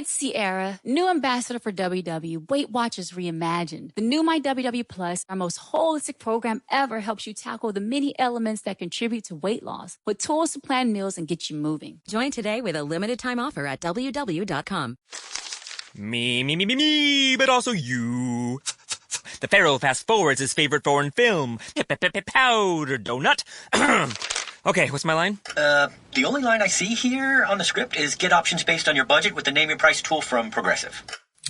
It's Sierra, new ambassador for WW, Weight Watchers Reimagined. The new My WW Plus, our most holistic program ever, helps you tackle the many elements that contribute to weight loss with tools to plan meals and get you moving. Join today with a limited time offer at WW.com. Me, but also you. The Pharaoh fast forwards his favorite foreign film, Powder Donut. Okay, what's my line? The only line I see here on the script is get options based on your budget with the Name Your Price tool from Progressive.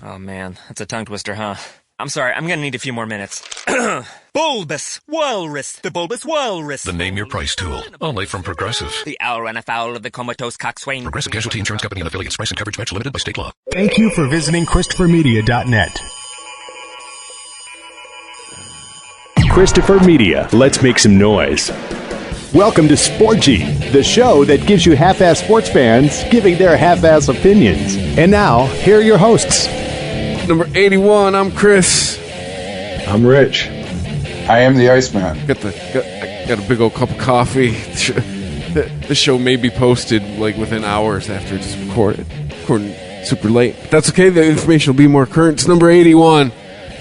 Oh man, that's a tongue twister, huh? I'm sorry, I'm gonna need a few more minutes. Bulbous Walrus, the Bulbous Walrus. The Name Your Price tool, only from Progressive. The owl ran afoul of the comatose coxswain. Progressive Casualty Insurance Company and affiliates. Price and coverage match limited by state law. Thank you for visiting ChristopherMedia.net. Christopher Media. Let's make some noise. Welcome to Sporgy, the show that gives you half-ass sports fans giving their half-ass opinions. And now, here are your hosts. Number 81, I'm Chris. I'm Rich. I am the Iceman. Got a big old cup of coffee. The show may be posted like within hours after it's recorded super late. But that's okay, the information will be more current. It's number 81.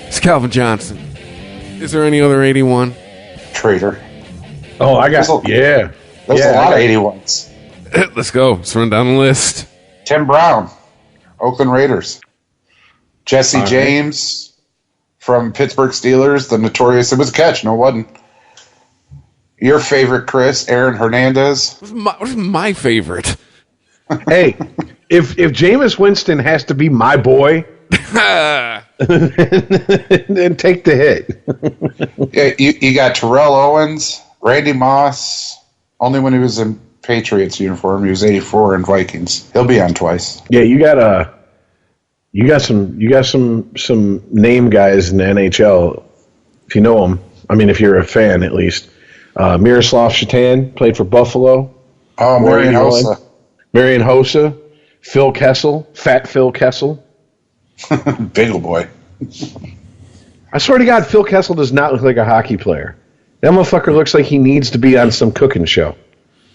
It's Calvin Johnson. Is there any other 81? Traitor. Oh, I got There's a lot of 81s. Let's go. Let's run down the list. Tim Brown, Oakland Raiders. Jesse James from Pittsburgh Steelers, the notorious. It was a catch, no, it wasn't. Your favorite, Chris, Aaron Hernandez. What's my favorite? Hey, if Jameis Winston has to be my boy, then take the hit. Yeah, you got Terrell Owens. Randy Moss, only when he was in Patriots uniform. He was 84 in Vikings. He'll be on twice. Yeah, you got some name guys in the NHL. If you know them, I mean, if you're a fan at least. Miroslav Shatan played for Buffalo. Oh, Marian Hossa. Phil Kessel, Fat Phil Kessel. Big old boy. I swear to God, Phil Kessel does not look like a hockey player. That motherfucker looks like he needs to be on some cooking show.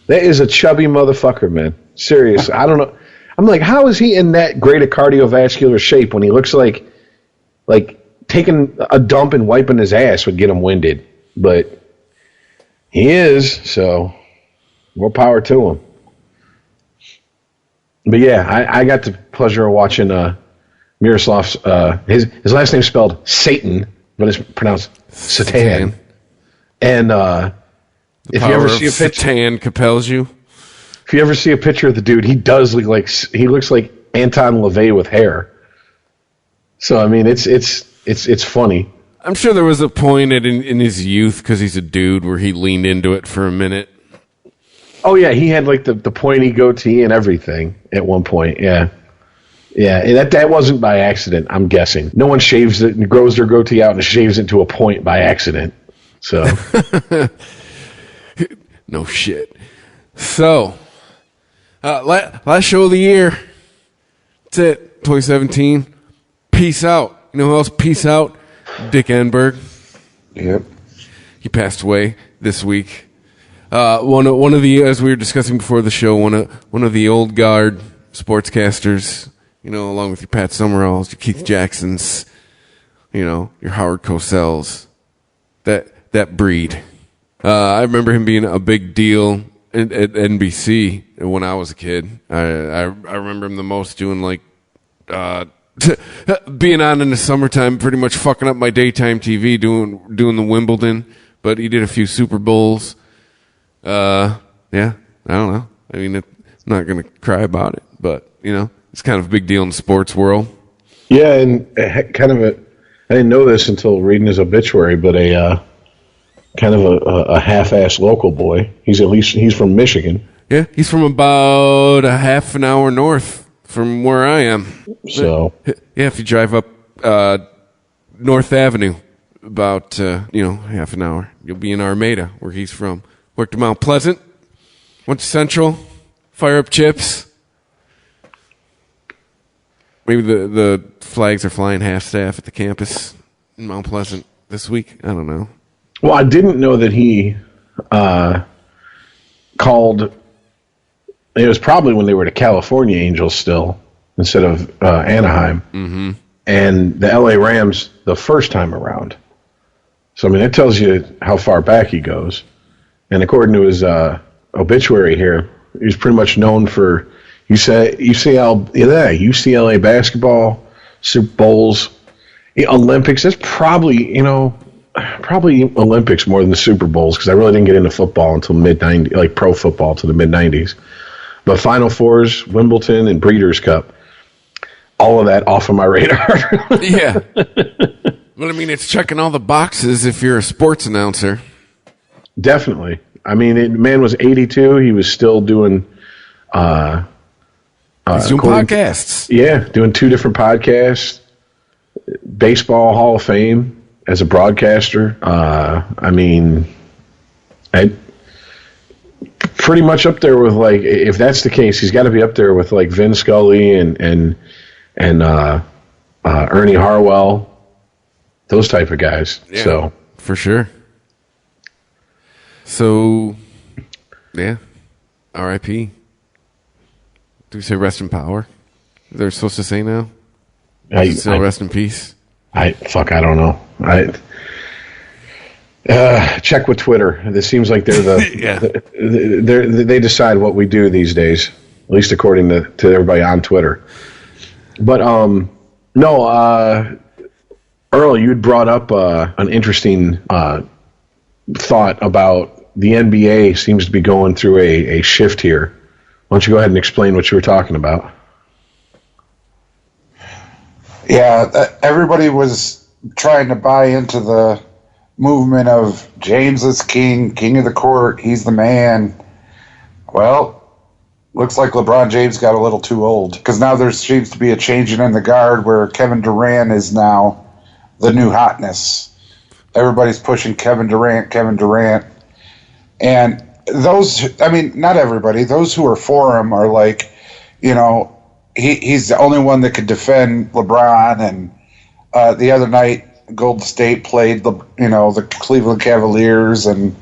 That is a chubby motherfucker, man. Serious. I don't know. I'm like, how is he in that great a cardiovascular shape when he looks like taking a dump and wiping his ass would get him winded? But he is, so more power to him. But yeah, I got the pleasure of watching Miroslav's his last name's spelled Satan, but it's pronounced Satan. And if you ever see a picture, Satan compels you. If you ever see a picture of the dude, he looks like Anton LaVey with hair. So I mean, it's funny. I'm sure there was a point in his youth, because he's a dude, where he leaned into it for a minute. Oh yeah, he had like the pointy goatee and everything at one point. Yeah. That wasn't by accident. I'm guessing no one shaves it and grows their goatee out and shaves it to a point by accident. So, no shit. So, last show of the year. That's it. 2017. Peace out. You know who else? Peace out. Dick Enberg. Yep. He passed away this week. One of the, as we were discussing before the show, one of the old guard sportscasters. You know, along with your Pat Summeralls, your Keith Jacksons, your Howard Cosell's. That breed. I remember him being a big deal at NBC when I was a kid. I remember him the most doing being on in the summertime, pretty much fucking up my daytime TV doing the Wimbledon. But he did a few Super Bowls. Yeah, I don't know. I mean, I'm not gonna cry about it, but it's kind of a big deal in the sports world. Yeah, and I didn't know this until reading his obituary, but kind of a half-ass local boy. He's from Michigan. Yeah, he's from about a half an hour north from where I am. So yeah, if you drive up North Avenue, about half an hour, you'll be in Armada, where he's from. Worked at Mount Pleasant, went to Central, fire up chips. Maybe the flags are flying half-staff at the campus in Mount Pleasant this week. I don't know. Well, I didn't know that he called. It was probably when they were the California Angels still. instead of Anaheim, and the LA Rams the first time around. So I mean, it tells you how far back he goes. And according to his obituary here, he's pretty much known for UCLA basketball, Super Bowls, Olympics. That's probably Olympics more than the Super Bowls, because I really didn't get into football until mid-90s, like pro football, to the mid-90s. But Final Fours, Wimbledon, and Breeders' Cup, all of that off of my radar. Yeah. Well, I mean, it's checking all the boxes if you're a sports announcer. Definitely. I mean, the man was 82. He was still doing... He's doing podcasts. Yeah, doing 2 different podcasts. Baseball Hall of Fame as a broadcaster. I mean, pretty much up there with, like, if that's the case, he's got to be up there with, like, Vin Scully and Ernie Harwell, those type of guys. Yeah, so for sure. So, yeah, R.I.P. Do we say rest in power? They're supposed to say now? Still rest in peace? I don't know. Check with Twitter. It seems like they're they decide what we do these days, at least according to everybody on Twitter. But Earl, you'd brought up an interesting thought about the NBA seems to be going through a shift here. Why don't you go ahead and explain what you were talking about? Yeah, everybody was trying to buy into the movement of James is king of the court, he's the man. Well, looks like LeBron James got a little too old, because now there seems to be a changing in the guard where Kevin Durant is now the new hotness. Everybody's pushing Kevin Durant. And those, I mean, not everybody, those who are for him are like, he's the only one that could defend LeBron. And the other night, Golden State played the Cleveland Cavaliers, and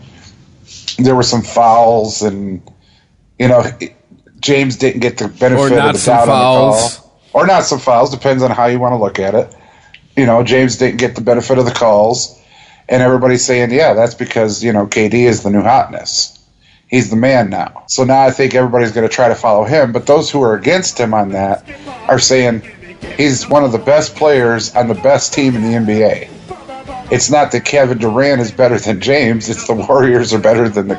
there were some fouls, and James didn't get the benefit of the doubt on the call, or not some fouls, depends on how you want to look at it. James didn't get the benefit of the calls, and everybody's saying, yeah, that's because KD is the new hotness. He's the man now. So now I think everybody's going to try to follow him, but those who are against him on that are saying he's one of the best players on the best team in the NBA. It's not that Kevin Durant is better than James. It's the Warriors are better than the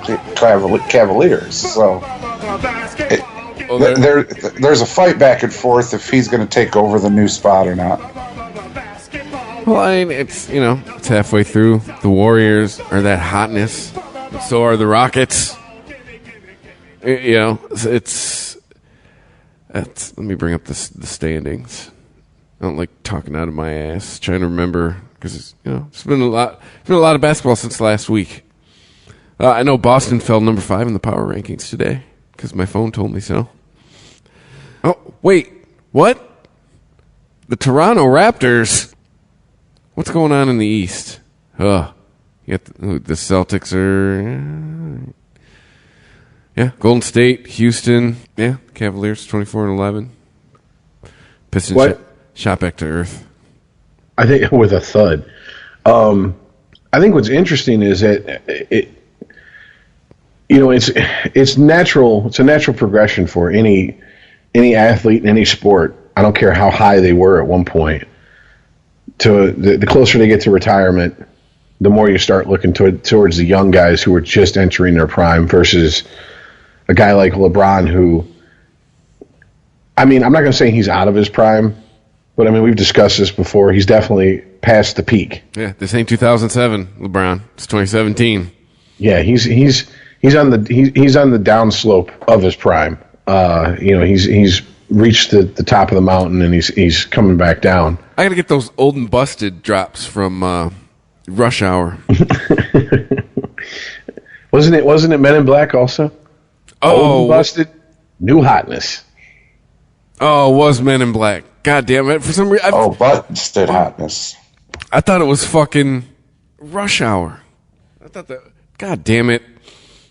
Cavaliers. So there's a fight back and forth if he's going to take over the new spot or not. Well, I mean, it's halfway through. The Warriors are that hotness. So are the Rockets. Let me bring up the standings. I don't like talking out of my ass. Trying to remember, because it's been a lot of basketball since last week. I know Boston fell number 5 in the power rankings today because my phone told me so. Oh wait, what? The Toronto Raptors. What's going on in the East? You got the Celtics are. Yeah, Golden State, Houston. Yeah, Cavaliers 24-11. Pistons shot back to earth. I think with a thud. I think what's interesting is that it's natural. It's a natural progression for any athlete in any sport. I don't care how high they were at one point. To the closer they get to retirement, the more you start looking towards the young guys who are just entering their prime versus a guy like LeBron who, I mean, I'm not going to say he's out of his prime, but I mean, we've discussed this before. He's definitely past the peak. Yeah, this ain't 2007 LeBron. It's 2017. Yeah, he's on the downslope of his prime. He's reached the top of the mountain and he's coming back down. I got to get those old and busted drops from Rush Hour. Wasn't it Men in Black also? Oh, old and busted, new hotness. Oh, it was Men in Black. God damn it! For some reason, busted hotness. I thought it was fucking Rush Hour. I thought that. God damn it!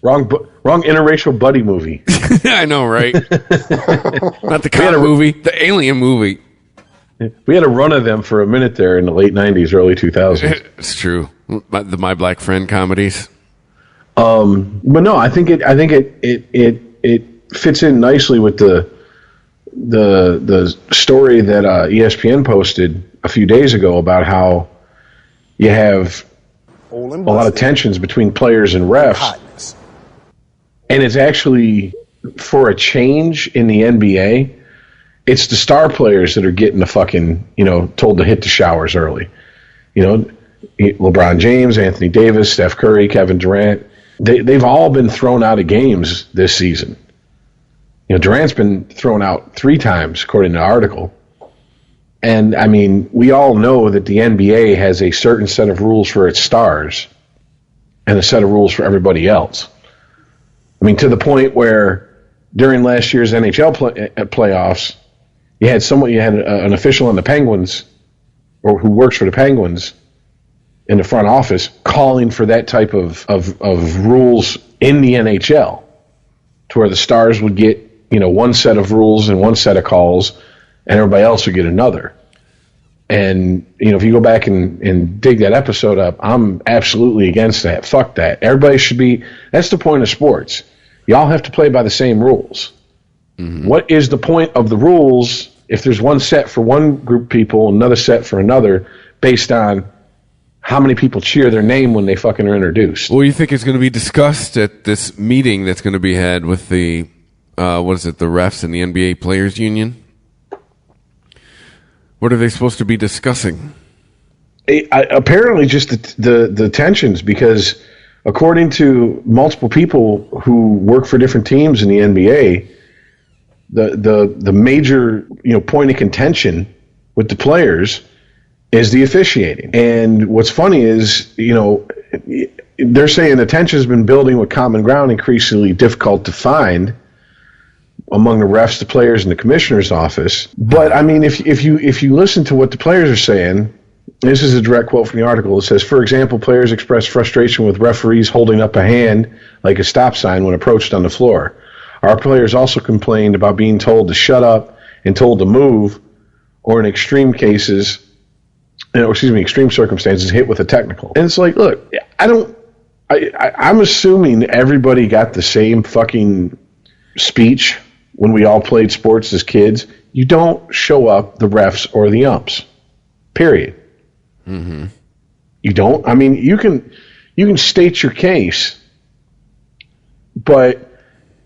Wrong interracial buddy movie. I know, right? Not the kind of movie, the alien movie. We had a run of them for a minute there in the late 90s, early 2000s. It's true. My Black Friend comedies. But no, I think it fits in nicely with the story that ESPN posted a few days ago about how you have a lot of tensions between players and refs, and it's actually for a change in the NBA. It's the star players that are getting the fucking, told to hit the showers early. LeBron James, Anthony Davis, Steph Curry, Kevin Durant. They've all been thrown out of games this season. Durant's been thrown out 3 times, according to the article. And, I mean, we all know that the NBA has a certain set of rules for its stars and a set of rules for everybody else. I mean, to the point where during last year's NHL playoffs, you had an official on the Penguins, or who works for the Penguins, in the front office calling for that type of rules in the NHL, to where the stars would get one set of rules and one set of calls, and everybody else would get another. And if you go back and dig that episode up, I'm absolutely against that. Fuck that. Everybody should be. That's the point of sports. Y'all have to play by the same rules. Mm-hmm. What is the point of the rules if there's one set for one group of people, another set for another, based on how many people cheer their name when they fucking are introduced? What do you think is going to be discussed at this meeting that's going to be had with the, the refs and the NBA Players Union? What are they supposed to be discussing? Apparently just the tensions, because according to multiple people who work for different teams in the NBA, the major point of contention with the players is the officiating. And what's funny is, they're saying the tension has been building with common ground increasingly difficult to find among the refs, the players, and the commissioner's office. But I mean, if you listen to what the players are saying, this is a direct quote from the article. It says, for example, players expressed frustration with referees holding up a hand like a stop sign when approached on the floor. Our players also complained about being told to shut up and told to move, or in extreme circumstances, hit with a technical. And it's like, look, I'm assuming everybody got the same fucking speech when we all played sports as kids. You don't show up the refs or the umps. Period. Mm-hmm. You don't. I mean, you can state your case, but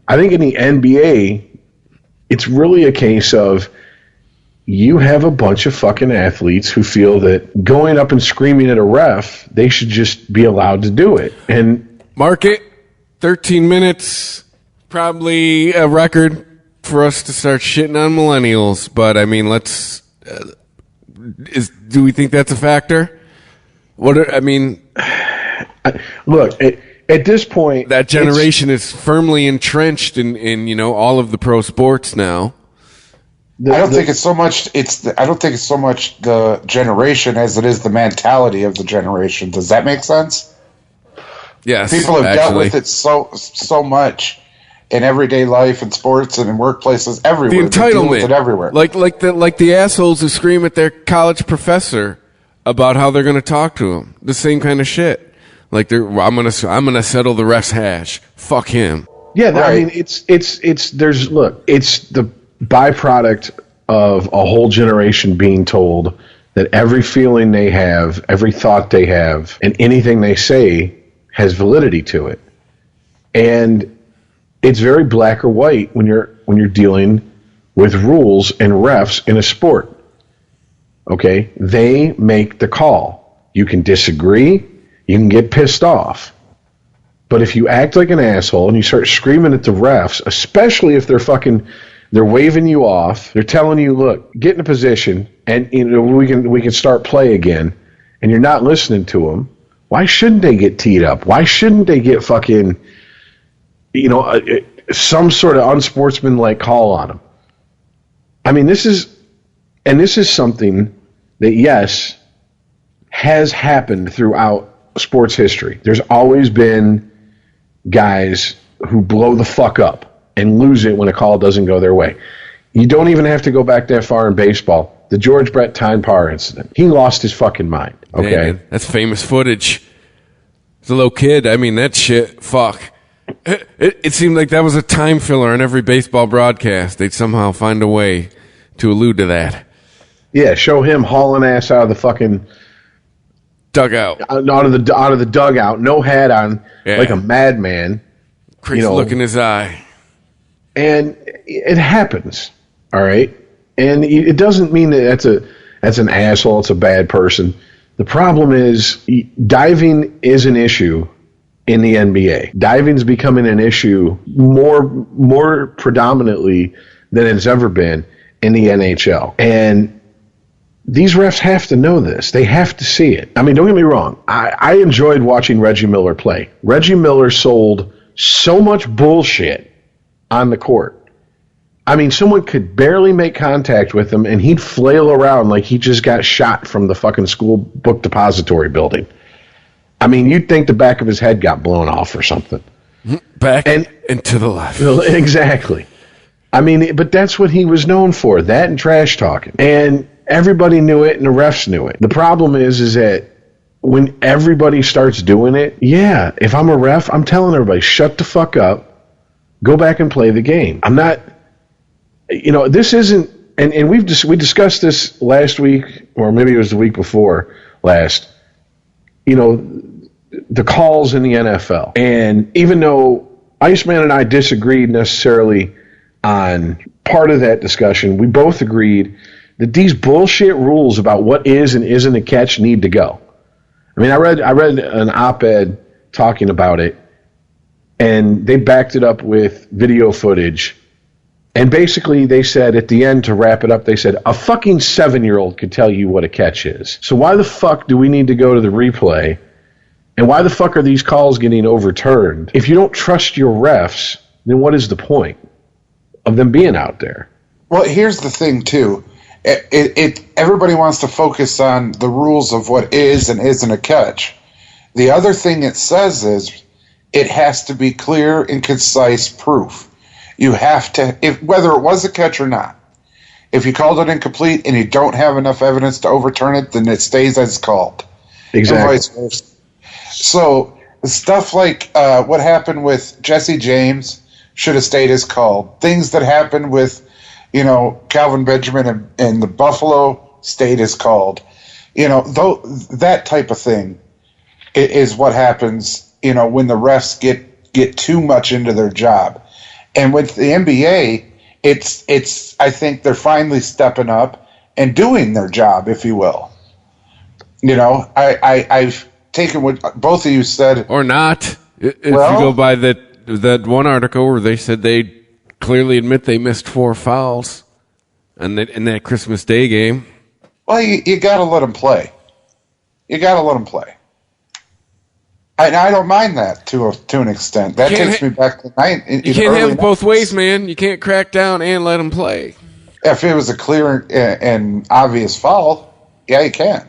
I think in the NBA, it's really a case of you have a bunch of fucking athletes who feel that going up and screaming at a ref, they should just be allowed to do it. And mark it, 13 minutes, probably a record for us to start shitting on millennials. But I mean, do we think that's a factor? Look, at this point, that generation is firmly entrenched in all of the pro sports now. I don't think it's so much the generation as it is the mentality of the generation. Does that make sense? Yes. People have dealt with it so much in everyday life and sports and in workplaces everywhere. The entitlement, everywhere. Like the assholes who scream at their college professor about how they're going to talk to him. The same kind of shit. Like I'm gonna settle the ref's hash. Fuck him. Yeah, right. I mean it's the byproduct of a whole generation being told that every feeling they have, every thought they have, and anything they say has validity to it. And it's very black or white when you're dealing with rules and refs in a sport. Okay? They make the call. You can disagree, you can get pissed off. But if you act like an asshole and you start screaming at the refs, especially if they're waving you off, they're telling you, look, get in a position and we can start play again, and you're not listening to them, why shouldn't they get teed up? Why shouldn't they get fucking some sort of unsportsmanlike call on them? I mean, this is something that, yes, has happened throughout sports history. There's always been guys who blow the fuck up and lose it when a call doesn't go their way. You don't even have to go back that far in baseball. The George Brett Time Power incident. He lost his fucking mind. Okay. Man, that's famous footage. As a little kid, I mean, that shit, fuck. It seemed like that was a time filler on every baseball broadcast. They'd somehow find a way to allude to that. Yeah, show him hauling ass out of the fucking dugout. Out of the dugout, no hat on, like a madman. Crazy look in his eye. And it happens, all right? And it doesn't mean that that's an asshole, it's a bad person. The problem is diving is an issue in the NBA. Diving's becoming an issue more predominantly than it's ever been in the NHL. And these refs have to know this. They have to see it. I mean, don't get me wrong. I enjoyed watching Reggie Miller play. Reggie Miller sold so much bullshit on the court. I mean, someone could barely make contact with him, and he'd flail around like he just got shot from the fucking school book depository building. I mean, you'd think the back of his head got blown off or something. Back and to the left. Exactly. I mean, but that's what he was known for, that and trash talking. And everybody knew it, and the refs knew it. The problem is that when everybody starts doing it, yeah, if I'm a ref, I'm telling everybody, shut the fuck up, go back and play the game. I'm not... this isn't, and we discussed this last week, or maybe it was the week before last, the calls in the NFL. And even though Iceman and I disagreed necessarily on part of that discussion, we both agreed that these bullshit rules about what is and isn't a catch need to go. I mean, I read an op-ed talking about it, and they backed it up with video footage. And basically, they said at the end, to wrap it up, they said, a fucking 7-year-old could tell you what a catch is. So why the fuck do we need to go to the replay? And why the fuck are these calls getting overturned? If you don't trust your refs, then what is the point of them being out there? Well, here's the thing, too. Everybody wants to focus on the rules of what is and isn't a catch. The other thing it says is it has to be clear and concise proof. You have to, whether it was a catch or not. If you called it incomplete and you don't have enough evidence to overturn it, then it stays as called. Exactly. And vice versa. So stuff like what happened with Jesse James should have stayed as called. Things that happened with, Calvin Benjamin and the Buffalo stayed as called. That type of thing is what happens, when the refs get too much into their job. And with the NBA, it's I think they're finally stepping up and doing their job, if you will. I've taken what both of you said. Or not. If you go by that one article where they said they clearly admit they missed 4 fouls in that Christmas Day game. Well, you got to let them play. You got to let them play. I don't mind that to an extent. That takes me back to night. You can't have it both ways, man. You can't crack down and let them play. If it was a clear and obvious foul, yeah, you can.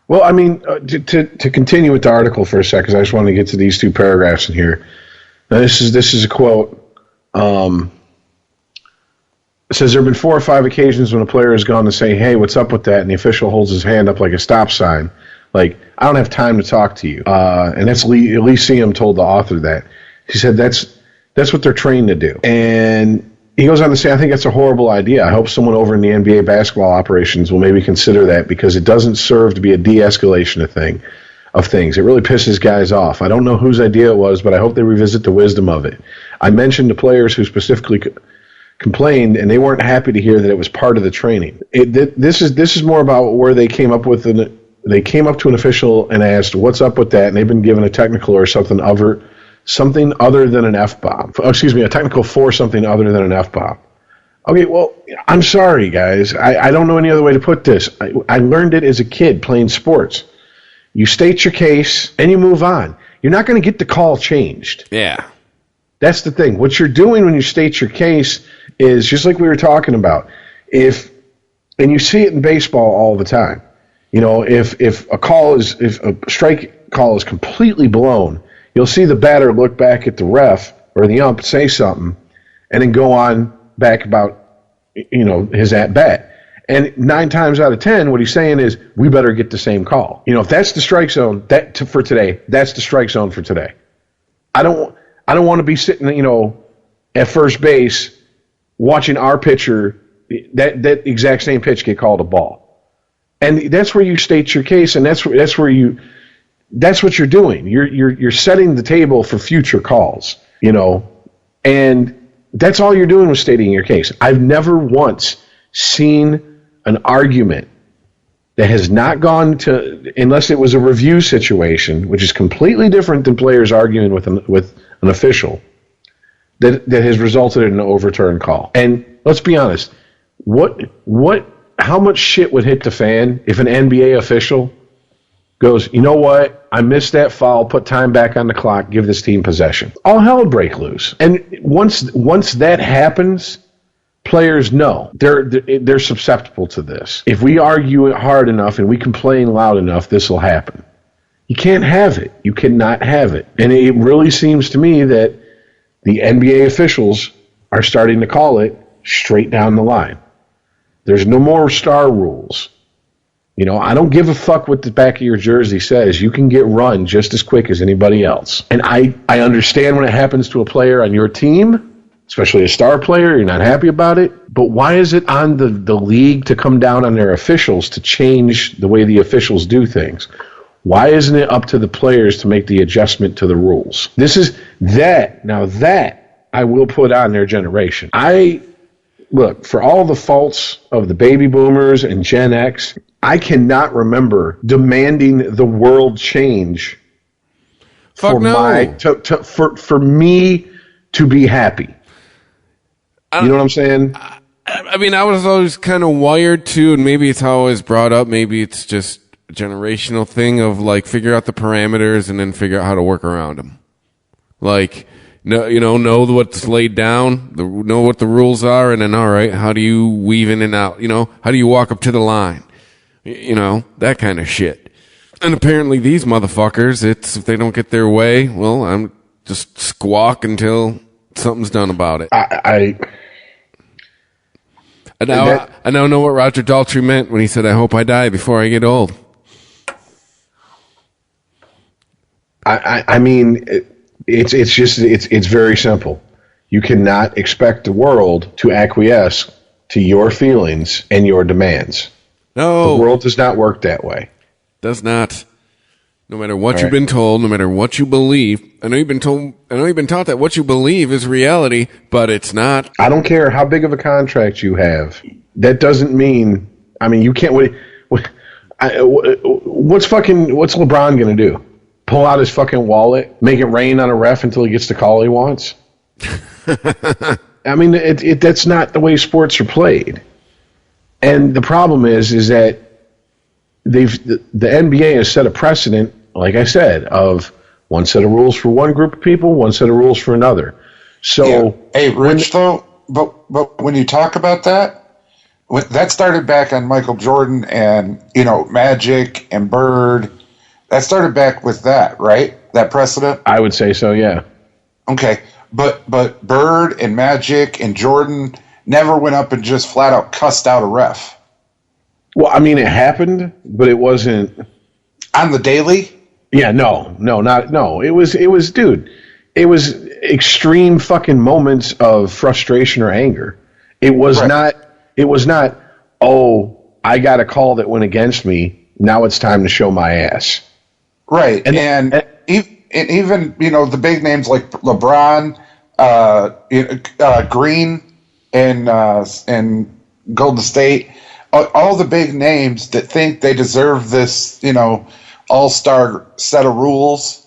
Well, I mean, to continue with the article for a second, because I just want to get to these 2 paragraphs in here. Now, this is a quote. It says, there have been 4 or 5 occasions when a player has gone to say, hey, what's up with that? And the official holds his hand up like a stop sign. Like, I don't have time to talk to you. And that's Elysium told the author that. He said that's what they're trained to do. And he goes on to say, I think that's a horrible idea. I hope someone over in the NBA basketball operations will maybe consider that, because it doesn't serve to be a de-escalation of things. It really pisses guys off. I don't know whose idea it was, but I hope they revisit the wisdom of it. I mentioned the players who specifically complained, and they weren't happy to hear that it was part of the training. This is more about where they came up with they came up to an official and asked, what's up with that? And they've been given a technical or something other than an F-bomb. Excuse me, a technical for something other than an F-bomb. Okay, well, I'm sorry, guys. I don't know any other way to put this. I learned it as a kid playing sports. You state your case, and you move on. You're not going to get the call changed. Yeah. That's the thing. What you're doing when you state your case is, just like we were talking about, and you see it in baseball all the time. If a strike call is completely blown, you'll see the batter look back at the ref or the ump, say something, and then go on back about, his at bat. And 9 times out of 10, what he's saying is, we better get the same call. If that's the strike zone for today, that's the strike zone for today. I don't want to be sitting, at first base watching our pitcher, that exact same pitch get called a ball. And that's where you state your case, and that's what you're doing. You're setting the table for future calls, and that's all you're doing with stating your case. I've never once seen an argument that has not gone to, unless it was a review situation, which is completely different than players arguing with an official, that has resulted in an overturned call. And let's be honest, how much shit would hit the fan if an NBA official goes, you know what, I missed that foul, put time back on the clock, give this team possession. All hell would break loose. And once that happens, players know they're susceptible to this. If we argue it hard enough and we complain loud enough, this will happen. You can't have it. You cannot have it. And it really seems to me that the NBA officials are starting to call it straight down the line. There's no more star rules. I don't give a fuck what the back of your jersey says. You can get run just as quick as anybody else. And I understand when it happens to a player on your team, especially a star player, you're not happy about it. But why is it on the league to come down on their officials to change the way the officials do things? Why isn't it up to the players to make the adjustment to the rules? Now that I will put on their generation. Look, for all the faults of the baby boomers and Gen X, I cannot remember demanding the world change for me to be happy. You know what I'm saying? I mean, I was always kind of wired to, and maybe it's how I was brought up. Maybe it's just a generational thing of figure out the parameters and then figure out how to work around them. Know what's laid down, know what the rules are, and then all right, how do you weave in and out? How do you walk up to the line? That kind of shit. And apparently these motherfuckers, if they don't get their way, well, I'm just squawk until something's done about it. I now know what Roger Daltrey meant when he said, I hope I die before I get old. I mean, it's very simple. You cannot expect the world to acquiesce to your feelings and your demands. No. The world does not work that way. Does not. No matter what you've been told, no matter what you believe. I know you've been taught that what you believe is reality, but it's not. I don't care how big of a contract you have. That doesn't mean, you can't wait. What's LeBron going to do? Pull out his fucking wallet, make it rain on a ref until he gets the call he wants? That's not the way sports are played. And the problem is that the NBA has set a precedent, like I said, of one set of rules for one group of people, one set of rules for another. So, yeah. Hey, Rich, but when you talk about that, that started back on Michael Jordan and Magic and Bird. That started back with that, right? That precedent. I would say so, yeah. Okay, but Bird and Magic and Jordan never went up and just flat out cussed out a ref. Well, it happened, but it wasn't on the daily. Yeah, no. It was, dude. It was extreme fucking moments of frustration or anger. It was not. It was not. Oh, I got a call that went against me. Now it's time to show my ass. Right, and even the big names like LeBron, Green, and Golden State. All the big names that think they deserve this, all-star set of rules,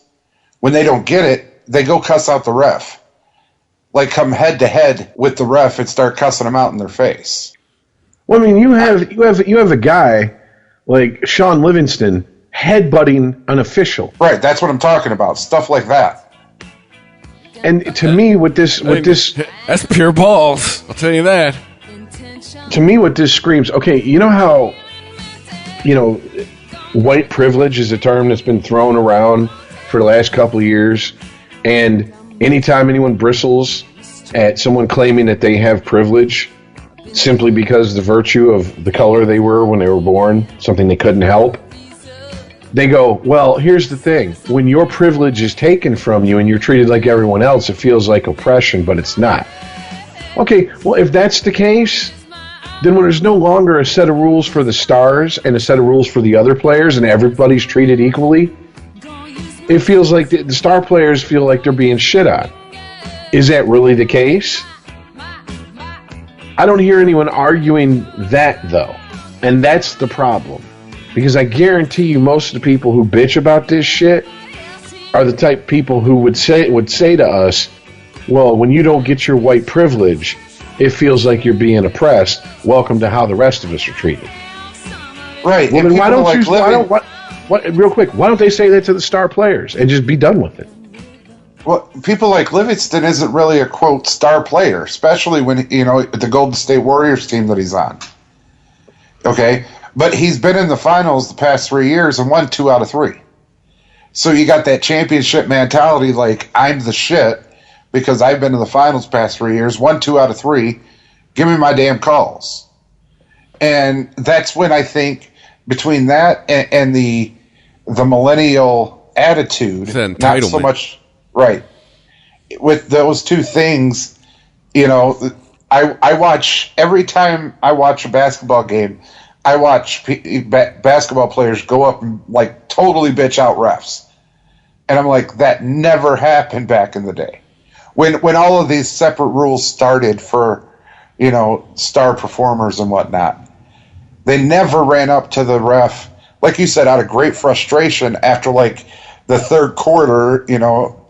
when they don't get it, they go cuss out the ref. Come head-to-head with the ref and start cussing them out in their face. Well, you have a guy like Sean Livingston headbutting an official. Right, that's what I'm talking about. Stuff like that. And to me, that's pure balls. I'll tell you that. To me, what this screams, okay, you know how, white privilege is a term that's been thrown around for the last couple of years, and anytime anyone bristles at someone claiming that they have privilege simply because the virtue of the color they were when they were born, something they couldn't help, they go, well, here's the thing. When your privilege is taken from you and you're treated like everyone else, it feels like oppression, but it's not. Okay, well, if that's the case, then when there's no longer a set of rules for the stars and a set of rules for the other players and everybody's treated equally, it feels like the star players feel like they're being shit on. Is that really the case? I don't hear anyone arguing that, though. And that's the problem. Because I guarantee you most of the people who bitch about this shit are the type of people who would say to us, well, when you don't get your white privilege, it feels like you're being oppressed. Welcome to how the rest of us are treated. Right. Well, then why don't they say that to the star players and just be done with it? Well, people like Livingston isn't really a, quote, star player, especially when, the Golden State Warriors team that he's on. Okay? But he's been in the finals the past 3 years and won 2 out of 3. So you got that championship mentality like, I'm the shit because I've been in the finals the past 3 years, won 2 out of 3, give me my damn calls. And that's when I think between that and the millennial attitude, not so much... Right. With those two things, I watch, every time I watch a basketball game, I watch basketball players go up and, like, totally bitch out refs. And I'm like, that never happened back in the day. When all of these separate rules started for, star performers and whatnot, they never ran up to the ref, like you said, out of great frustration after, like, the third quarter,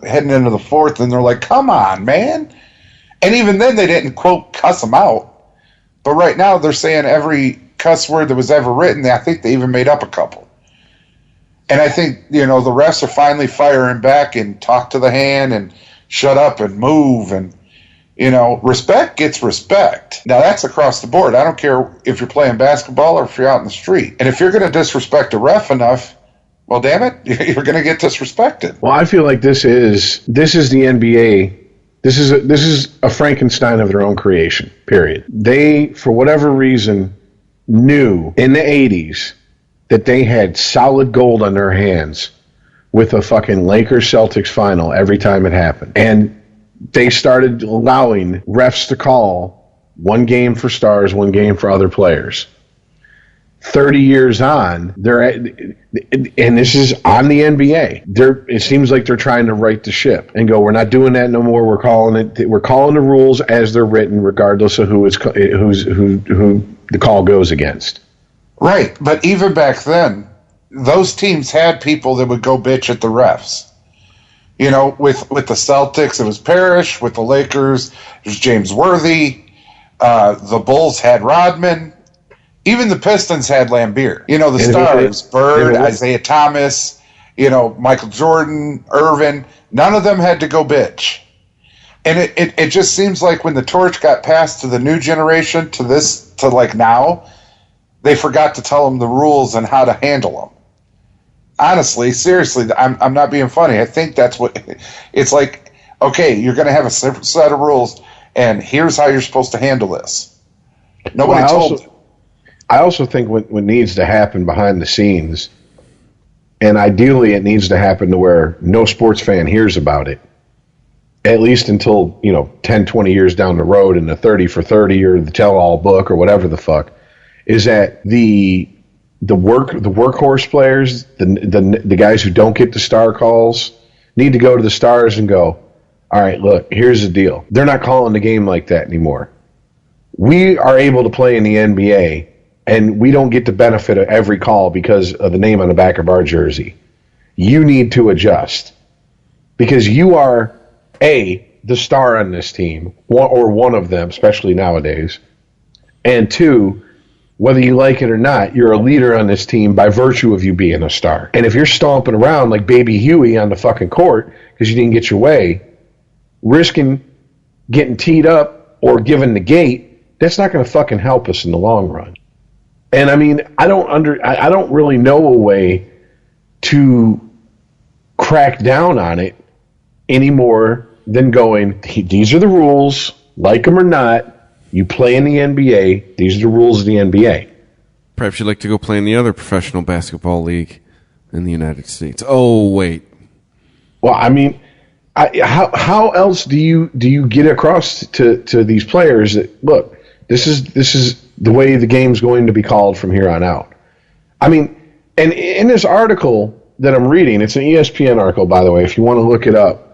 heading into the fourth, and they're like, come on, man. And even then, they didn't, quote, cuss them out. But right now, they're saying every cuss word that was ever written. I think they even made up a couple. And I think, the refs are finally firing back and talk to the hand and shut up and move. And, respect gets respect. Now, that's across the board. I don't care if you're playing basketball or if you're out in the street. And if you're going to disrespect a ref enough, well, damn it, you're going to get disrespected. Well, I feel like this is the NBA. This is a Frankenstein of their own creation, period. They, for whatever reason, knew in the 80s that they had solid gold on their hands with a fucking Lakers-Celtics final every time it happened. And they started allowing refs to call one game for stars, one game for other players. 30 years on, and this is on the NBA. It seems like they're trying to right the ship and go, we're not doing that no more. We're calling the rules as they're written, regardless of who the call goes against. Right, but even back then, those teams had people that would go bitch at the refs. With the Celtics, it was Parrish. With the Lakers, it was James Worthy. The Bulls had Rodman. Even the Pistons had Lambeer. The stars, Bird, Isaiah Thomas, Michael Jordan, Irvin, none of them had to go bitch. And it just seems like when the torch got passed to the new generation, to like now, they forgot to tell them the rules and how to handle them. Honestly, seriously, I'm not being funny. I think that's what it's like. Okay, you're going to have a separate set of rules, and here's how you're supposed to handle this. Nobody told them. I also think what needs to happen behind the scenes, and ideally it needs to happen to where no sports fan hears about it, at least until, 10, 20 years down the road in the 30 for 30 or the tell-all book or whatever the fuck, is that the workhorse players, the guys who don't get the star calls, need to go to the stars and go, all right, look, here's the deal. They're not calling the game like that anymore. We are able to play in the NBA, and we don't get the benefit of every call because of the name on the back of our jersey. You need to adjust because you are, A, the star on this team, or one of them, especially nowadays, and 2, whether you like it or not, you're a leader on this team by virtue of you being a star. And if you're stomping around like Baby Huey on the fucking court because you didn't get your way, risking getting teed up or given the gate, that's not going to fucking help us in the long run. And I mean, I don't really know a way to crack down on it any more than going, these are the rules, like them or not, you play in the NBA, these are the rules of the NBA. Perhaps you'd like to go play in the other professional basketball league in the United States. Oh, wait. Well, I mean, how else do you get across to these players that, look, this is the way the game's going to be called from here on out? I mean, and in this article that I'm reading, it's an ESPN article, by the way, if you want to look it up.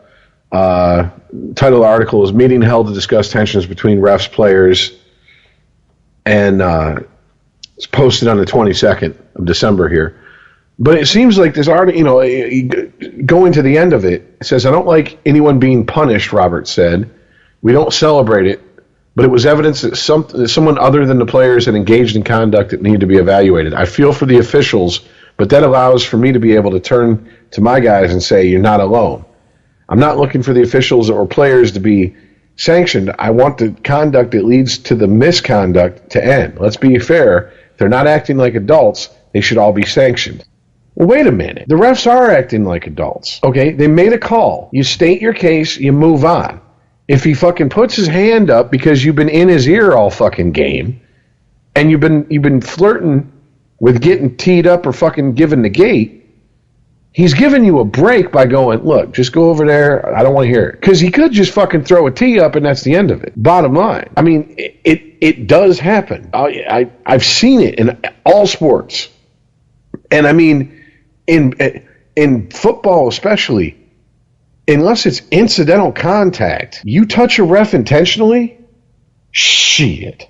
Title of the article is Meeting Held to Discuss Tensions Between Refs, Players, and it's posted on the 22nd of December here. But it seems like this article, going to the end of it, it says, I don't like anyone being punished, Robert said. We don't celebrate it, but it was evidence that someone other than the players had engaged in conduct that needed to be evaluated. I feel for the officials, but that allows for me to be able to turn to my guys and say, you're not alone. I'm not looking for the officials or players to be sanctioned. I want the conduct that leads to the misconduct to end. Let's be fair. If they're not acting like adults, they should all be sanctioned. Well, wait a minute. The refs are acting like adults. Okay, they made a call. You state your case, you move on. If he fucking puts his hand up because you've been in his ear all fucking game, and you've been flirting with getting teed up or fucking given the gate, he's giving you a break by going, look, just go over there. I don't want to hear it. Because he could just fucking throw a tee up and that's the end of it. Bottom line. I mean, it does happen. I've seen it in all sports. And I mean, in football especially, unless it's incidental contact, you touch a ref intentionally, shit.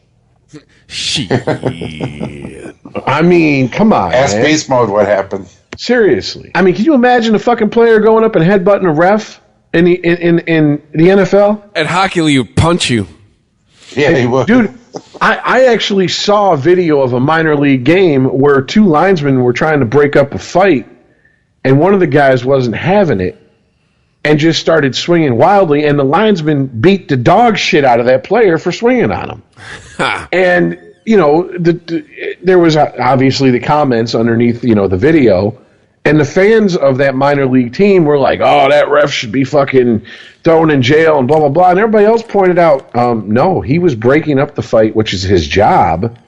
I mean, come on, Ask man. Beast Mode what happened. Seriously. I mean, can you imagine a fucking player going up and headbutting a ref in the NFL? At hockey, he would punch you. Yeah, he would. Dude, I actually saw a video of a minor league game where two linesmen were trying to break up a fight, and one of the guys wasn't having it and just started swinging wildly, and the linesman beat the dog shit out of that player for swinging on him. And, there was obviously the comments underneath, the video, and the fans of that minor league team were like, oh, that ref should be fucking thrown in jail and blah, blah, blah. And everybody else pointed out, no, he was breaking up the fight, which is his job,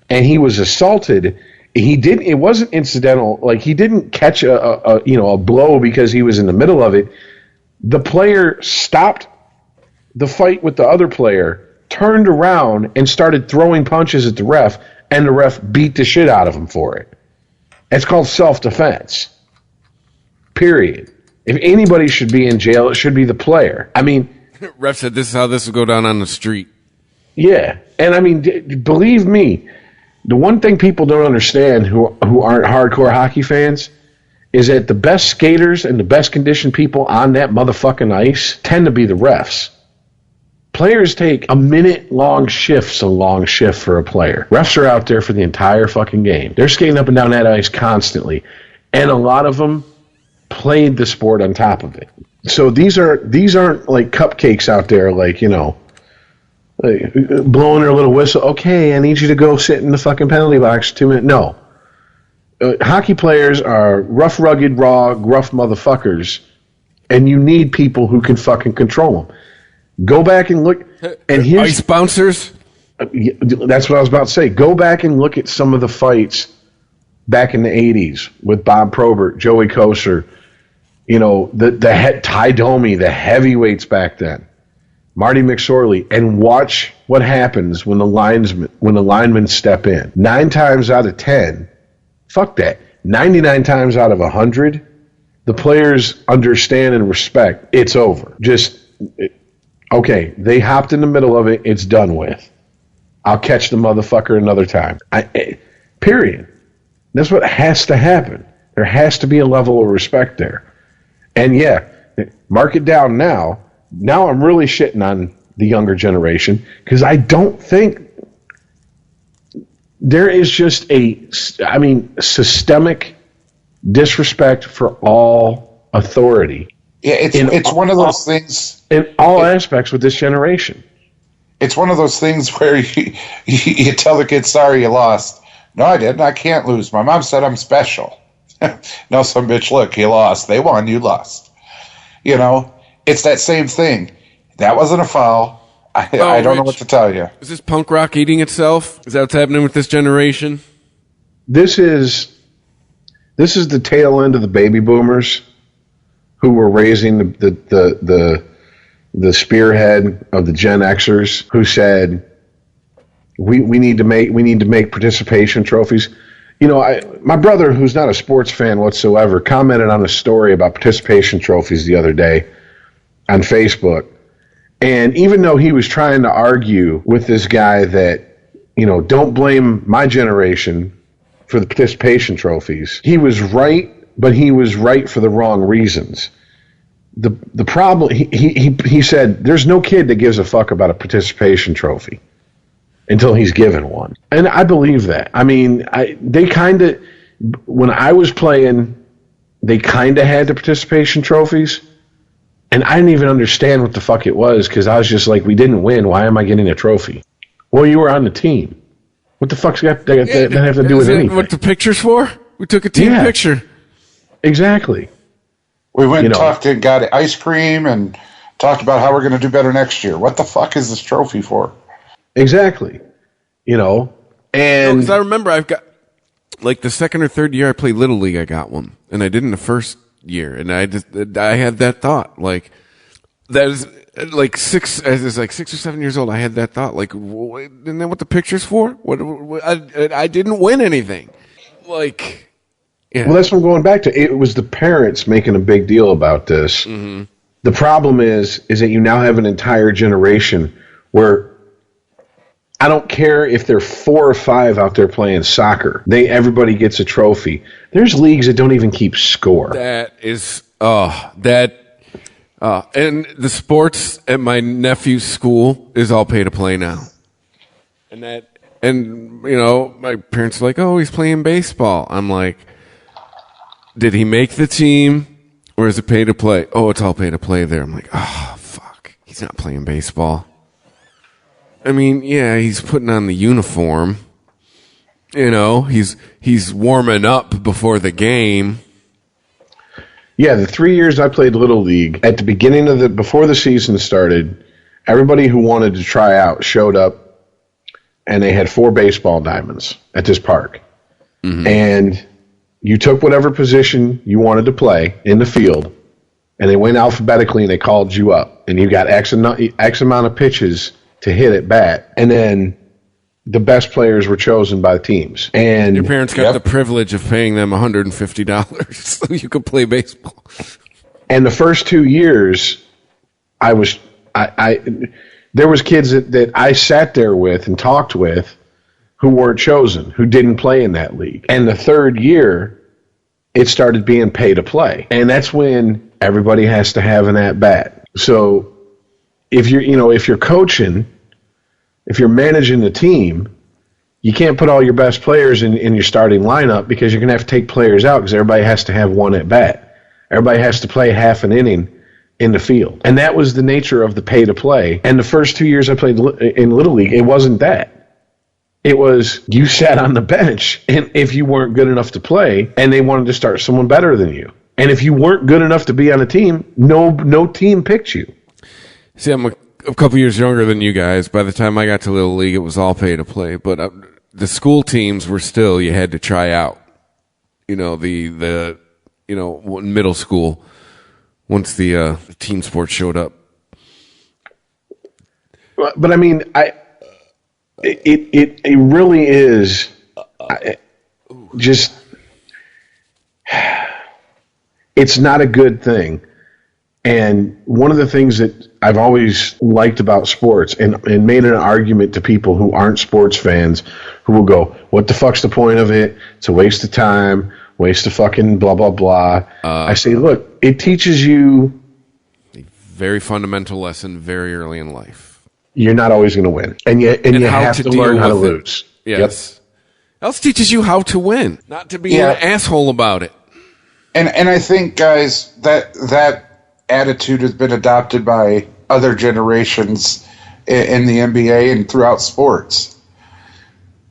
and he was assaulted. It wasn't incidental. Like, he didn't catch a blow because he was in the middle of it. The player stopped the fight with the other player, turned around, and started throwing punches at the ref, and the ref beat the shit out of him for it. It's called self-defense. Period. If anybody should be in jail, it should be the player. I mean... Ref said this is how this will go down on the street. Yeah. And I mean, believe me, the one thing people don't understand who aren't hardcore hockey fans is that the best skaters and the best conditioned people on that motherfucking ice tend to be the refs. Players take a minute-long shift's a long shift for a player. Refs are out there for the entire fucking game. They're skating up and down that ice constantly. And a lot of them played the sport on top of it. So these aren't like cupcakes out there, like, blowing their little whistle. Okay, I need you to go sit in the fucking penalty box 2 minutes. No. Hockey players are rough, rugged, raw, gruff motherfuckers, and you need people who can fucking control them. Go back and look. And ice bouncers? That's what I was about to say. Go back and look at some of the fights back in the 80s with Bob Probert, Joey Kocur, the Ty Domi, the heavyweights back then, Marty McSorley, and watch what happens when the linemen step in. 9 times out of 10, fuck that. 99 times out of 100, the players understand and respect. It's over. Okay, they hopped in the middle of it. It's done with. I'll catch the motherfucker another time. Period. That's what has to happen. There has to be a level of respect there. And yeah, mark it down now. Now I'm really shitting on the younger generation because I don't think there is just systemic disrespect for all authority. Yeah, it's one of those things in all aspects with this generation. It's one of those things where you tell the kid, sorry, you lost. No, I didn't. I can't lose. My mom said I'm special. No, some bitch, look, he lost. They won, you lost. You know, it's that same thing. That wasn't a foul. I don't know what to tell you. Is this punk rock eating itself? Is that what's happening with this generation? This is the tail end of the baby boomers who were raising the spearhead of the Gen Xers, who said we need to make participation trophies. You know, my brother, who's not a sports fan whatsoever, commented on a story about participation trophies the other day on Facebook. And even though he was trying to argue with this guy that, you know, don't blame my generation for the participation trophies, he was right, but he was right for the wrong reasons. The problem, he said, there's no kid that gives a fuck about a participation trophy until he's given one. And I believe that. I mean, they kind of, when I was playing, they kind of had the participation trophies. And I didn't even understand what the fuck it was, because I was just like, we didn't win. Why am I getting a trophy? Well, you were on the team. What the fuck's that have to do with anything? What the picture's for? We took a team picture. Exactly. We went and talked and got ice cream and talked about how we're going to do better next year. What the fuck is this trophy for? Exactly. You know, and... Because I remember I've got, like, the second or third year I played Little League, I got one. And I didn't the first year. And I had that thought. Like, that is... Like 6 or 7 years old, I had that thought. Like, isn't that what the picture's for? What I didn't win anything. Like, yeah. Well, that's what I'm going back to. It was the parents making a big deal about this. Mm-hmm. The problem is that you now have an entire generation where I don't care if they're 4 or 5 out there playing soccer. Everybody gets a trophy. There's leagues that don't even keep score. That is and the sports at my nephew's school is all pay to play now. And you know, my parents are like, oh, he's playing baseball. I'm like, did he make the team or is it pay to play? Oh, it's all pay to play there. I'm like, oh, fuck. He's not playing baseball. I mean, yeah, he's putting on the uniform. You know, he's warming up before the game. Yeah, the 3 years I played Little League, at the beginning of before the season started, everybody who wanted to try out showed up, and they had 4 baseball diamonds at this park. Mm-hmm. And you took whatever position you wanted to play in the field, and they went alphabetically and they called you up, and you got X amount of pitches to hit at bat, and then the best players were chosen by the teams. And your parents got the privilege of paying them $150 so you could play baseball. And the first 2 years, there was kids that I sat there with and talked with who weren't chosen, who didn't play in that league. And the third year, it started being pay to play. And that's when everybody has to have an at bat. So if you're coaching, if you're managing the team, you can't put all your best players in your starting lineup, because you're going to have to take players out, because everybody has to have one at bat. Everybody has to play half an inning in the field. And that was the nature of the pay to play. And the first 2 years I played in Little League, it wasn't that. It was you sat on the bench, and if you weren't good enough to play, and they wanted to start someone better than you. And if you weren't good enough to be on a team, no team picked you. See, I'm a couple years younger than you guys. By the time I got to Little League, it was all pay to play. But the school teams were still, you had to try out. You know, middle school, once the team sports showed up. But I mean, it really is just, it's not a good thing. And one of the things that I've always liked about sports, and made an argument to people who aren't sports fans, who will go, what the fuck's the point of it? It's a waste of time, waste of fucking blah, blah, blah. I say, look, it teaches you a very fundamental lesson very early in life. You're not always going to win. And you have to learn how to lose. Yes. Yep. Else teaches you how to win, not to be an asshole about it. And I think, guys, that attitude has been adopted by other generations in the NBA and throughout sports.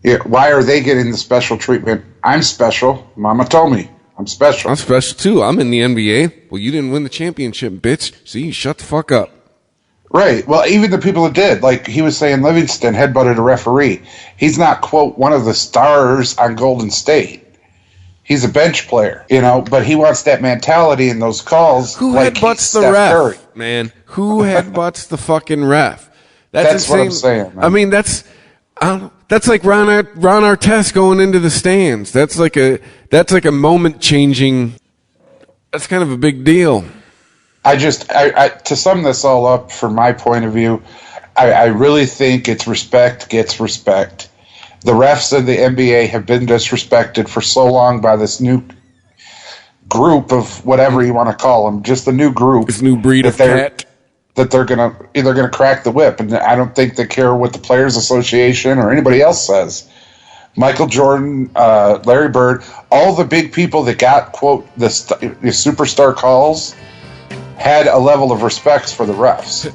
Yeah, why are they getting the special treatment? I'm special. Mama told me. I'm special. I'm special too. I'm in the NBA. Well, you didn't win the championship, bitch. So you shut the fuck up. Right. Well, even the people that did, like he was saying, Livingston headbutted a referee. He's not, quote, one of the stars on Golden State. He's a bench player, but he wants that mentality in those calls. Who like headbutts the Steph ref, Curry. man? Who headbutts the fucking ref? That's what I'm saying, man. I mean, that's like Ron Artest going into the stands. That's like a moment changing. That's kind of a big deal. I to sum this all up from my point of view, I really think it's respect gets respect. The refs in the NBA have been disrespected for so long by this new group of whatever you want to call them, just the new group. This new breed of cat. That they're gonna crack the whip, and I don't think they care what the Players Association or anybody else says. Michael Jordan, Larry Bird, all the big people that got, quote, the superstar calls had a level of respect for the refs.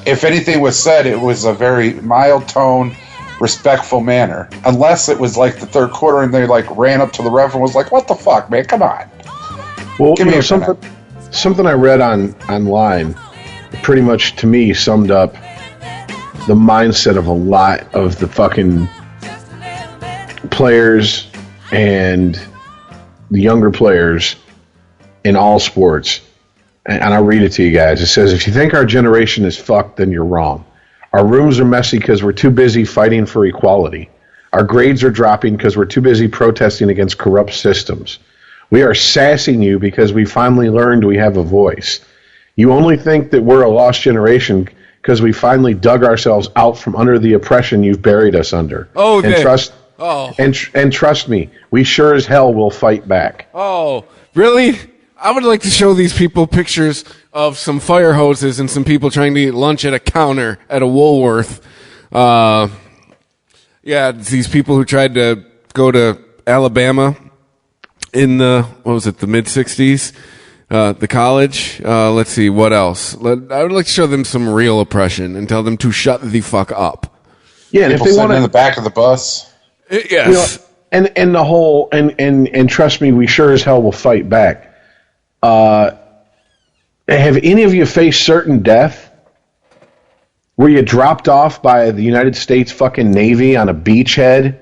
If anything was said, it was a very mild tone, respectful manner. Unless it was like the third quarter and they like ran up to the ref and was like, "What the fuck, man? Come on." Well, something I read online pretty much to me summed up the mindset of a lot of the fucking players and the younger players in all sports. And I'll read it to you guys. It says, if you think our generation is fucked, then you're wrong. Our rooms are messy because we're too busy fighting for equality. Our grades are dropping because we're too busy protesting against corrupt systems. We are sassing you because we finally learned we have a voice. You only think that we're a lost generation because we finally dug ourselves out from under the oppression you've buried us under. Oh, and trust me, we sure as hell will fight back. Oh, really? I would like to show these people pictures of some fire hoses and some people trying to eat lunch at a counter at a Woolworth. These people who tried to go to Alabama in the mid-'60s, the college. Let's see, what else? I would like to show them some real oppression and tell them to shut the fuck up. Yeah, and people if they want in the back of the bus. Yes. And the whole, and trust me, we sure as hell will fight back. Have any of you faced certain death? Were you dropped off by the United States fucking Navy on a beachhead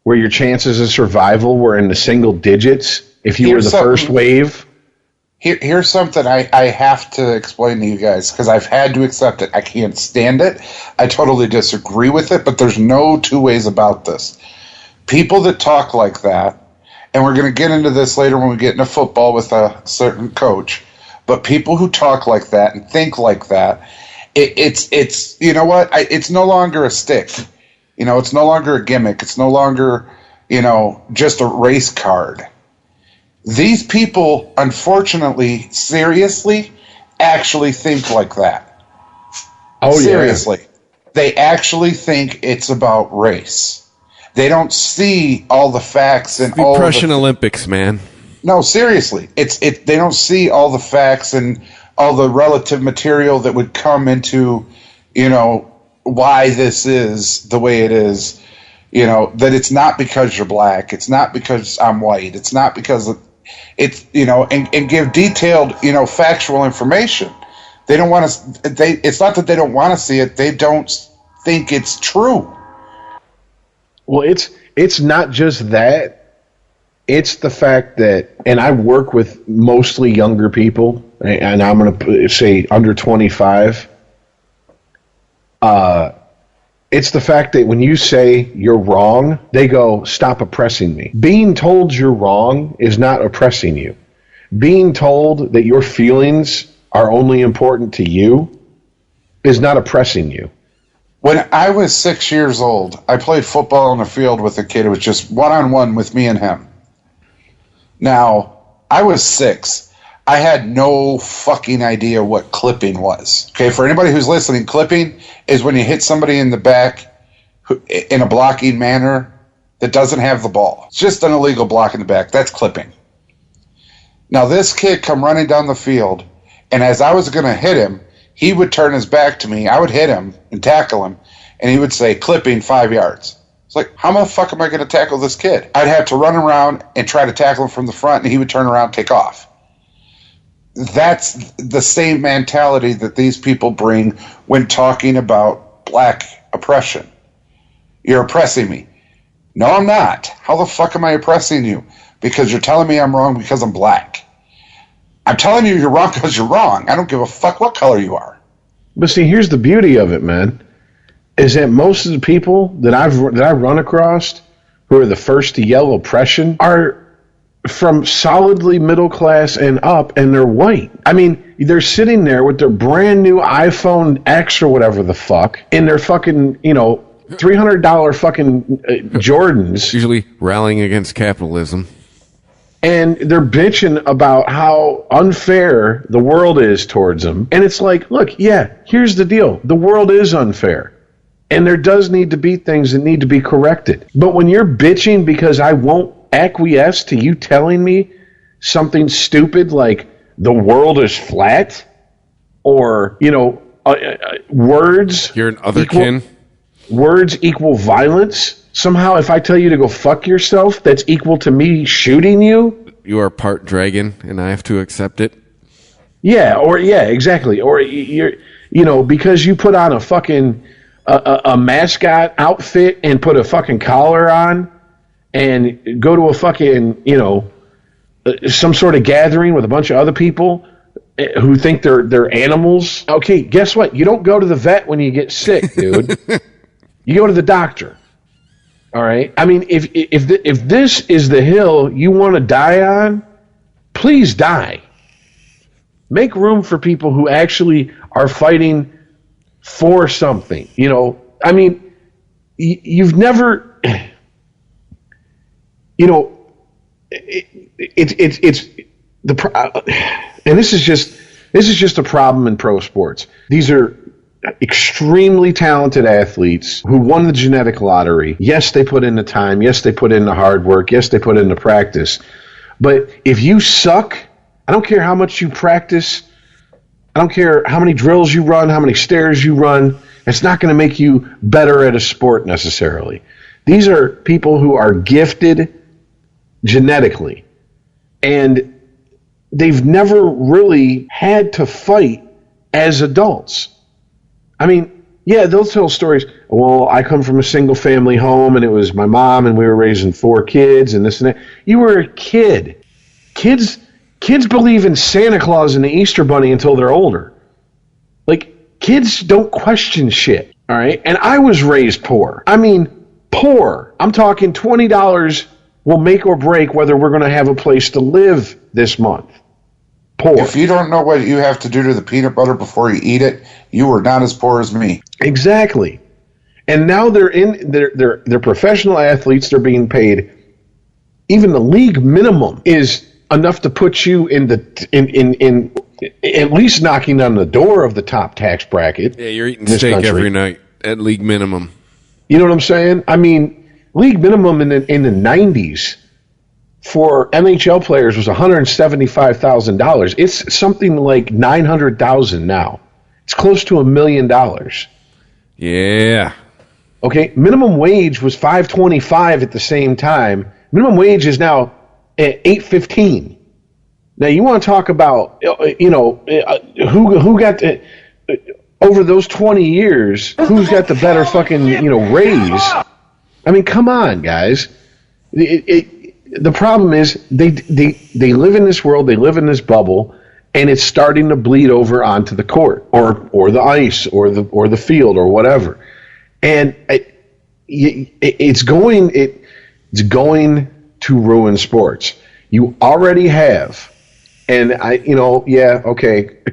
where your chances of survival were in the single digits if you were the first wave? Here's something I have to explain to you guys because I've had to accept it. I can't stand it. I totally disagree with it, but there's no two ways about this. People that talk like that, and we're going to get into this later when we get into football with a certain coach, but people who talk like that and think like that, it's you know what? It's no longer a stick. It's no longer a gimmick. It's no longer, just a race card. These people, unfortunately, seriously, actually think like that. Oh, seriously. Yeah. They actually think it's about race. They don't see all the facts and all the Depression Olympics, man. No, seriously. They don't see all the facts and all the relative material that would come into, why this is the way it is. That it's not because you're black. It's not because I'm white. It's not because it's, and give detailed, factual information. They don't want to, it's not that they don't want to see it. They don't think it's true. Well, it's not just that. It's the fact that, and I work with mostly younger people, and I'm going to say under 25. It's the fact that when you say you're wrong, they go, stop oppressing me. Being told you're wrong is not oppressing you. Being told that your feelings are only important to you is not oppressing you. When I was 6 years old, I played football on the field with a kid. It was just one-on-one with me and him. Now, I was 6. I had no fucking idea what clipping was. Okay, for anybody who's listening, clipping is when you hit somebody in the back in a blocking manner that doesn't have the ball. It's just an illegal block in the back. That's clipping. Now, this kid come running down the field, and as I was going to hit him, he would turn his back to me. I would hit him and tackle him, and he would say, clipping 5 yards. It's like, how the fuck am I going to tackle this kid? I'd have to run around and try to tackle him from the front, and he would turn around and take off. That's the same mentality that these people bring when talking about black oppression. You're oppressing me. No, I'm not. How the fuck am I oppressing you? Because you're telling me I'm wrong because I'm black. I'm telling you you're wrong because you're wrong. I don't give a fuck what color you are. But see, here's the beauty of it, man, is that most of the people that I run across who are the first to yell oppression are from solidly middle class and up, and they're white. I mean, they're sitting there with their brand new iPhone X or whatever the fuck, and their fucking, $300 fucking Jordans. Usually rallying against capitalism. And they're bitching about how unfair the world is towards them. And it's like, look, yeah, here's the deal. The world is unfair. And there does need to be things that need to be corrected. But when you're bitching because I won't acquiesce to you telling me something stupid like the world is flat, or, words... You're an otherkin. Words equal violence. Somehow, if I tell you to go fuck yourself, that's equal to me shooting you. You are part dragon, and I have to accept it. Yeah, exactly. Or you're, because you put on a fucking a mascot outfit and put a fucking collar on, and go to a fucking some sort of gathering with a bunch of other people who think they're animals. Okay, guess what? You don't go to the vet when you get sick, dude. You go to the doctor. All right. I mean, if this is the hill you want to die on, please die. Make room for people who actually are fighting for something. I mean, you've never, it's the and this is just a problem in pro sports. These are extremely talented athletes who won the genetic lottery. Yes, they put in the time. Yes, they put in the hard work. Yes, they put in the practice. But if you suck, I don't care how much you practice. I don't care how many drills you run, how many stairs you run. It's not going to make you better at a sport necessarily. These are people who are gifted genetically, and they've never really had to fight as adults. I mean, yeah, they'll tell stories. Well, I come from a single family home, and it was my mom, and we were raising 4 kids, and this and that. You were a kid. Kids believe in Santa Claus and the Easter Bunny until they're older. Like, kids don't question shit, all right? And I was raised poor. I mean, poor. I'm talking $20 will make or break whether we're going to have a place to live this month. Poor. If you don't know what you have to do to the peanut butter before you eat it, you are not as poor as me. Exactly. And now they're professional athletes. They're being paid. Even the league minimum is enough to put you in at least knocking on the door of the top tax bracket. Yeah, you're eating steak every night at league minimum. You know what I'm saying? I mean, league minimum in the 90s for NHL players was $175,000. It's something like $900,000 now. It's close to $1 million. Yeah. Okay, minimum wage was $5.25 at the same time. Minimum wage is now at $8.15. Now you want to talk about who got over those 20 years, who's got the better fucking raise? I mean, come on, guys. The problem is they live in this world, they live in this bubble, and it's starting to bleed over onto the court or the ice or the field or whatever, and it's going to ruin sports. You already have, and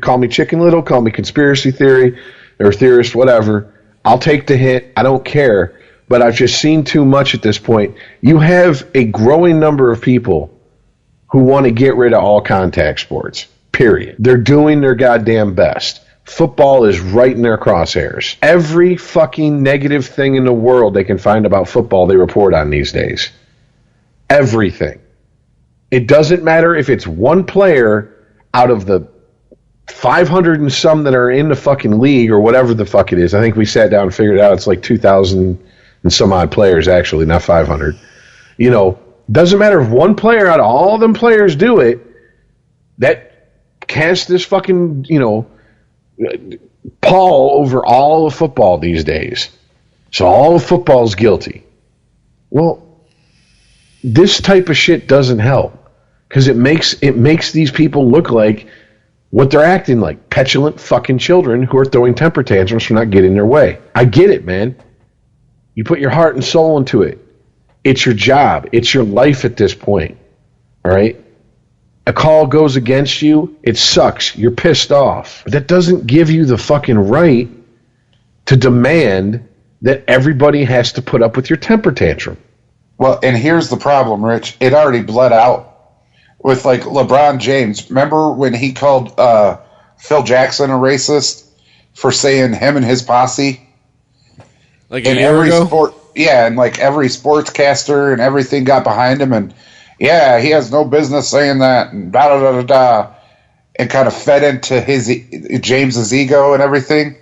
call me Chicken Little, call me conspiracy theory or theorist, whatever. I'll take the hit. I don't care. But I've just seen too much at this point. You have a growing number of people who want to get rid of all contact sports, period. They're doing their goddamn best. Football is right in their crosshairs. Every fucking negative thing in the world they can find about football, they report on these days. Everything. It doesn't matter if it's one player out of the 500 and some that are in the fucking league or whatever the fuck it is. I think we sat down and figured it out. It's like 2,000 and some odd players, actually, not 500. Doesn't matter if one player out of all them players do it, that casts this fucking, pall over all of football these days. So all of football's guilty. Well, this type of shit doesn't help because it makes these people look like what they're acting like, petulant fucking children who are throwing temper tantrums for not getting their way. I get it, man. You put your heart and soul into it. It's your job. It's your life at this point. All right? A call goes against you, it sucks. You're pissed off. But that doesn't give you the fucking right to demand that everybody has to put up with your temper tantrum. Well, and here's the problem, Rich. It already bled out with, like, LeBron James. Remember when he called Phil Jackson a racist for saying him and his posse? Like a year ago? Yeah, and like every sportscaster and everything got behind him, and yeah, he has no business saying that, and da da da da da, and kind of fed into James's ego and everything.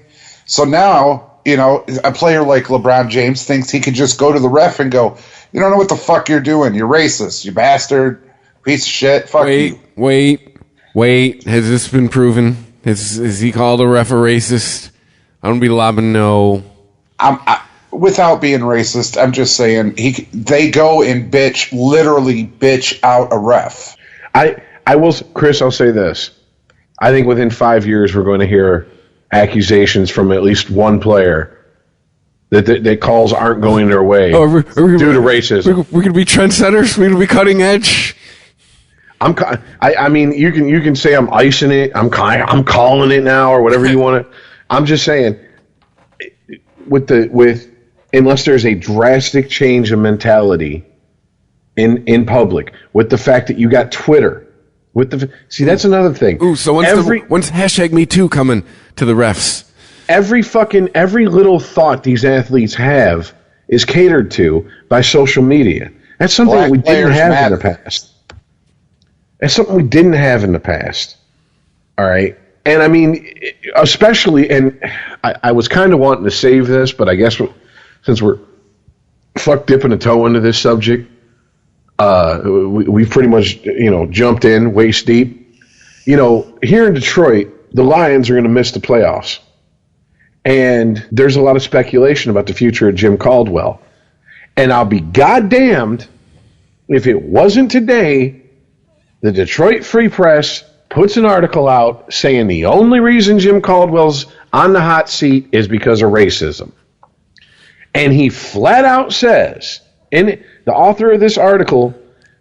So now, a player like LeBron James thinks he could just go to the ref and go, "You don't know what the fuck you're doing. You're racist. You bastard, piece of shit. Fuck you." Wait. Has this been proven? Has he called a ref a racist? I don't be lobbing no. Without being racist, I'm just saying they go and literally bitch out a ref. I will, Chris, I'll say this. I think within 5 years we're going to hear accusations from at least one player that calls aren't going their way due to racism. We're going to be trendsetters. We're going to be cutting edge. I mean, you can say I'm icing it. I'm calling it now or whatever you want to. I'm just saying unless there's a drastic change of mentality in public, with the fact that you got Twitter, see, that's another thing. Ooh, so when's hashtag Me Too coming to the refs? Every little thought these athletes have is catered to by social media. That's something that we didn't have in the past. That's something we didn't have in the past. All right. And I mean, especially, and I was kind of wanting to save this, but I guess since we're dipping a toe into this subject, we've pretty much, jumped in waist deep. Here in Detroit, the Lions are going to miss the playoffs. And there's a lot of speculation about the future of Jim Caldwell. And I'll be goddamned if it wasn't today the Detroit Free Press puts an article out saying the only reason Jim Caldwell's on the hot seat is because of racism. And he flat out says, the author of this article,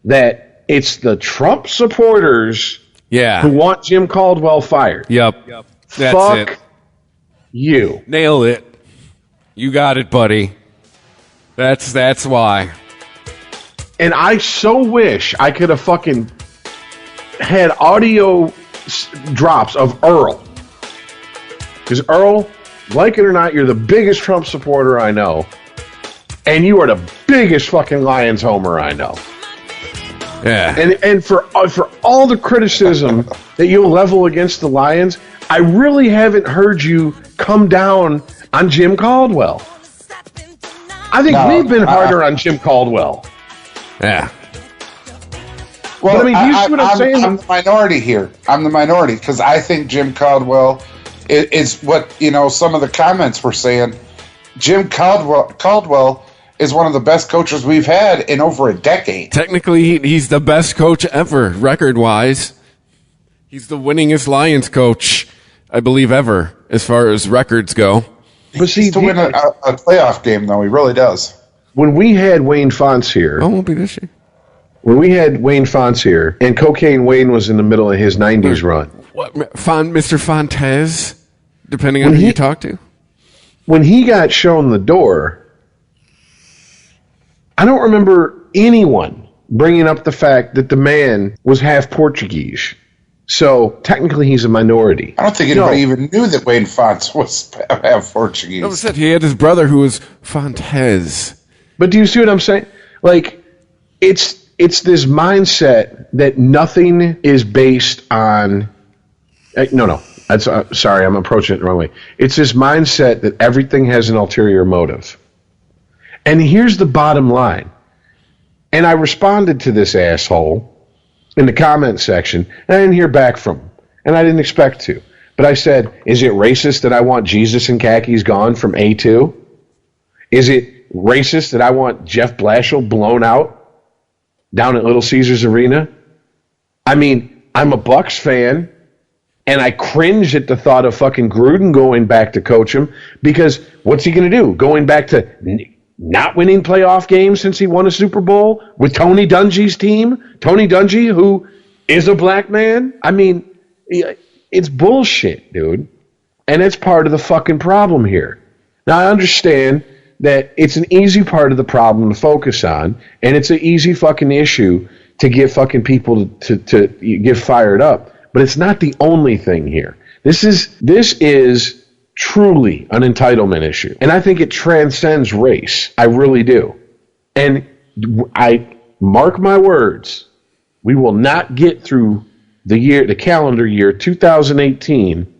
that it's the Trump supporters who want Jim Caldwell fired. Yep. That's Fuck it. You. Nailed it. You got it, buddy. That's why. And I so wish I could have fucking had audio drops of Earl. Because Earl, like it or not, you're the biggest Trump supporter I know. And you are the biggest fucking Lions homer I know. Yeah. And for all the criticism that you'll level against the Lions, I really haven't heard you come down on Jim Caldwell. I think we've been harder on Jim Caldwell. Yeah. Well, but, I mean, do you see what I'm saying? I'm the minority here. I'm the minority because I think Jim Caldwell is what, some of the comments were saying. Jim Caldwell is one of the best coaches we've had in over a decade. Technically, he's the best coach ever, record-wise. He's the winningest Lions coach, I believe, ever, as far as records go. But see, to win a playoff game, though, he really does. When we had Wayne Fonts here... Oh, won't be this year. When we had Wayne Fonts here, and Cocaine Wayne was in the middle of his 90s run. What, Mr. Fontes, depending on who you talk to? When he got shown the door, I don't remember anyone bringing up the fact that the man was half Portuguese. So, technically, he's a minority. I don't think anybody even knew that Wayne Fonts was half Portuguese. No, said he had his brother who was Fontes. But do you see what I'm saying? Like, it's this mindset that nothing is based on... No. Sorry, I'm approaching it the wrong way. It's this mindset that everything has an ulterior motive. And here's the bottom line. And I responded to this asshole in the comment section, and I didn't hear back from him. And I didn't expect to. But I said, is it racist that I want Jesus in khakis gone from A2? Is it racist that I want Jeff Blashill blown out down at Little Caesars Arena? I mean, I'm a Bucks fan, and I cringe at the thought of fucking Gruden going back to coach him, because what's he going to do? Going back to not winning playoff games since he won a Super Bowl with Tony Dungy's team? Tony Dungy, who is a black man? I mean, it's bullshit, dude. And it's part of the fucking problem here. Now, I understand that it's an easy part of the problem to focus on, and it's an easy fucking issue to get fucking people to get fired up. But it's not the only thing here. This is truly an entitlement issue. And I think it transcends race. I really do. And I mark my words, we will not get through the calendar year 2018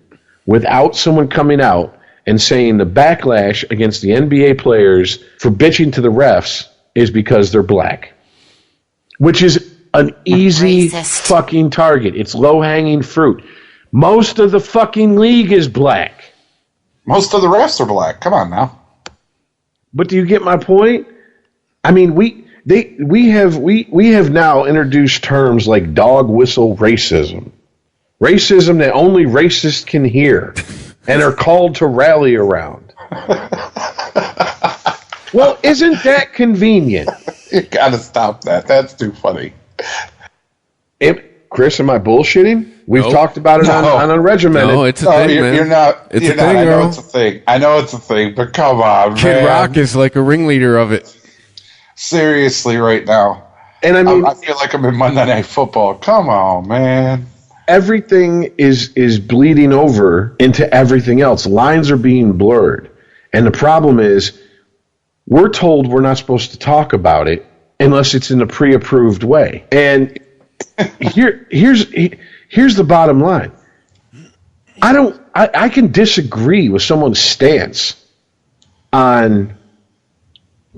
without someone coming out and saying the backlash against the NBA players for bitching to the refs is because they're black. Which is an easy fucking target. It's low-hanging fruit. Most of the fucking league is black. Most of the refs are black. Come on now. But do you get my point? I mean, we have now introduced terms like dog whistle racism. Racism that only racists can hear and are called to rally around. Well, isn't that convenient? You gotta stop that. That's too funny. Chris, am I bullshitting? We've talked about it on Unregimented. No, it's a thing, man. You're not. It's you're a thing, not. I know girl. it's a thing. I know it's a thing, but come on, Kid man. Rock is like a ringleader of it. Seriously, right now. And I mean, I feel like I'm in Monday Night Football. Come on, man. Everything is bleeding over into everything else. Lines are being blurred. And the problem is, we're told we're not supposed to talk about it unless it's in a pre-approved way. And here's the bottom line. I can disagree with someone's stance on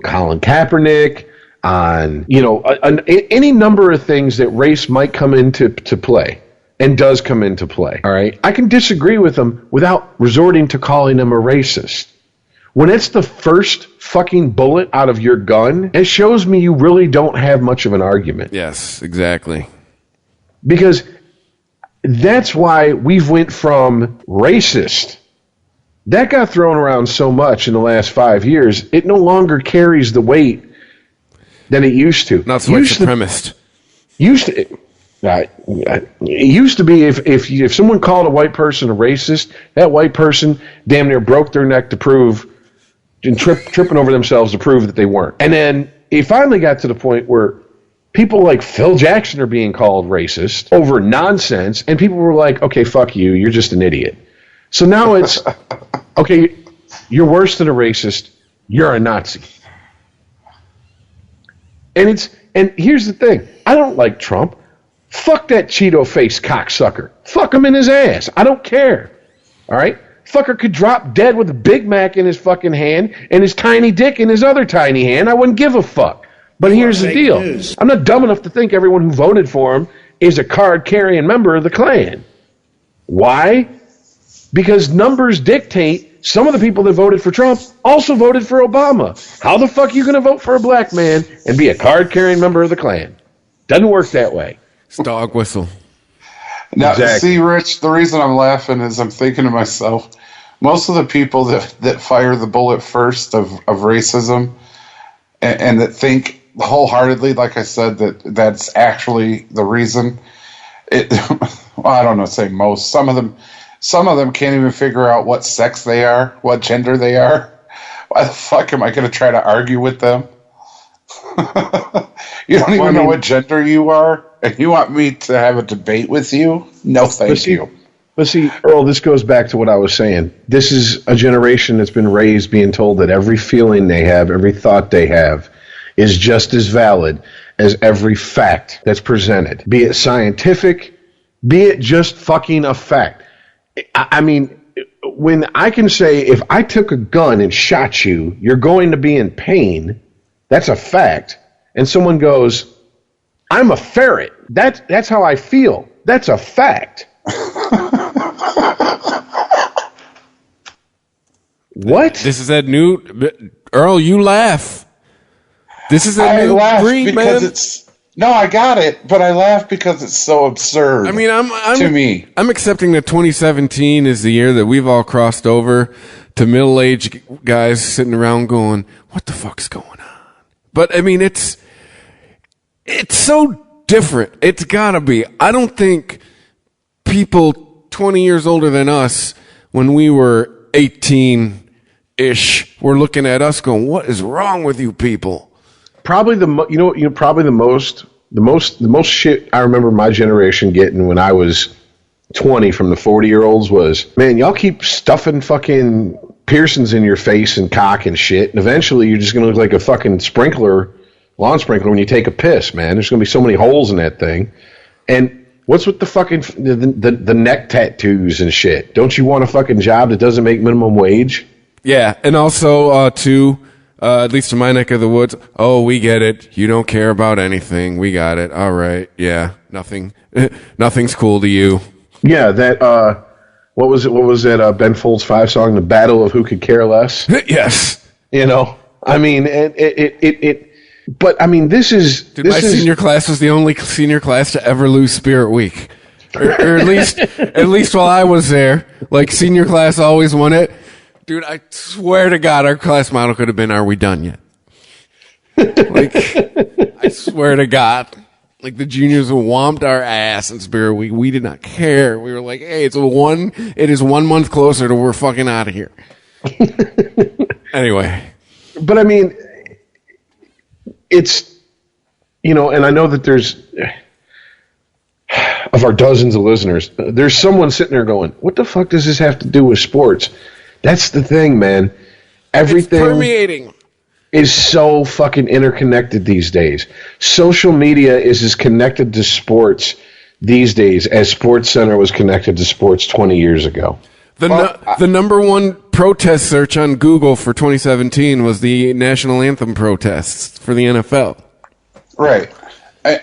Colin Kaepernick, on any number of things that race might come into play and does come into play. All right, I can disagree with them without resorting to calling them a racist. When it's the first fucking bullet out of your gun, it shows me you really don't have much of an argument. Yes, exactly. Because that's why we've went from racist. That got thrown around so much in the last 5 years, it no longer carries the weight that it used to. Not so white supremacist. It used to be if someone called a white person a racist, that white person damn near broke their neck to prove, and tripping over themselves to prove that they weren't. And then it finally got to the point where people like Phil Jackson are being called racist over nonsense, and people were like, okay, fuck you, you're just an idiot. So now it's, okay, you're worse than a racist, you're a Nazi. And here's the thing, I don't like Trump. Fuck that Cheeto-faced cocksucker. Fuck him in his ass. I don't care. All right? Fucker could drop dead with a Big Mac in his fucking hand and his tiny dick in his other tiny hand. I wouldn't give a fuck. But here's the deal. I'm not dumb enough to think everyone who voted for him is a card-carrying member of the Klan. Why? Because numbers dictate some of the people that voted for Trump also voted for Obama. How the fuck are you going to vote for a black man and be a card-carrying member of the Klan? Doesn't work that way. It's dog whistle. Now, Exactly. see, Rich, the reason I'm laughing is I'm thinking to myself, most of the people that fire the bullet first of racism and that think wholeheartedly, like I said, that's actually the reason. Well, I don't know, say most. Some of them can't even figure out what sex they are, what gender they are. Why the fuck am I going to try to argue with them? You don't even know what gender you are, and you want me to have a debate with you? No, thank you. But see, Earl, this goes back to what I was saying. This is a generation that's been raised being told that every feeling they have, every thought they have, is just as valid as every fact that's presented. Be it scientific, be it just fucking a fact. I mean, when I can say, if I took a gun and shot you, you're going to be in pain, that's a fact. And someone goes, I'm a ferret. That's how I feel. That's a fact. What? This is that new Earl. You laugh. This is that new breed, man. No, I got it, but I laugh because it's so absurd. I mean, to me, I'm accepting that 2017 is the year that we've all crossed over to middle-aged guys sitting around going, "What the fuck's going on?" But I mean, it's so different. It's gotta be. I don't think people 20 years older than us, when we were 18-ish, were looking at us going, "What is wrong with you people?" Probably probably the most shit I remember my generation getting when I was 20 from the 40-year-olds was, man, y'all keep stuffing fucking piercings in your face and cock and shit, and eventually you're just gonna look like a fucking lawn sprinkler when you take a piss, man. There's gonna be so many holes in that thing. And what's with the fucking the neck tattoos and shit? Don't you want a fucking job that doesn't make minimum wage? Yeah, and also too. At least in my neck of the woods, oh, we get it. You don't care about anything. We got it. All right. Yeah. Nothing's cool to you. Yeah. That, what was that, Ben Folds 5 song, The Battle of Who Could Care Less? Yes. You know, I mean, but I mean, this is. Dude, my senior class was the only senior class to ever lose Spirit Week. Or at least while I was there, like senior class always won it. Dude, I swear to God, our class motto could have been, "Are we done yet?" Like, I swear to God. Like, the juniors whomped our ass in Spirit Week. We did not care. We were like, hey, it is 1 month closer to we're fucking out of here. Anyway. But I mean, it's, you know, and I know that there's, of our dozens of listeners, there's someone sitting there going, what the fuck does this have to do with sports? That's the thing, man. Everything it's permeating. Is so fucking interconnected these days. Social media is as connected to sports these days as SportsCenter was connected to sports 20 years ago. The number one protest search on Google for 2017 was the national anthem protests for the NFL. Right.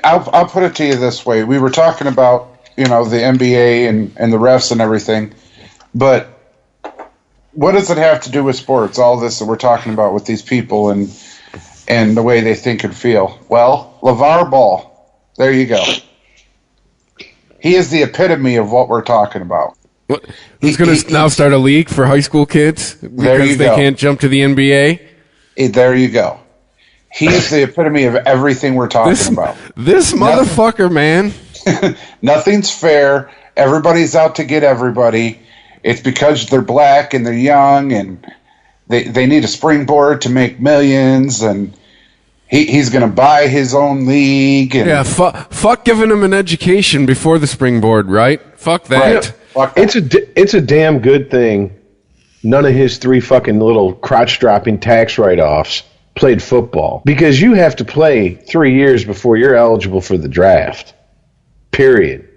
I'll put it to you this way. We were talking about, you know, the NBA and the refs and everything, but what does it have to do with sports, all this that we're talking about with these people and the way they think and feel? Well, LeVar Ball, there you go. He is the epitome of what we're talking about. What? Who's going to now start a league for high school kids because they can't jump to the NBA? There you go. He's the epitome of everything we're talking about. This motherfucker, man. Nothing's fair. Everybody's out to get everybody. It's because they're black and they're young and they need a springboard to make millions, and he's going to buy his own league. And yeah, fuck giving him an education before the springboard, right? Fuck that. Right. It's a damn good thing none of his 3 fucking little crotch-dropping tax write-offs played football, because you have to play 3 years before you're eligible for the draft. Period.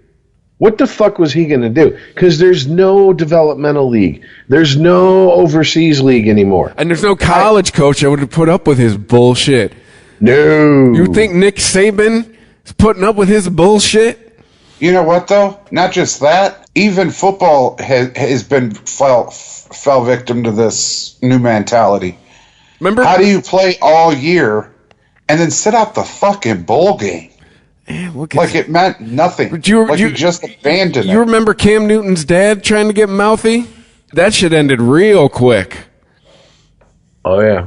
What the fuck was he going to do? Because there's no developmental league. There's no overseas league anymore. And there's no college coach that would have put up with his bullshit. No. You think Nick Saban is putting up with his bullshit? You know what, though? Not just that. Even football has been fell victim to this new mentality. Remember? How do you play all year and then sit out the fucking bowl game? Like it meant nothing. You just abandoned it. You remember Cam Newton's dad trying to get mouthy? That shit ended real quick. Oh, yeah.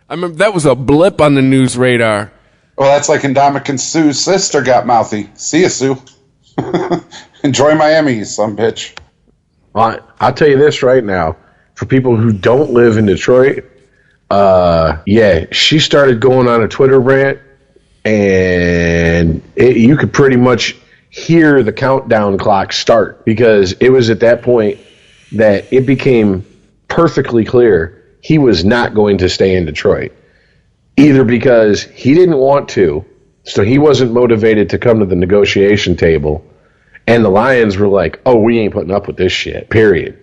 I remember that was a blip on the news radar. Well, that's like Ndamukong Suh's sister got mouthy. See ya, Sue. Enjoy Miami, you son bitch. Well, I'll tell you this right now. For people who don't live in Detroit, she started going on a Twitter rant, and you could pretty much hear the countdown clock start, because it was at that point that it became perfectly clear he was not going to stay in Detroit, either because he didn't want to, so he wasn't motivated to come to the negotiation table, and the Lions were like, oh, we ain't putting up with this shit, period.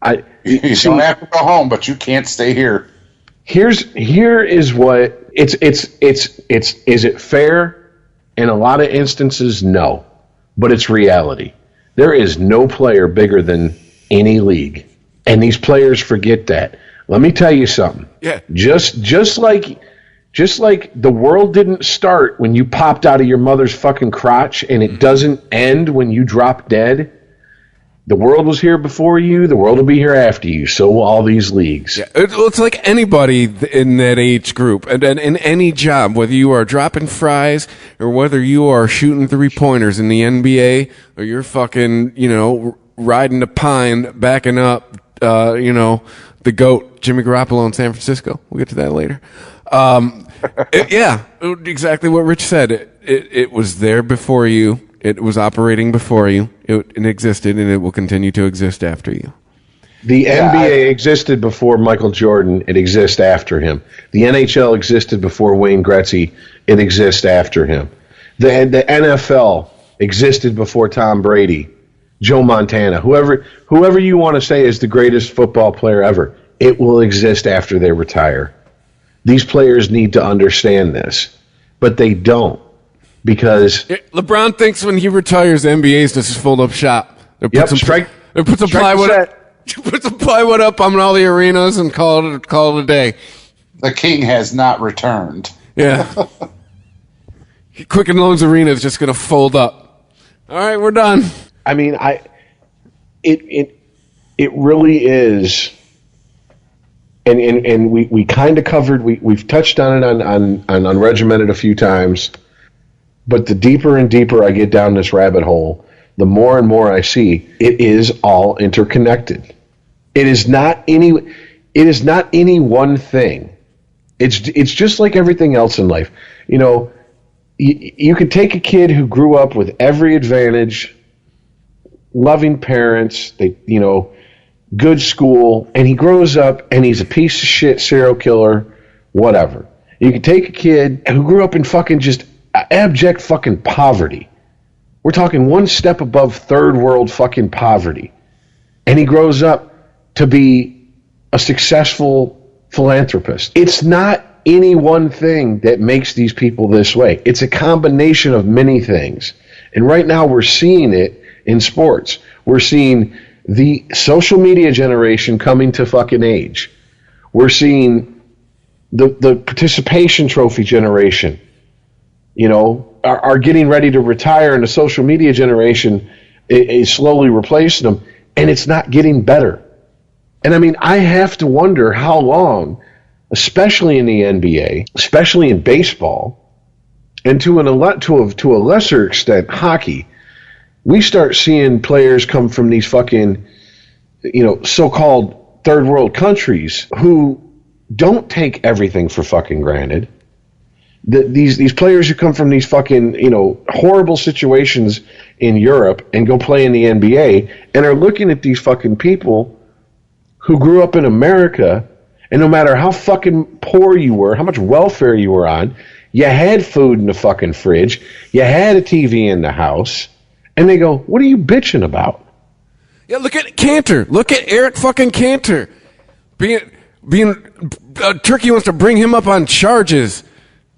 You don't have to go home, but you can't stay here. Here is what it's. Is it fair? In a lot of instances, no, but it's reality. There is no player bigger than any league, and these players forget that. Let me tell you something. Yeah. Just like the world didn't start when you popped out of your mother's fucking crotch, and it doesn't end when you drop dead. The world was here before you. The world will be here after you. So will all these leagues. Yeah, it's like anybody in that age group, and in any job, whether you are dropping fries or whether you are shooting 3-pointers in the NBA or you're fucking, riding the pine, backing up, the GOAT, Jimmy Garoppolo in San Francisco. We'll get to that later. Exactly what Rich said. It was there before you. It was operating before you. It existed, and it will continue to exist after you. The NBA existed before Michael Jordan. It exists after him. The NHL existed before Wayne Gretzky. It exists after him. The NFL existed before Tom Brady, Joe Montana, whoever you want to say is the greatest football player ever. It will exist after they retire. These players need to understand this, but they don't. Because LeBron thinks when he retires, the NBA is just fold up shop. They put some plywood up on all the arenas and call it a day. The king has not returned. Yeah. Quicken Loans Arena is just going to fold up. All right, we're done. I mean, it really is, and we kind of covered. We've touched on it on Unregimented a few times. But the deeper and deeper I get down this rabbit hole, the more and more I see it is all interconnected. It is not any one thing. It's just like everything else in life. You could take a kid who grew up with every advantage, loving parents, good school, and he grows up and he's a piece of shit serial killer, whatever. You could take a kid who grew up in fucking just abject fucking poverty. We're talking one step above third world fucking poverty. And he grows up to be a successful philanthropist. It's not any one thing that makes these people this way. It's a combination of many things. And right now we're seeing it in sports. We're seeing the social media generation coming to fucking age. We're seeing the participation trophy generation are getting ready to retire, and the social media generation is slowly replacing them, and it's not getting better. And I mean, I have to wonder how long, especially in the NBA, especially in baseball, and to a lesser extent, hockey, we start seeing players come from these fucking, so-called third world countries who don't take everything for fucking granted. These players who come from these fucking, horrible situations in Europe and go play in the NBA and are looking at these fucking people who grew up in America, and no matter how fucking poor you were, how much welfare you were on, you had food in the fucking fridge, you had a TV in the house, and they go, what are you bitching about? Yeah, look at Cantor. Look at Eric fucking Cantor. Turkey wants to bring him up on charges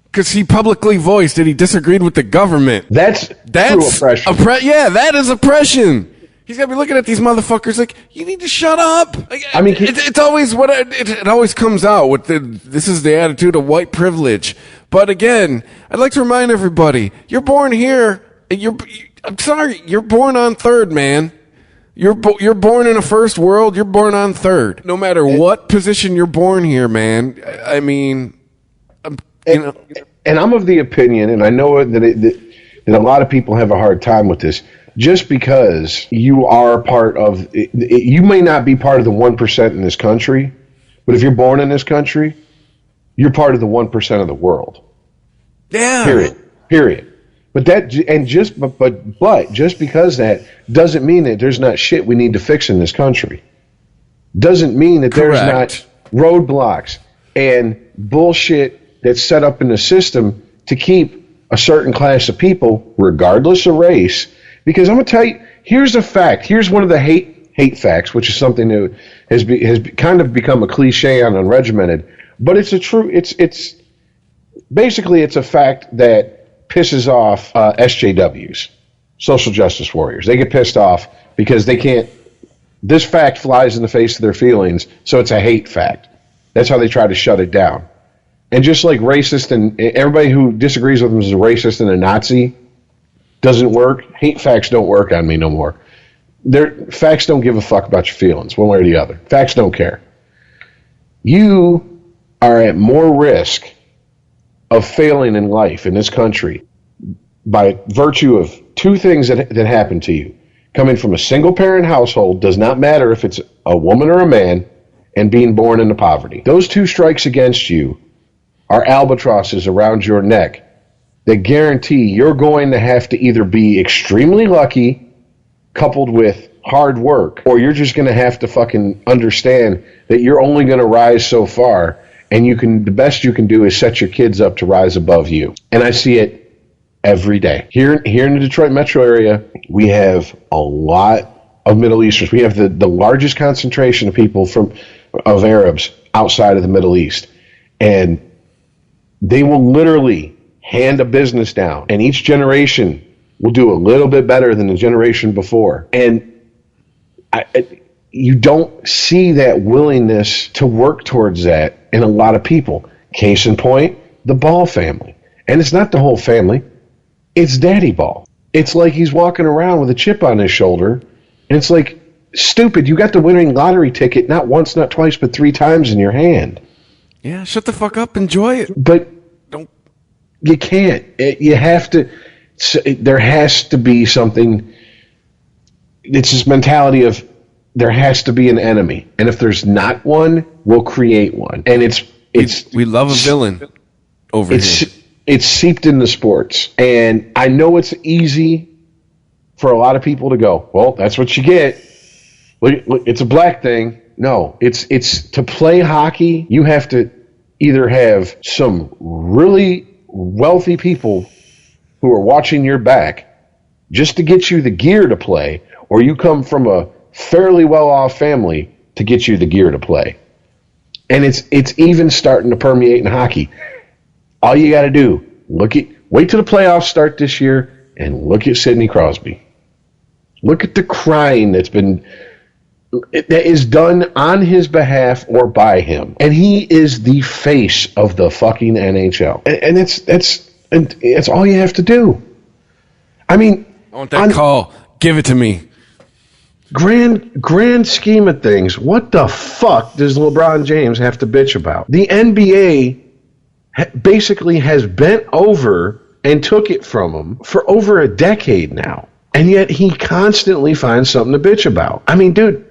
because he publicly voiced that he disagreed with the government. That's true oppression. That is oppression. He's got to be looking at these motherfuckers like, you need to shut up. I mean, it's always it always comes out with this is the attitude of white privilege. But again, I'd like to remind everybody, you're born here. I'm sorry, you're born on third, man. You're born in a first world. You're born on third. No matter what position you're born here, man. I mean, and I'm of the opinion, and I know that a lot of people have a hard time with this. Just because you are part of, you may not be part of the 1% in this country, but if you're born in this country, you're part of the 1% of the world. Yeah. Period. But just because that doesn't mean that there's not shit we need to fix in this country. Doesn't mean that there's not roadblocks and bullshit that's set up in the system to keep a certain class of people, regardless of race. Because I'm going to tell you, here's a fact. Here's one of the hate hate facts, which is something that has kind of become a cliche on Unregimented, but it's it's basically it's a fact that pisses off SJWs, social justice warriors. They get pissed off because they can't. This fact flies in the face of their feelings, so it's a hate fact. That's how they try to shut it down. And just like racist and everybody who disagrees with them is a racist and a Nazi doesn't work, hate facts don't work on me no more. Facts don't give a fuck about your feelings, one way or the other. Facts don't care. You are at more risk of failing in life in this country by virtue of two things that happen to you. Coming from a single-parent household, does not matter if it's a woman or a man, and being born into poverty. Those two strikes against you are albatrosses around your neck that guarantee you're going to have to either be extremely lucky coupled with hard work, or you're just going to have to fucking understand that you're only going to rise so far, and the best you can do is set your kids up to rise above you. And I see it every day. Here in the Detroit metro area, we have a lot of Middle Easterns. We have the largest concentration of people of Arabs outside of the Middle East. And they will literally hand a business down, and each generation will do a little bit better than the generation before. And you don't see that willingness to work towards that in a lot of people. Case in point, the Ball family. And it's not the whole family. It's Daddy Ball. It's like he's walking around with a chip on his shoulder, and it's like, stupid, you got the winning lottery ticket not once, not twice, but 3 times in your hand. Yeah, shut the fuck up, enjoy it. But you can't. You have to. There has to be something. It's this mentality of there has to be an enemy, and if there's not one, we'll create one. And we love a villain over here. It's seeped into sports, and I know it's easy for a lot of people to go, well, that's what you get. Look, it's a black thing. No, it's to play hockey, you have to either have some really wealthy people who are watching your back just to get you the gear to play, or you come from a fairly well-off family to get you the gear to play. And it's even starting to permeate in hockey. All you got to do, wait till the playoffs start this year and look at Sidney Crosby. Look at the crying that is done on his behalf or by him. And he is the face of the fucking NHL. And it's all you have to do. I mean, I want that call. Give it to me. Grand scheme of things, what the fuck does LeBron James have to bitch about? The NBA basically has bent over and took it from him for over a decade now. And yet he constantly finds something to bitch about. I mean, dude,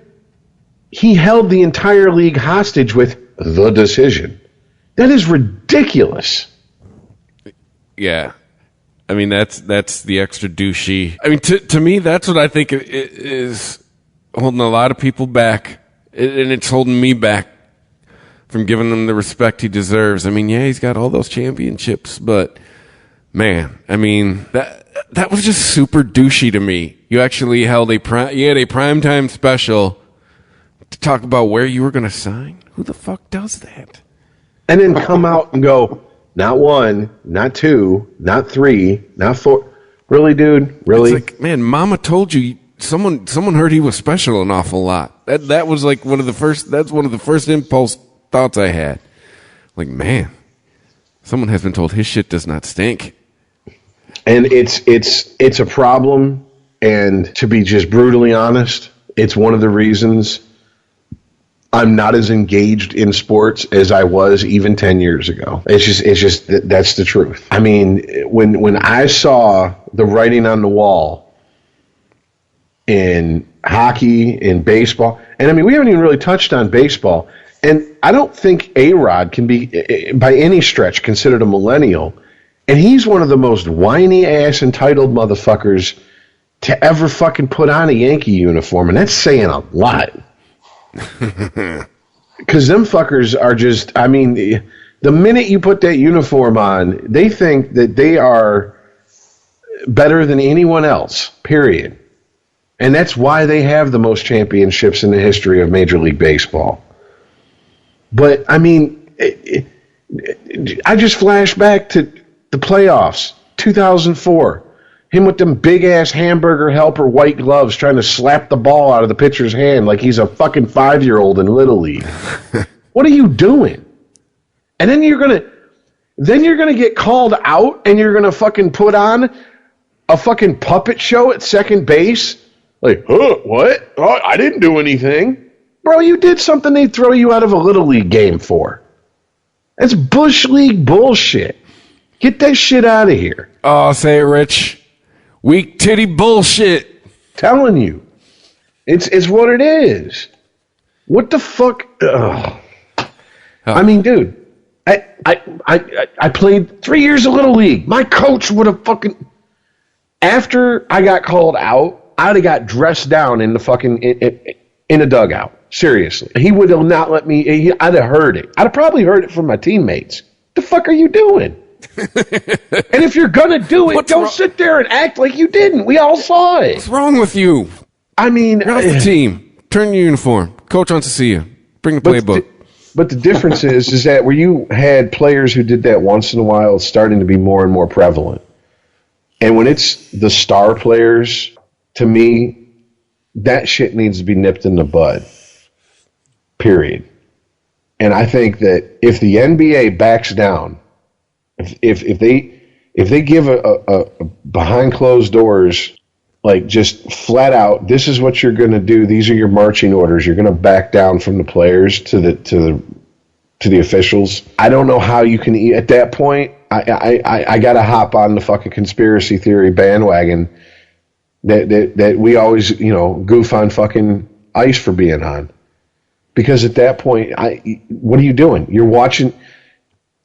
he held the entire league hostage with the decision. That is ridiculous. Yeah. I mean, that's the extra douchey. I mean, to me, that's what I think is holding a lot of people back. And it's holding me back from giving him the respect he deserves. I mean, yeah, he's got all those championships, but man, I mean, that was just super douchey to me. You actually had a primetime special to talk about where you were going to sign. Who the fuck does that? And then come out and go, not 1, not 2, not 3, not 4. Really, dude? Really? It's like, man, Mama told you. Someone heard he was special an awful lot. That was like one of the first impulse thoughts I had. Like, man, someone has been told his shit does not stink. And it's a problem, and to be just brutally honest, it's one of the reasons I'm not as engaged in sports as I was even 10 years ago. It's just that's the truth. I mean, when I saw the writing on the wall in hockey, in baseball, and I mean, we haven't even really touched on baseball, and I don't think A-Rod can be, by any stretch, considered a millennial, and he's one of the most whiny-ass entitled motherfuckers to ever fucking put on a Yankee uniform, and that's saying a lot. Because them fuckers are just, I mean, the minute you put that uniform on, they think that they are better than anyone else, period. And that's why they have the most championships in the history of Major League Baseball. But, I mean, I just flash back to the playoffs, 2004. Him with them big-ass hamburger helper white gloves trying to slap the ball out of the pitcher's hand like he's a fucking 5-year-old in Little League. What are you doing? And then you're gonna get called out and you're gonna fucking put on a fucking puppet show at second base? Like, what? Oh, I didn't do anything. Bro, you did something they'd throw you out of a Little League game for. That's Bush League bullshit. Get that shit out of here. Oh, say it, Rich. Weak titty bullshit. Telling you. It's what it is. What the fuck? Ugh. I mean, dude, I played 3 years of Little League. My coach would have fucking... After I got called out, I'd have got dressed down in the fucking... in a dugout. Seriously. He would have not let me... I'd have heard it. I'd have probably heard it from my teammates. The fuck are you doing? And if you're gonna do it, don't sit there and act like you didn't. We all saw it. What's wrong with you? I mean... You're off the team. Turn your uniform. Coach wants to see you. Bring the playbook. But the difference is that where you had players who did that once in a while, it's starting to be more and more prevalent. And when it's the star players, to me, that shit needs to be nipped in the bud. Period. And I think that if the NBA backs down, if they give a behind closed doors, like just flat out, this is what you're going to do. These are your marching orders. You're going to back down from the players to the officials. I don't know how you can at that point. I got to hop on the fucking conspiracy theory bandwagon that we always goof on fucking ICE for being on, because at that point, what are you doing? You're watching.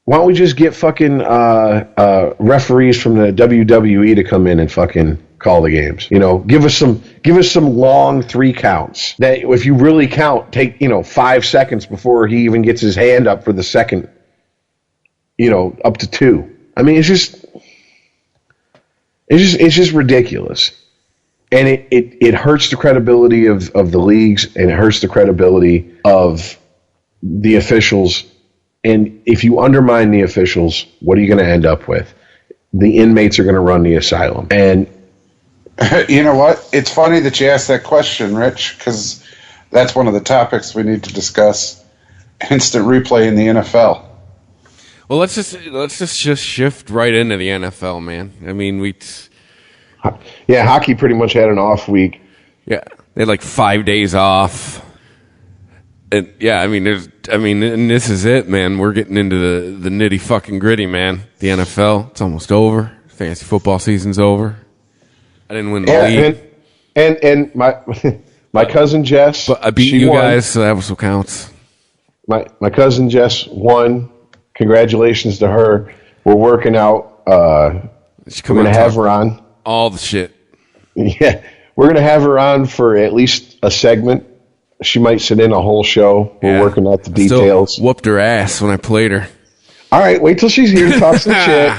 Why don't we just get fucking referees from the WWE to come in and fucking call the games? Give us some long 3 counts that if you really count, take 5 seconds before he even gets his hand up for the second, up to 2. I mean, it's just ridiculous, and it hurts the credibility of the leagues, and it hurts the credibility of the officials. And if you undermine the officials, what are you going to end up with? The inmates are going to run the asylum. And you know what? It's funny that you asked that question, Rich, because that's one of the topics we need to discuss. Instant replay in the NFL. Well, let's just shift right into the NFL, man. I mean, hockey pretty much had an off week. Yeah, they had like 5 days off. And yeah, and this is it, man. We're getting into the nitty fucking gritty, man. The NFL, it's almost over. Fantasy football season's over. I didn't win the league. And my cousin Jess, but I beat you guys, so that was what counts. My cousin Jess won. Congratulations to her. We're working out. We're going to have her on. All the shit. Yeah, we're going to have her on for at least a segment. She might sit in a whole show. We're working out the details. Still whooped her ass when I played her. All right, wait till she's here to talk some shit.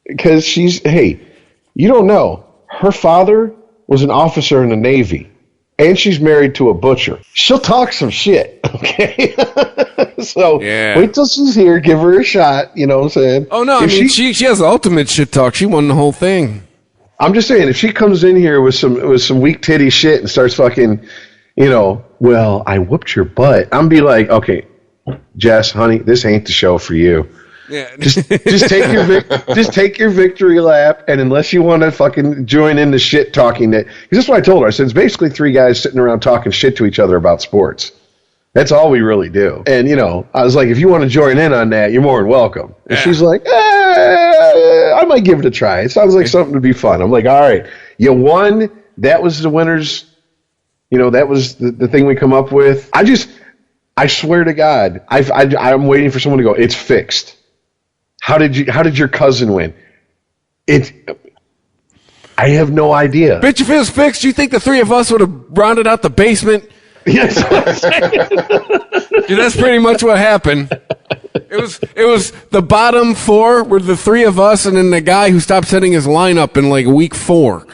Because you don't know. Her father was an officer in the Navy, and she's married to a butcher. She'll talk some shit, okay? So wait till she's here. Give her a shot. You know what I'm saying? Oh, no, she has ultimate shit talk. She won the whole thing. I'm just saying, if she comes in here with some weak titty shit and starts fucking... well, I whooped your butt. I'm be like, okay, Jess, honey, this ain't the show for you. Yeah, just take your victory lap, and unless you want to fucking join in the shit talking, because that's what I told her. I said it's basically 3 guys sitting around talking shit to each other about sports. That's all we really do. And I was like, if you want to join in on that, you're more than welcome. And she's like, I might give it a try. It sounds like something to be fun. I'm like, all right, you won. That was the winners. That was the thing we come up with. I swear to God, I'm waiting for someone to go, it's fixed. How did your cousin win? I have no idea. Bitch, if it was fixed, you think the 3 of us would have rounded out the basement? Yes. Dude, that's pretty much what happened. It was the bottom 4 were the 3 of us, and then the guy who stopped setting his lineup in like week 4.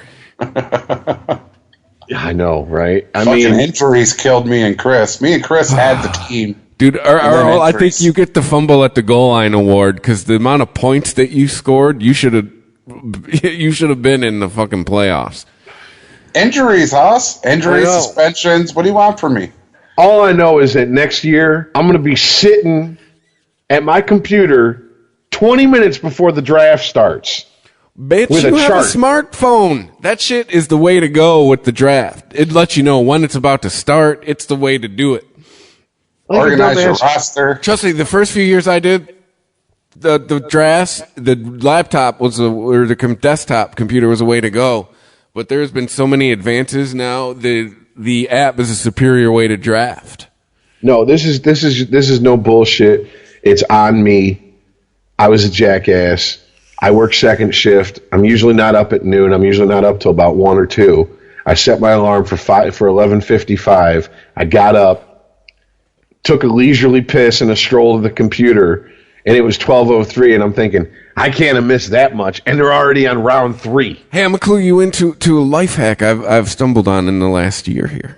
I know, right? I Fucking mean, injuries killed me and Chris. Me and Chris had the team. Dude, And then I think injuries. you get the fumble at the goal line award because the amount of points that you scored, you should have been in the fucking playoffs. Injuries, Haas. Injuries, I know. suspensions. What do you want from me? all I know is that next year I'm going to be sitting at my computer 20 minutes before the draft starts. Bitch, With a you have chart. a smartphone. That shit is the way to go with the draft. It lets you know when it's about to start. It's the way to do it. Like a Organize your dumbass- roster. Trust me, the first few years I did the drafts, the laptop was or the desktop computer was a way to go. But there's been so many advances now. The app is a superior way to draft. No, this is no bullshit. It's on me. I was a jackass. I work second shift. I'm usually not up at noon. I'm usually not up till about 1 or 2. I set my alarm for 11:55. I got up, took a leisurely piss and a stroll to the computer, and it was 12:03. And I'm thinking, I can't have missed that much. And they're already on round 3. Hey, I'm gonna clue you into a life hack I've stumbled on in the last year here.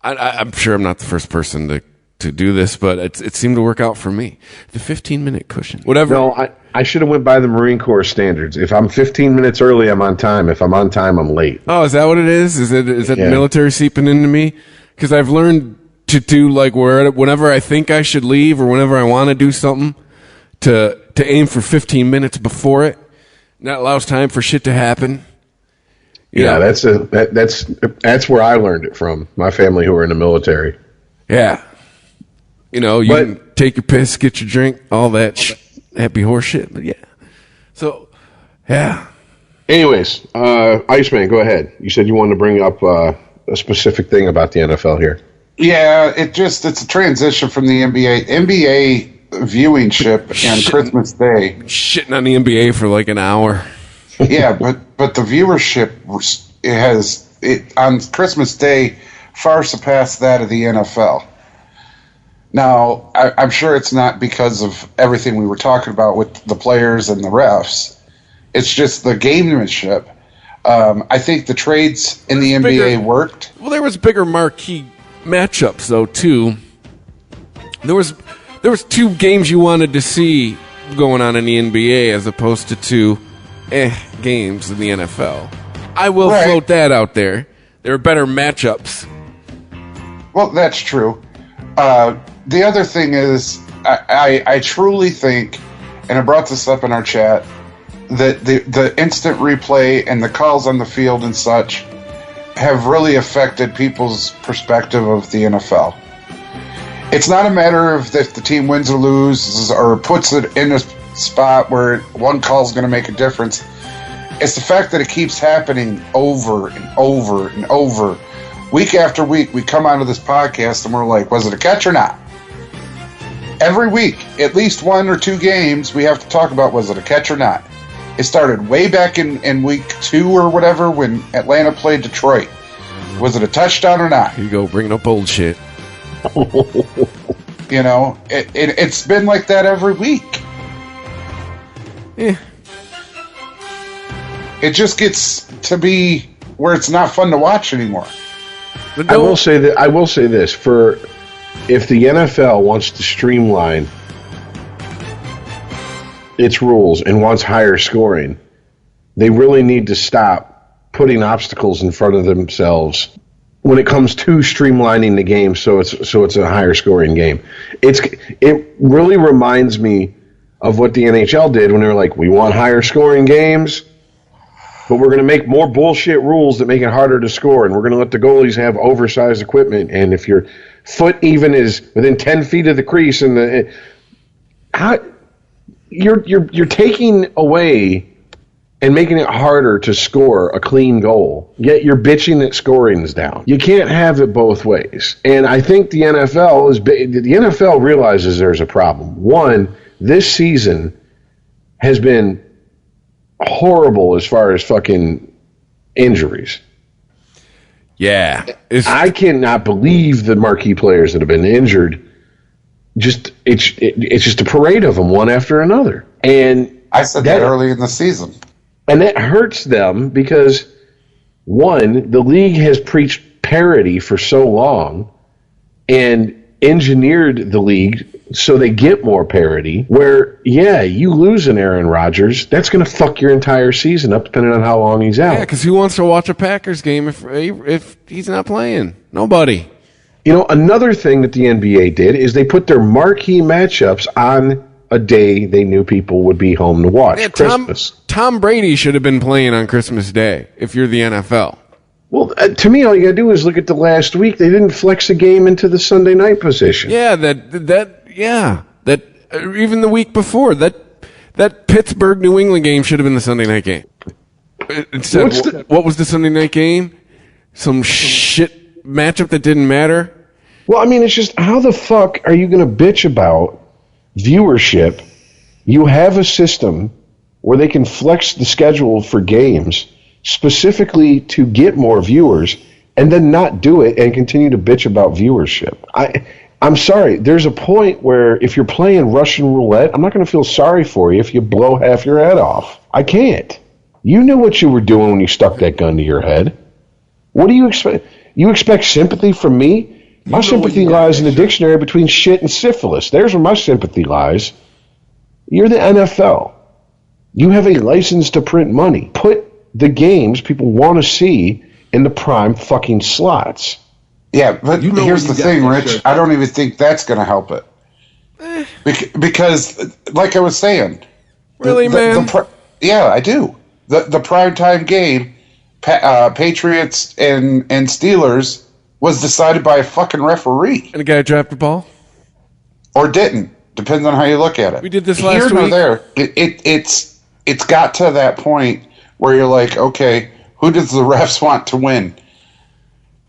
I'm sure I'm not the first person to do this, but it seemed to work out for me. The 15-minute cushion, whatever. No, I should have went by the Marine Corps standards. If I'm 15 minutes early, I'm on time. If I'm on time, I'm late. Oh, is that what it is? Is that Yeah. military seeping into me? Because I've learned to do like whenever I think I should leave or whenever I want to do something, to aim for 15 minutes before it. And that allows time for shit to happen. You Yeah, know? that's where I learned it from. My family who are in the military. Yeah. You know, you But- can take your piss, get your drink, all that happy horse shit. But yeah. So, yeah. Anyways, Iceman, go ahead. You said you wanted to bring up a specific thing about the NFL here. Yeah, it's a transition from the NBA. NBA viewingship on Christmas Day. Shitting on the NBA for like an hour. Yeah, but the viewership on Christmas Day far surpassed that of the NFL. Now, I'm sure it's not because of everything we were talking about with the players and the refs. It's just the gamemanship. I think the trades in the NBA worked. Well, there was bigger marquee matchups though too. There was 2 games you wanted to see going on in the NBA as opposed to 2 games in the NFL. I will Right. float that out there. There are better matchups. Well, that's true. The other thing is, I truly think, and I brought this up in our chat, that the instant replay and the calls on the field and such have really affected people's perspective of the NFL. It's not a matter of if the team wins or loses or puts it in a spot where one call is going to make a difference. It's the fact that it keeps happening over and over and over. Week after week, we come onto this podcast and we're like, was it a catch or not? Every week, at least 1 or 2 games, we have to talk about was it a catch or not. It started way back in week 2 or whatever when Atlanta played Detroit. Was it a touchdown or not? Here you go, bringing up old shit. You know, it's been like that every week. Yeah. It just gets to be where it's not fun to watch anymore. But I will say this: if the NFL wants to streamline its rules and wants higher scoring, they really need to stop putting obstacles in front of themselves when it comes to streamlining the game so it's a higher scoring game. It really reminds me of what the NHL did when they were like, we want higher scoring games, but we're going to make more bullshit rules that make it harder to score, and we're going to let the goalies have oversized equipment, and if your foot even is within 10 feet of the crease, and you're taking away and making it harder to score a clean goal, yet you're bitching that scoring's down. You can't have it both ways. And I think the NFL realizes there's a problem. One, this season has been horrible as far as fucking injuries. Yeah. I cannot believe the marquee players that have been injured. It's just a parade of them, one after another. And I said that early in the season. And that hurts them because One, the league has preached parity for so long and engineered the league so they get more parity, where, yeah, you lose an Aaron Rodgers, that's going to fuck your entire season up depending on how long he's out. Yeah, because who wants to watch a Packers game if he's not playing? Nobody. You know, another thing that the NBA did is they put their marquee matchups on a day they knew people would be home to watch, Christmas. Tom Brady should have been playing on Christmas Day if you're the NFL. Well, to me, all you got to do is look at the last week. They didn't flex a game into the Sunday night position. Yeah, even the week before, that Pittsburgh New England game should have been the Sunday night game. Instead, what was the Sunday night game? Some shit matchup that didn't matter. Well, I mean, it's just, how the fuck are you going to bitch about viewership? You have a system where they can flex the schedule for games specifically to get more viewers, and then not do it and continue to bitch about viewership. I'm sorry, there's a point where if you're playing Russian roulette, I'm not going to feel sorry for you if you blow half your head off. I can't. You knew what you were doing when you stuck that gun to your head. What do you expect? You expect sympathy from me? My sympathy lies in the dictionary between shit and syphilis. There's where my sympathy lies. You're the NFL. You have a license to print money. Put the games people want to see in the prime fucking slots. Yeah, but here's the thing, Rich. I don't even think that's going to help it. Because, like I was saying... Really, man? Yeah, I do. The primetime game, Patriots and Steelers, was decided by a fucking referee. And a guy dropped the ball? Or didn't. Depends on how you look at it. We did this last week. Here there. It's got to that point where you're like, okay, who does the refs want to win?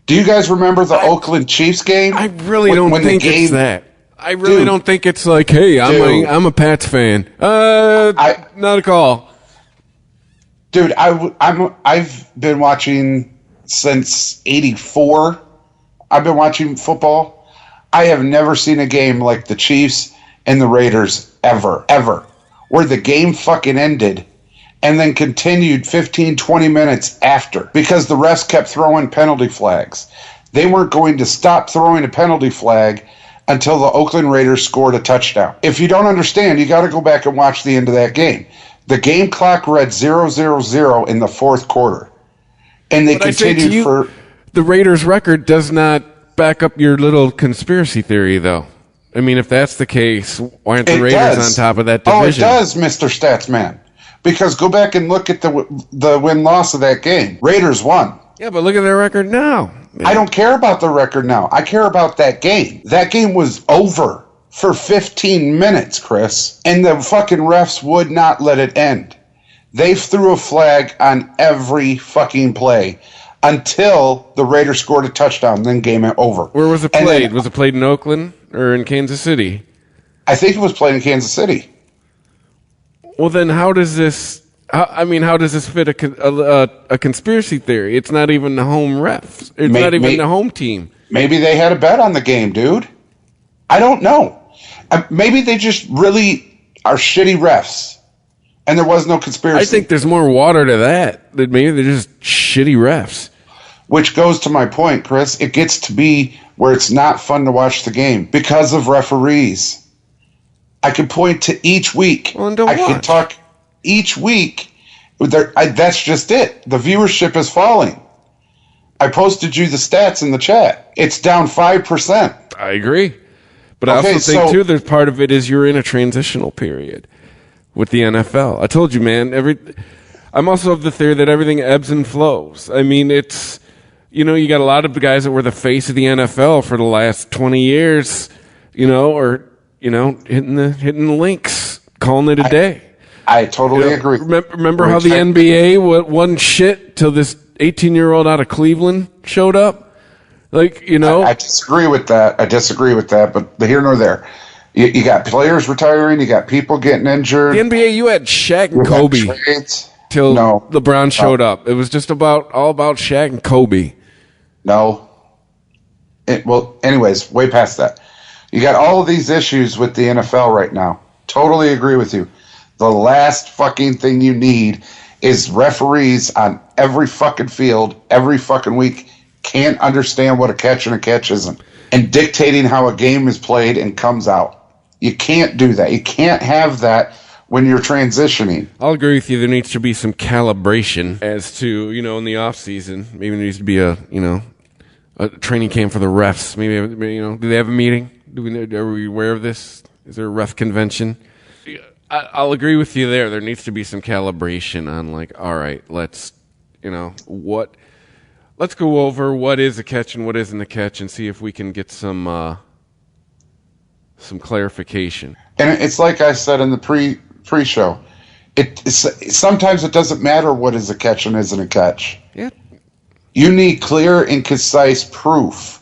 Do you guys remember the Oakland Chiefs game? I really don't think it's that. I really don't think it's like, hey, I'm a Pats fan. Not a call. Dude, I've been watching since '84. I've been watching football. I have never seen a game like the Chiefs and the Raiders ever, where the game fucking ended and then continued 15, 20 minutes after because the refs kept throwing penalty flags. They weren't going to stop throwing a penalty flag until the Oakland Raiders scored a touchdown. If you don't understand, you got to go back and watch the end of that game. The game clock read 0-0-0 in the fourth quarter. And they continued for... The Raiders' record does not back up your little conspiracy theory, though. I mean, if that's the case, why aren't the Raiders on top of that division? Oh, it does, Mr. Statsman. Because go back and look at the win-loss of that game. Raiders won. Yeah, but look at their record now. Man. I don't care about the record now. I care about that game. That game was over for 15 minutes, Chris. And the fucking refs would not let it end. They threw a flag on every fucking play until the Raiders scored a touchdown, then game over. Where was it played? Was it played in Oakland or in Kansas City? I think it was played in Kansas City. Well, then how does this... how does this fit a conspiracy theory? It's not even the home refs. It's not even the home team. Maybe they had a bet on the game, dude. I don't know. Maybe they just really are shitty refs, and there was no conspiracy. I think there's more water to that. That maybe they're just shitty refs. Which goes to my point, Chris. It gets to be where it's not fun to watch the game because of referees. I can point to each week. Well, I can talk each week. That's just it. The viewership is falling. I posted you the stats in the chat. It's down 5%. I agree. But I also think, too, there's part of it is you're in a transitional period with the NFL. I told you, man. I'm also of the theory that everything ebbs and flows. I mean, it's, you got a lot of the guys that were the face of the NFL for the last 20 years, or hitting the links, calling it a day. I totally agree. Remember how the NBA won shit till this 18-year-old out of Cleveland showed up? I disagree with that. But the here nor there. You got players retiring. You got people getting injured. The NBA, you had Shaq and Kobe till LeBron showed up. It was just all about Shaq and Kobe. No. Anyways, way past that. You got all of these issues with the NFL right now. Totally agree with you. The last fucking thing you need is referees on every fucking field, every fucking week, can't understand what a catch and a catch isn't, and dictating how a game is played and comes out. You can't do that. You can't have that when you're transitioning. I'll agree with you. There needs to be some calibration as to, in the off season. Maybe there needs to be a training camp for the refs. Maybe, do they have a meeting? Are we aware of this? Is there a ref convention? I'll agree with you there. There needs to be some calibration on, like, all right, let's go over what is a catch and what isn't a catch and see if we can get some clarification. And it's like I said in the pre-show. Sometimes it doesn't matter what is a catch and isn't a catch. Yeah. You need clear and concise proof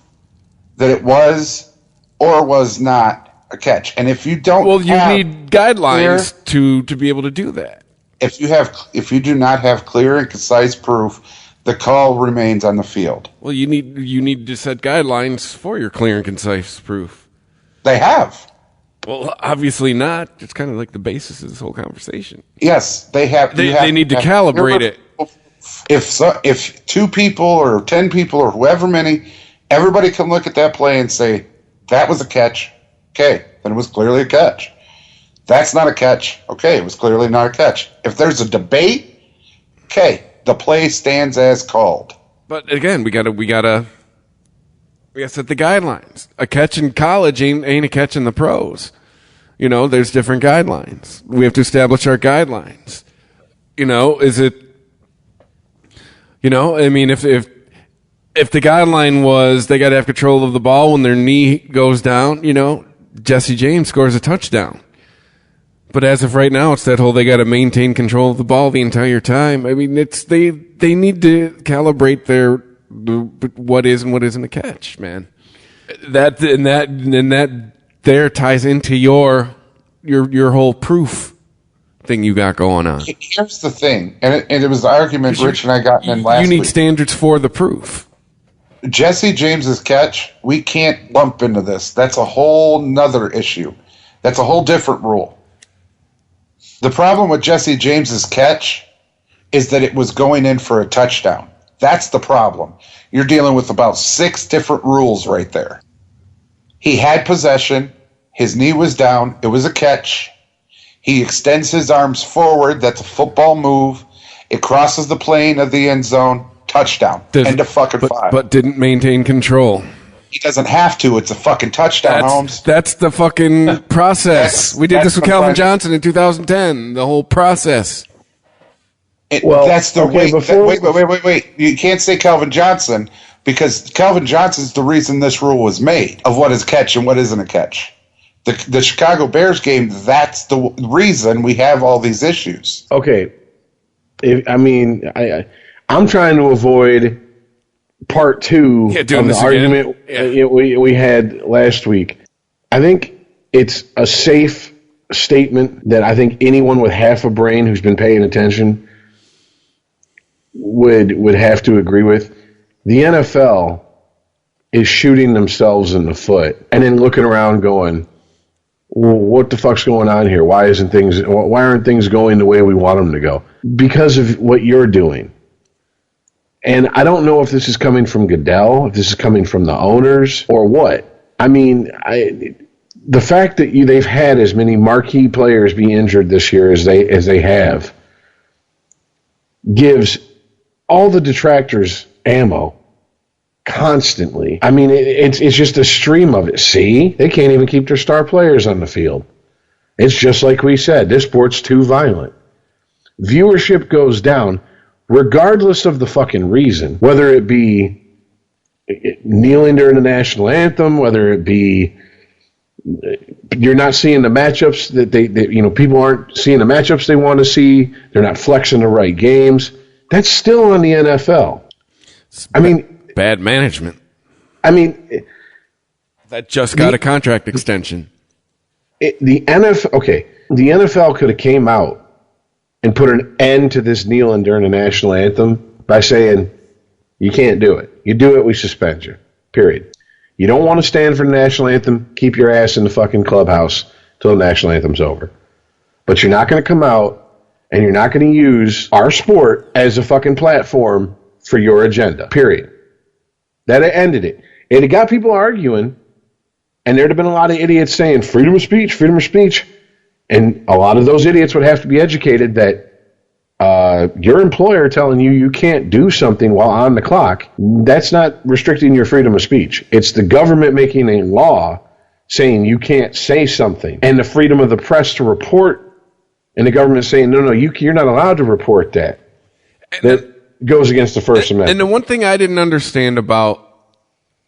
that it was or was not a catch. And if you don't, you need guidelines to be able to do that. If you do not have clear and concise proof, the call remains on the field. Well, you need to set guidelines for your clear and concise proof. They have. Well, obviously not. It's kind of like the basis of this whole conversation. Yes, they have. They need to calibrate it. If 2 people or 10 people or whoever many, everybody can look at that play and say, that was a catch. Okay, then it was clearly a catch. That's not a catch. Okay, it was clearly not a catch. If there's a debate, okay, the play stands as called. But again, we gotta set the guidelines. A catch in college ain't a catch in the pros. There's different guidelines. We have to establish our guidelines. Is it? If the guideline was they got to have control of the ball when their knee goes down, Jesse James scores a touchdown. But as of right now, it's that whole they got to maintain control of the ball the entire time. I mean, it's they need to calibrate their what is and what isn't a catch, man. That there ties into your whole proof thing you got going on. Here's the thing, and it was the argument Rich and I got in last week. You need standards for the proof. Jesse James's catch, we can't lump into this. That's a whole nother issue. That's a whole different rule. The problem with Jesse James's catch is that it was going in for a touchdown. That's the problem. You're dealing with about 6 different rules right there. He had possession. His knee was down. It was a catch. He extends his arms forward. That's a football move. It crosses the plane of the end zone. Touchdown. End of fucking 5. But didn't maintain control. He doesn't have to. It's a fucking touchdown, Holmes. That's the fucking process. We did this with Calvin Johnson in 2010. The whole process. That's the wait. You can't say Calvin Johnson because Calvin Johnson's the reason this rule was made of what is catch and what isn't a catch. The Chicago Bears game, that's the reason we have all these issues. Okay. I'm trying to avoid part 2 of the argument we had last week. I think it's a safe statement that I think anyone with half a brain who's been paying attention would have to agree with. The NFL is shooting themselves in the foot and then looking around going, well, what the fuck's going on here? Why aren't things going the way we want them to go? Because of what you're doing. And I don't know if this is coming from Goodell, if this is coming from the owners, or what. I mean, the fact that they've had as many marquee players be injured this year as they have gives all the detractors ammo constantly. I mean, it's just a stream of it. See, they can't even keep their star players on the field. It's just like we said, this sport's too violent. Viewership goes down. Regardless of the fucking reason, whether it be kneeling during the national anthem, whether it be you're not seeing the matchups that people aren't seeing the matchups they want to see, they're not flexing the right games. That's still on the NFL. Bad management. That just got a contract extension. The NFL could have came out and put an end to this kneeling during the national anthem by saying, you can't do it. You do it, we suspend you. Period. You don't want to stand for the national anthem, keep your ass in the fucking clubhouse till the national anthem's over. But you're not going to come out and you're not going to use our sport as a fucking platform for your agenda, period. That ended it. It had got people arguing, and there'd have been a lot of idiots saying freedom of speech, and a lot of those idiots would have to be educated that your employer telling you can't do something while on the clock, that's not restricting your freedom of speech. It's the government making a law saying you can't say something, and the freedom of the press to report, and the government saying, no, you're not allowed to report that. That goes against the First Amendment. And the one thing I didn't understand about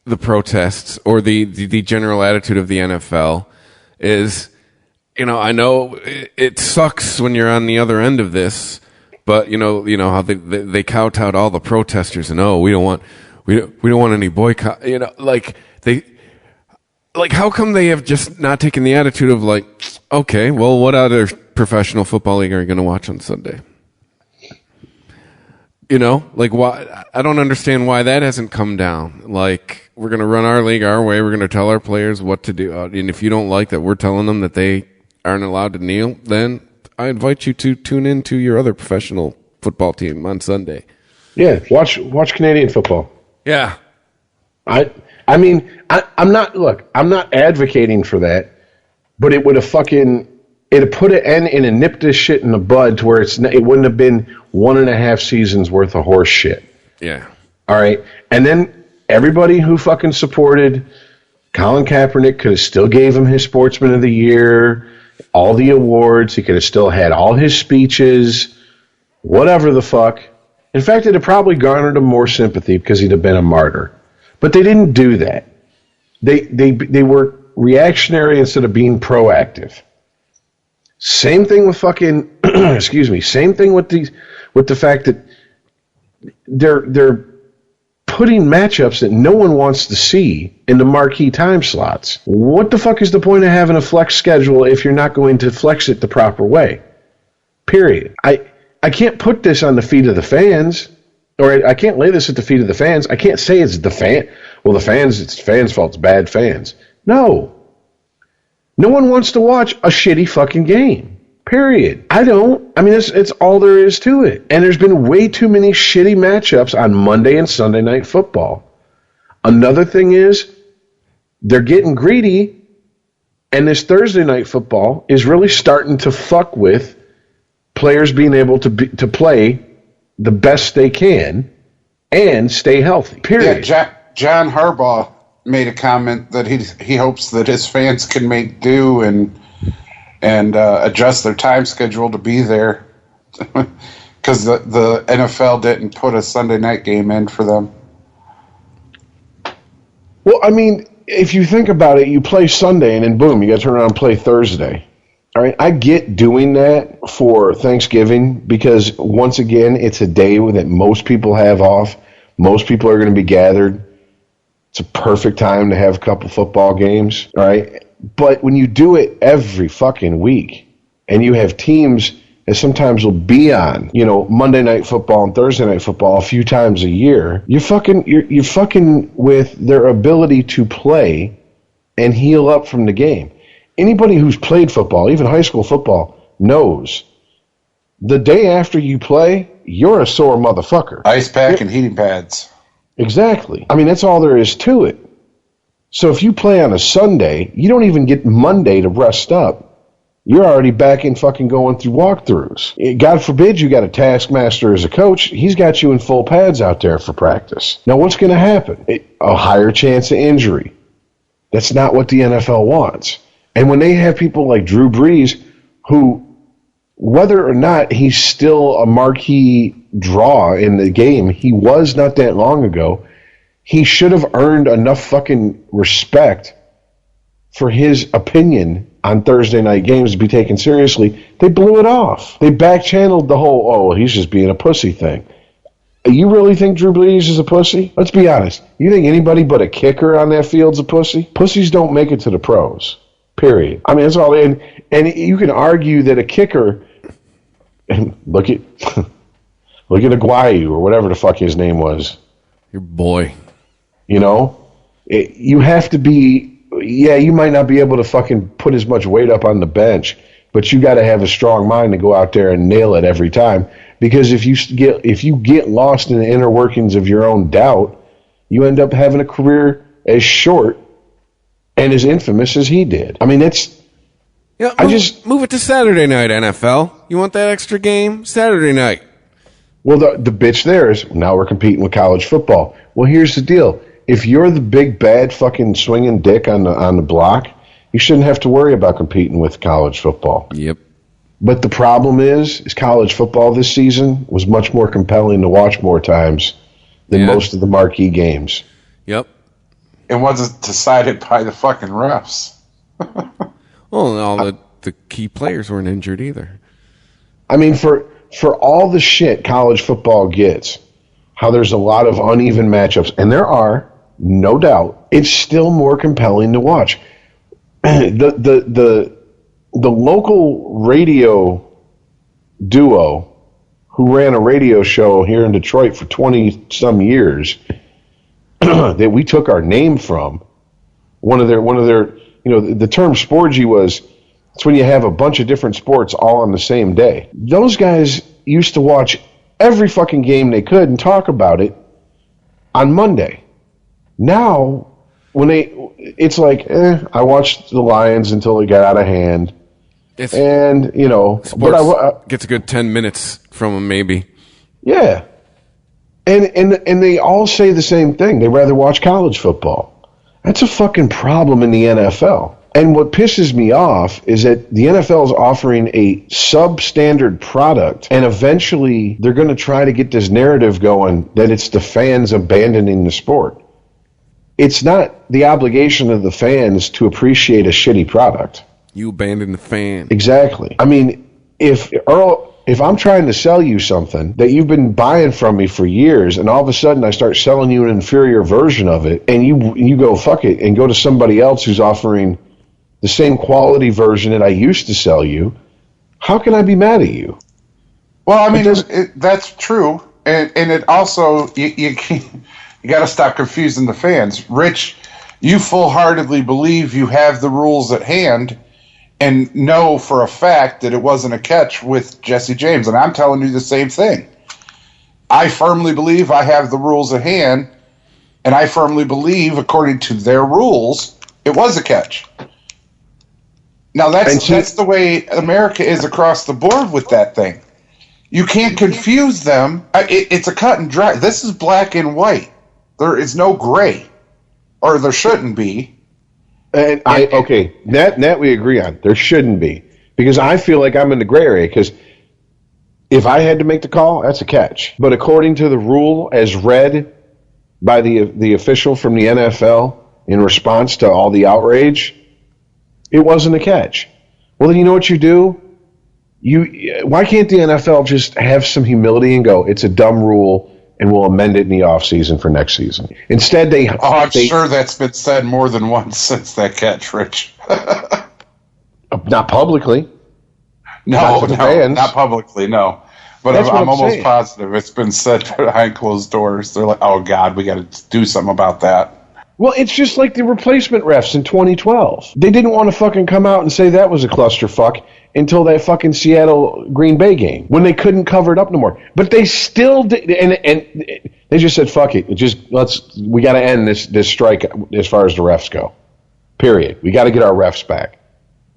the protests or the general attitude of the NFL is, I know it sucks when you're on the other end of this, but you know how they kowtowed all the protesters and we don't want any boycott. How come they have just not taken the attitude of okay, well, what other professional football league are you going to watch on Sunday? Why? I don't understand why that hasn't come down. We're going to run our league our way. We're going to tell our players what to do. And if you don't like that we're telling them that they aren't allowed to kneel, then I invite you to tune in to your other professional football team on Sunday. Yeah, watch Canadian football. Yeah. I'm not advocating for that, but it would have put an end and it nipped this shit in the bud to where it wouldn't have been 1.5 seasons worth of horse shit. Yeah. All right. And then everybody who fucking supported Colin Kaepernick could have still gave him his Sportsman of the Year, all the awards. He could have still had all his speeches, whatever the fuck. In fact, it would have probably garnered him more sympathy because he'd have been a martyr. But they didn't do that. They were reactionary instead of being proactive. Same thing with fucking same thing with the fact that they're putting matchups that no one wants to see in the marquee time slots. What the fuck is the point of having a flex schedule if you're not going to flex it the proper way? Period. I can't put this on the feet of the fans, or I can't lay this at the feet of the fans. I can't say it's the fan. Well, it's fans' fault. It's bad fans. No. No one wants to watch a shitty fucking game. Period. I don't. I mean, it's all there is to it. And there's been way too many shitty matchups on Monday and Sunday Night Football. Another thing is they're getting greedy, and this Thursday Night Football is really starting to fuck with players being able to play the best they can and stay healthy. Period. Yeah, John Harbaugh made a comment that he hopes that his fans can make do and adjust their time schedule to be there because the NFL didn't put a Sunday night game in for them. Well, I mean, if you think about it, you play Sunday and then boom, you got to turn around and play Thursday. All right, I get doing that for Thanksgiving because, once again, it's a day that most people have off. Most people are going to be gathered. It's a perfect time to have a couple football games, all right? But when you do it every fucking week and you have teams that sometimes will be on, Monday Night Football and Thursday Night Football a few times a year, you're fucking with their ability to play and heal up from the game. Anybody who's played football, even high school football, knows the day after you play, you're a sore motherfucker. Ice pack and heating pads. Exactly. I mean, that's all there is to it. So if you play on a Sunday, you don't even get Monday to rest up. You're already back in fucking going through walkthroughs. God forbid you got a taskmaster as a coach. He's got you in full pads out there for practice. Now, what's going to happen? A higher chance of injury. That's not what the NFL wants. And when they have people like Drew Brees, who, whether or not he's still a marquee draw in the game, he was not that long ago, he should have earned enough fucking respect for his opinion on Thursday night games to be taken seriously. They blew it off. They back-channeled the whole, he's just being a pussy thing. You really think Drew Brees is a pussy? Let's be honest. You think anybody but a kicker on that field's a pussy? Pussies don't make it to the pros. Period. I mean, that's all. And you can argue that a kicker, and look at Aguayo or whatever the fuck his name was. Your boy. You have to be. Yeah, you might not be able to fucking put as much weight up on the bench, but you got to have a strong mind to go out there and nail it every time. Because if you get lost in the inner workings of your own doubt, you end up having a career as short and as infamous as he did. I mean, move it to Saturday night, NFL. You want that extra game? Saturday night. Well, the bitch there is now we're competing with college football. Well, here's the deal: if you're the big bad fucking swinging dick on the block, you shouldn't have to worry about competing with college football. Yep. But the problem is college football this season was much more compelling to watch more times than most of the marquee games. Yep. It wasn't decided by the fucking refs. Well, and all the key players weren't injured either. I mean, for all the shit college football gets, how there's a lot of uneven matchups, and there are, no doubt, it's still more compelling to watch. The local radio duo who ran a radio show here in Detroit for 20-some years that we took our name from, one of their the term Sporgy was, it's when you have a bunch of different sports all on the same day. Those guys used to watch every fucking game they could and talk about it on Monday. Now, it's like, I watched the Lions until it got out of hand. And, Sports gets a good 10 minutes from them, maybe. Yeah. And they all say the same thing. They rather watch college football. That's a fucking problem in the NFL. And what pisses me off is that the NFL is offering a substandard product, and eventually they're going to try to get this narrative going that it's the fans abandoning the sport. It's not the obligation of the fans to appreciate a shitty product. You abandon the fan. Exactly. I mean, if I'm trying to sell you something that you've been buying from me for years, and all of a sudden I start selling you an inferior version of it, and you go, fuck it, and go to somebody else who's offering the same quality version that I used to sell you, how can I be mad at you? Well, I mean, that's true. And it also, you got to stop confusing the fans. Rich, you full-heartedly believe you have the rules at hand and know for a fact that it wasn't a catch with Jesse James. And I'm telling you the same thing. I firmly believe I have the rules at hand, and I firmly believe, according to their rules, it was a catch. Now, that's the way America is across the board with that thing. You can't confuse them. It's a cut and dry. This is black and white. There is no gray, or there shouldn't be. That we agree on. There shouldn't be, because I feel like I'm in the gray area. Because if I had to make the call, that's a catch. But according to the rule, as read by the official from the NFL in response to all the outrage, it wasn't a catch. Well, then you know what you do? Why can't the NFL just have some humility and go, it's a dumb rule, and we'll amend it in the offseason for next season? Instead, I'm sure that's been said more than once since that catch, Rich. Not publicly. No, not publicly, no. But I'm almost positive it's been said behind closed doors. They're like, oh, God, we got to do something about that. Well, it's just like the replacement refs in 2012. They didn't want to fucking come out and say that was a clusterfuck until that fucking Seattle Green Bay game, when they couldn't cover it up no more. But they still did, and they just said, fuck it. We got to end this strike as far as the refs go. Period. We got to get our refs back.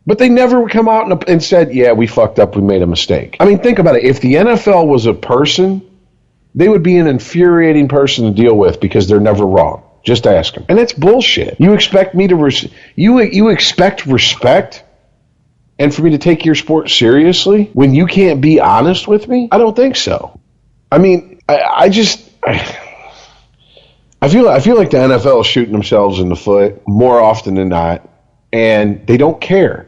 But they never come out and said, yeah, we fucked up, we made a mistake. I mean, think about it. If the NFL was a person, they would be an infuriating person to deal with because they're never wrong. Just ask them. And that's bullshit. You expect me to you expect respect and for me to take your sport seriously when you can't be honest with me? I don't think so. I mean, I feel like the NFL is shooting themselves in the foot more often than not, and they don't care.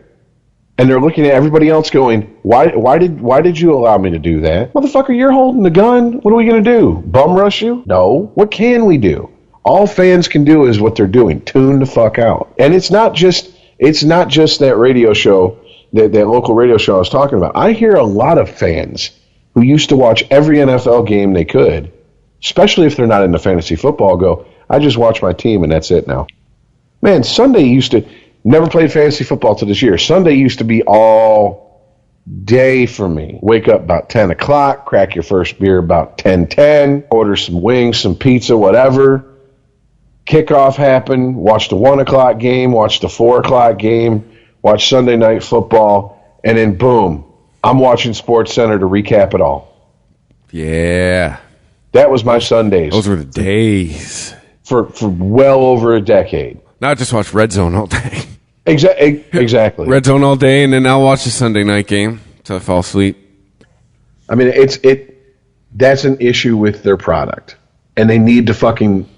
And they're looking at everybody else going, why did you allow me to do that? Motherfucker, you're holding the gun. What are we going to do? Bum rush you? No. What can we do? All fans can do is what they're doing. Tune the fuck out. And it's not just that radio show, that local radio show I was talking about. I hear a lot of fans who used to watch every NFL game they could, especially if they're not into fantasy football, go, I just watch my team and that's it now. Man, Sunday never played fantasy football till this year. Sunday used to be all day for me. Wake up about 10 o'clock, crack your first beer about 10:10, order some wings, some pizza, whatever. Kickoff happen, watch the 1 o'clock game, watch the 4 o'clock game, watch Sunday Night Football, and then boom, I'm watching SportsCenter to recap it all. Yeah. That was my Sundays. Those were the days. For well over a decade. Now I just watch Red Zone all day. Exactly. Red Zone all day, and then I'll watch the Sunday night game until I fall asleep. I mean, that's an issue with their product. And they need to fucking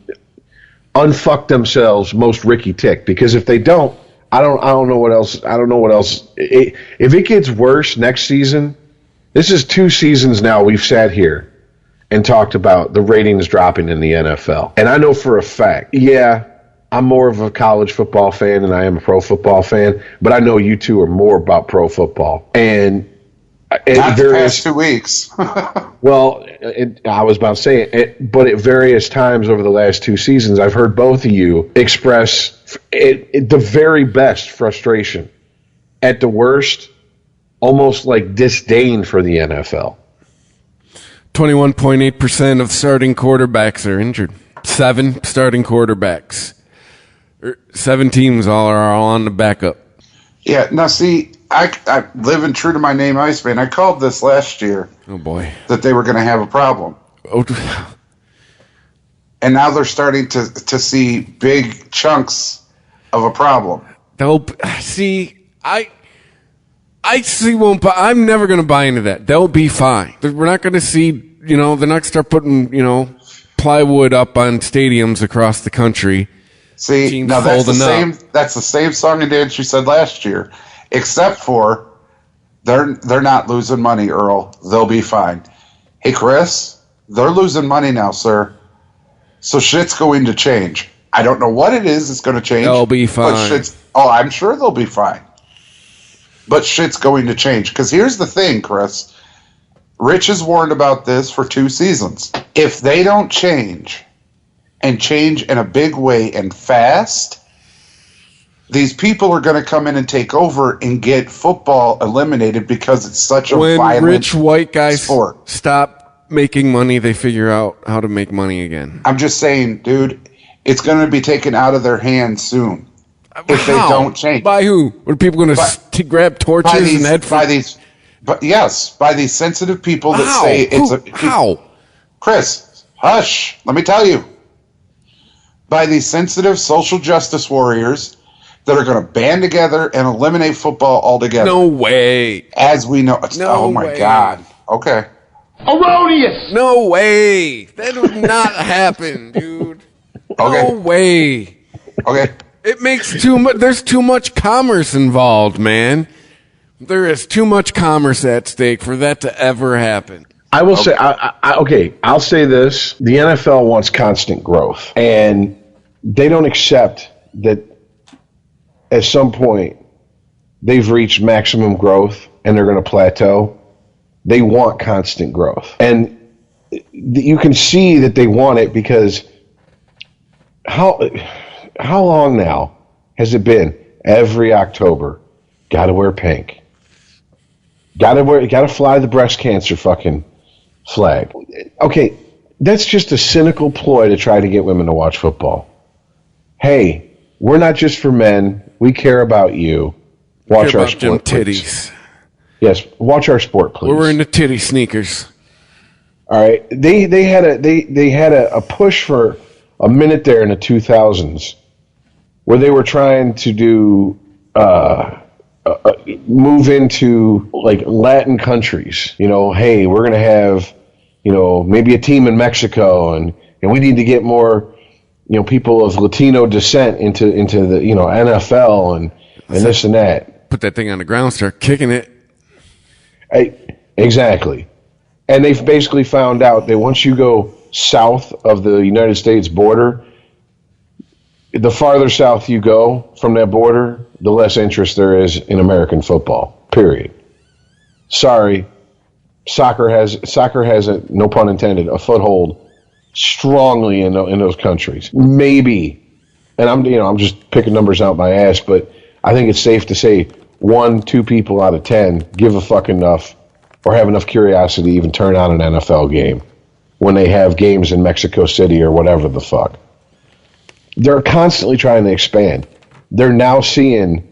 unfuck themselves most Ricky Tick, because if they don't, I don't know what else. I don't know what else. If it gets worse next season, this is 2 seasons now we've sat here and talked about the ratings dropping in the NFL. And I know for a fact, I'm more of a college football fan than I am a pro football fan, but I know you two are more about pro football. And not the past 2 weeks. Well, I was about to say it, but at various times over the last 2 seasons, I've heard both of you express the very best frustration. At the worst, almost like disdain for the NFL. 21.8% of starting quarterbacks are injured. 7 starting quarterbacks. 7 teams all are on the backup. Yeah, now see, I living true to my name, Iceman. I called this last year. Oh boy, that they were going to have a problem. Oh, and now they're starting to see big chunks of a problem. They'll see. I see. Won't. I'm never going to buy into that. They'll be fine. We're not going to see. They're not going to start putting plywood up on stadiums across the country. See, now that's the same. That's the same song and dance you said last year, except for they're not losing money, Earl. They'll be fine. Hey, Chris, they're losing money now, sir. So shit's going to change. I don't know what it is that's going to change. They'll be fine. I'm sure they'll be fine. But shit's going to change. Because here's the thing, Chris. Rich has warned about this for 2 seasons. If they don't change, and change in a big way and fast, these people are going to come in and take over and get football eliminated because it's such a violent rich white guys sport. Stop making money, they figure out how to make money again. I'm just saying, dude, it's going to be taken out of their hands soon if they don't change. By who? Are people going to grab torches and head for... by these sensitive people that say it's How? Chris, hush. Let me tell you. By these sensitive social justice warriors that are going to band together and eliminate football altogether. No way. As we know. Oh, my God. Okay. Erroneous. No way. That would not happen, dude. Okay. No way. Okay. It makes too much. There's too much commerce involved, man. There is too much commerce at stake for that to ever happen. I will say, I'll say this. The NFL wants constant growth, and they don't accept that at some point they've reached maximum growth and they're going to plateau. They want constant growth. And you can see that they want it because how long now has it been? Every October, got to wear pink. Got to fly the breast cancer fucking flag. Okay, that's just a cynical ploy to try to get women to watch football. Hey, we're not just for men. We care about you. Watch our sport, titties. Please. Yes, watch our sport, please. We're into titty sneakers. All right, they had a push for a minute there in the 2000s where they were trying to do move into like Latin countries. Hey, we're going to have maybe a team in Mexico, and we need to get more people of Latino descent into the NFL and this and that. Put that thing on the ground, start kicking it. Exactly. And they've basically found out that once you go south of the United States border, the farther south you go from that border, the less interest there is in American football, period. Sorry. Soccer has a, no pun intended, a foothold strongly in those countries. Maybe, and I'm just picking numbers out my ass, but I think it's safe to say 1, 2 people out of 10 give a fuck enough or have enough curiosity to even turn on an NFL game when they have games in Mexico City or whatever the fuck. They're constantly trying to expand. They're now seeing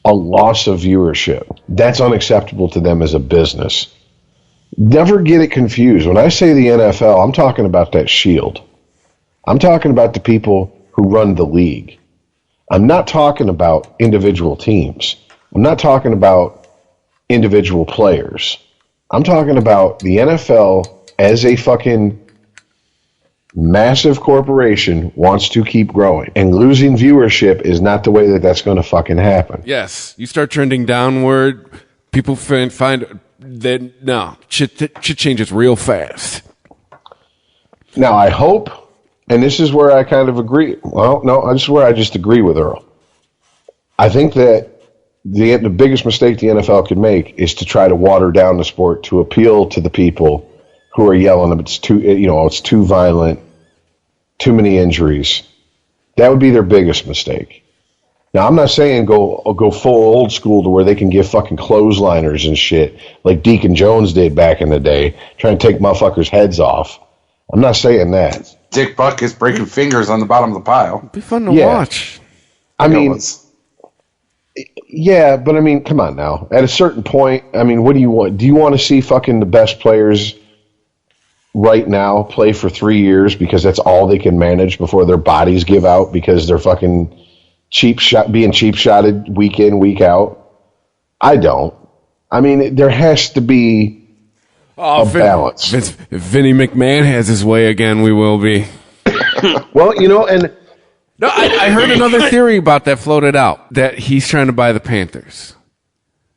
a loss of viewership. That's unacceptable to them as a business. Never get it confused. When I say the NFL, I'm talking about that shield. I'm talking about the people who run the league. I'm not talking about individual teams. I'm not talking about individual players. I'm talking about the NFL as a fucking massive corporation wants to keep growing. And losing viewership is not the way that that's going to fucking happen. Yes. You start trending downward, people find that, no, shit changes real fast. Now, I hope, and this is where I kind of agree. Well, no, this is where I just agree with Earl. I think that the biggest mistake the NFL could make is to try to water down the sport to appeal to the people who are yelling it's too violent, too many injuries. That would be their biggest mistake. Now, I'm not saying go full old school to where they can give fucking clothesliners and shit like Deacon Jones did back in the day, trying to take motherfuckers' heads off. I'm not saying that. Dick Buck is breaking fingers on the bottom of the pile. It'd be fun to watch. I mean, yeah, but I mean, come on now. At a certain point, I mean, what do you want? Do you want to see fucking the best players right now play for 3 years because that's all they can manage before their bodies give out because they're fucking being cheap shotted week in, week out? I don't. I mean, there has to be a balance. If Vinny McMahon has his way again, we will be. Well, and no, I heard another theory about that floated out, that he's trying to buy the Panthers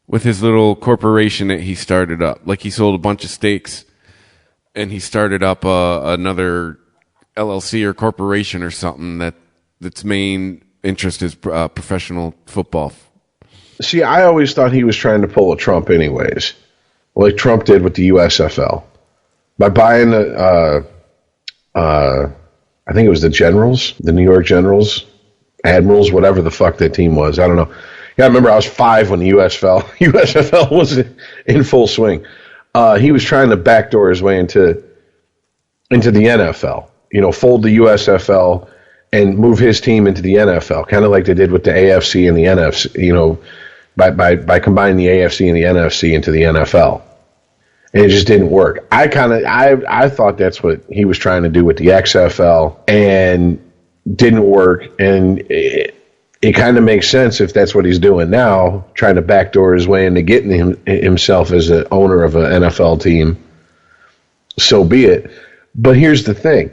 with his little corporation that he started up. Like he sold a bunch of stakes and he started up another LLC or corporation or something that's main interest is professional football. See, I always thought he was trying to pull a Trump anyways, like Trump did with the USFL. By buying I think it was the Generals, the New York Generals, Admirals, whatever the fuck that team was. I don't know. Yeah, I remember I was 5 when the USFL was in full swing. He was trying to backdoor his way into the NFL, fold the USFL and move his team into the NFL, kind of like they did with the AFC and the NFC, by combining the AFC and the NFC into the NFL. And it just didn't work. I thought that's what he was trying to do with the XFL and didn't work. And it kind of makes sense if that's what he's doing now, trying to backdoor his way into getting himself as an owner of an NFL team. So be it. But here's the thing.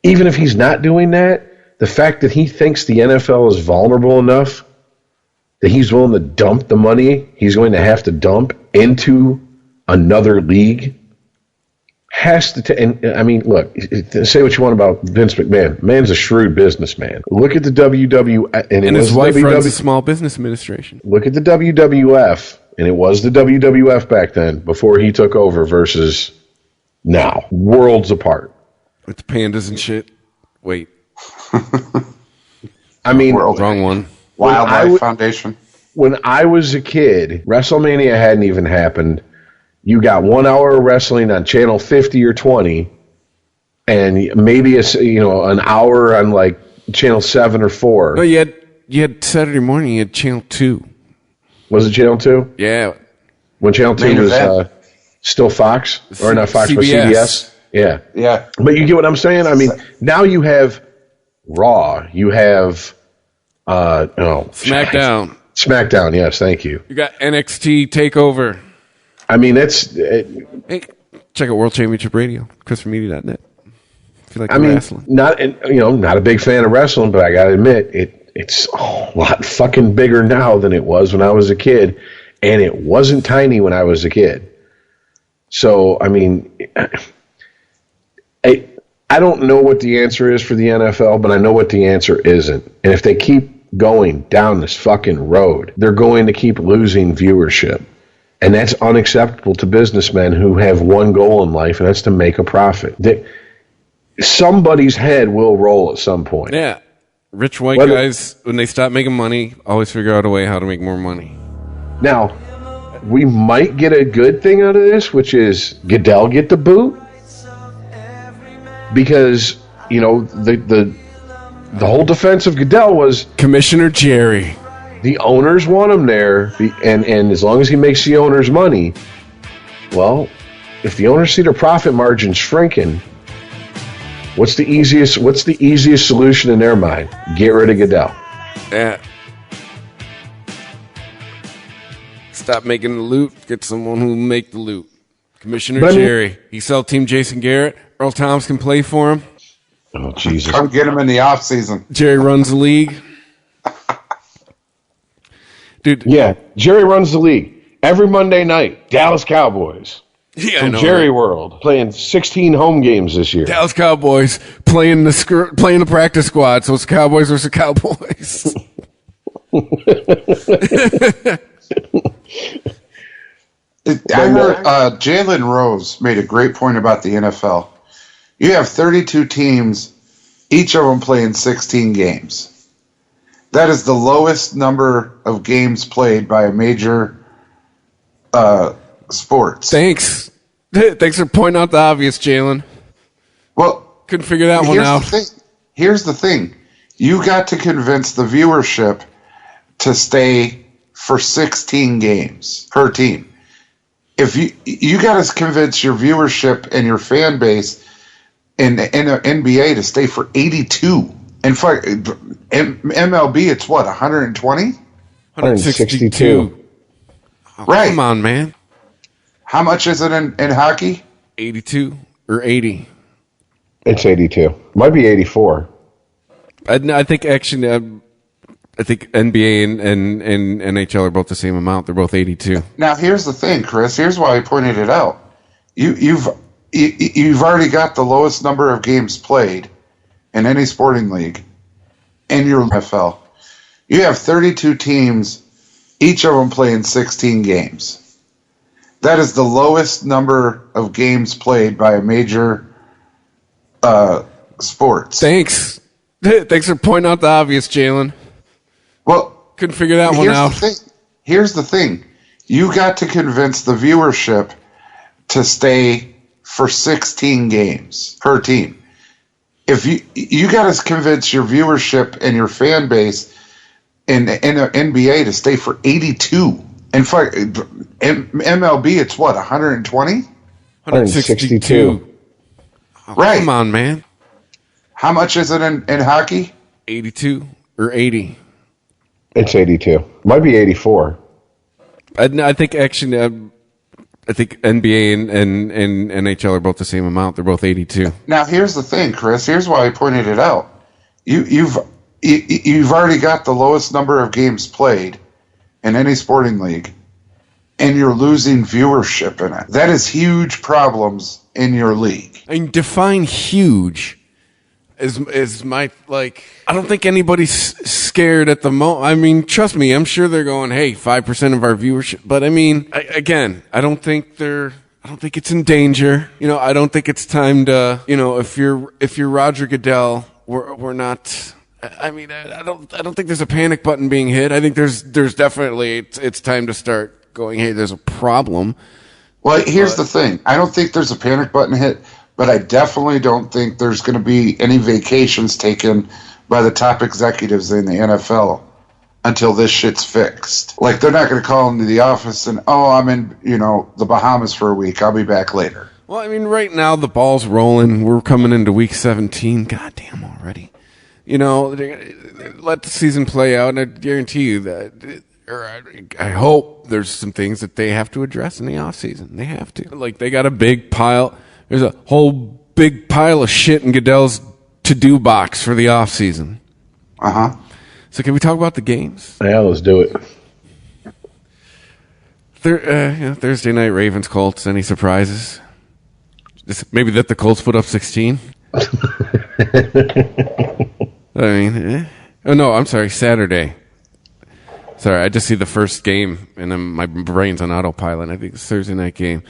Even if he's not doing that, the fact that he thinks the NFL is vulnerable enough that he's willing to dump the money he's going to have to dump into another league has to. And I mean, look, say what you want about Vince McMahon. Man's a shrewd businessman. Look at the WWF, and his wife runs a small business administration. Look at the WWF, and it was the WWF back then before he took over versus now, worlds apart. With the pandas and shit. Wait, I mean, wrong one. Wildlife Foundation. When I was a kid, WrestleMania hadn't even happened. You got 1 hour of wrestling on channel 50 or 20, and maybe an hour on like channel 7 or 4. No, you had Saturday morning. You had channel 2. Was it channel 2? Yeah. When channel 2 was still Fox or not Fox, but CBS. Yeah. Yeah. But you get what I'm saying? I mean, now you have Raw. You have SmackDown. SmackDown. Yes, thank you. You got NXT TakeOver. I mean, that's. Hey, check out World Championship Radio, ChristopherMedia.net. If you like wrestling. Not a big fan of wrestling, but I got to admit, it's a lot fucking bigger now than it was when I was a kid, and it wasn't tiny when I was a kid. So, I mean, I don't know what the answer is for the NFL, but I know what the answer isn't. And if they keep going down this fucking road, they're going to keep losing viewership. And that's unacceptable to businessmen who have one goal in life, and that's to make a profit. Somebody's head will roll at some point. Yeah. Rich white guys, when they stop making money, always figure out a way how to make more money. Now, we might get a good thing out of this, which is Goodell get the boot, because the whole defense of Goodell was Commissioner Jerry. The owners want him there, and as long as he makes the owners money, well, if the owners see their profit margins shrinking, what's the easiest solution in their mind? Get rid of Goodell. Yeah. Stop making the loot. Get someone who will make the loot. Commissioner Jerry. He sell Team Jason Garrett. Earl Thomas can play for him. Oh, Jesus. Come get him in the offseason. Jerry runs the league. Dude. Yeah, Jerry runs the league. Every Monday night, Dallas Cowboys. Yeah, from Jerry World, playing 16 home games this year. Dallas Cowboys playing the practice squad, so it's Cowboys versus Cowboys. I heard Jalen Rose made a great point about the NFL. You have 32 teams, each of them playing 16 games. That is the lowest number of games played by a major sports. Thanks for pointing out the obvious, Jalen. Well, couldn't figure that one out. Here's the thing. You got to convince the viewership to stay for 16 games per team. If you got to convince your viewership and your fan base in the NBA to stay for 82. In fact, MLB, it's what, 120? 162. Oh, right. Come on, man. How much is it in hockey? 82 or 80? It's 82. Might be 84. I think actually, I think NBA and NHL are both the same amount. They're both 82. Now, here's the thing, Chris. Here's why I pointed it out. You've already got the lowest number of games played in any sporting league in your NFL. You have 32 teams, each of them playing 16 games. That is the lowest number of games played by a major sports. Thanks for pointing out the obvious, Jalen. Well, couldn't figure that one out. Here's the thing. You got to convince the viewership to stay for 16 games per team. If you got to convince your viewership and your fan base in the NBA to stay for 82. In fact, MLB, it's what, 120? 162. Oh, right. Come on, man. How much is it in hockey? 82 or 80? It's 82. Might be 84. I think actually, I think NBA and NHL are both the same amount. They're both 82. Now, here's the thing, Chris. Here's why I pointed it out. You've already got the lowest number of games played in any sporting league, and you're losing viewership in it. That is huge problems in your league. I mean, define huge. Is my, like, I don't think anybody's scared at the moment. I mean, trust me, I'm sure they're going, hey, 5% of our viewership. But I mean, I don't think it's in danger. I don't think it's time to, if you're Roger Goodell, we're not, I mean, I don't think there's a panic button being hit. I think there's definitely, it's time to start going, hey, there's a problem. Well, here's the thing. I don't think there's a panic button hit. But I definitely don't think there's going to be any vacations taken by the top executives in the NFL until this shit's fixed. Like, they're not going to call into the office and, I'm in, the Bahamas for a week. I'll be back later. Well, I mean, right now the ball's rolling. We're coming into week 17. Goddamn already. Let the season play out, and I guarantee you that, I hope there's some things that they have to address in the offseason. They have to. Like, they got a big pile. There's a whole big pile of shit in Goodell's to-do box for the offseason. Uh-huh. So can we talk about the games? Yeah, let's do it. Thursday night, Ravens, Colts. Any surprises? Maybe that the Colts put up 16? Oh, no, I'm sorry, Saturday. Sorry, I just see the first game, and then my brain's on autopilot. I think it's Thursday night game.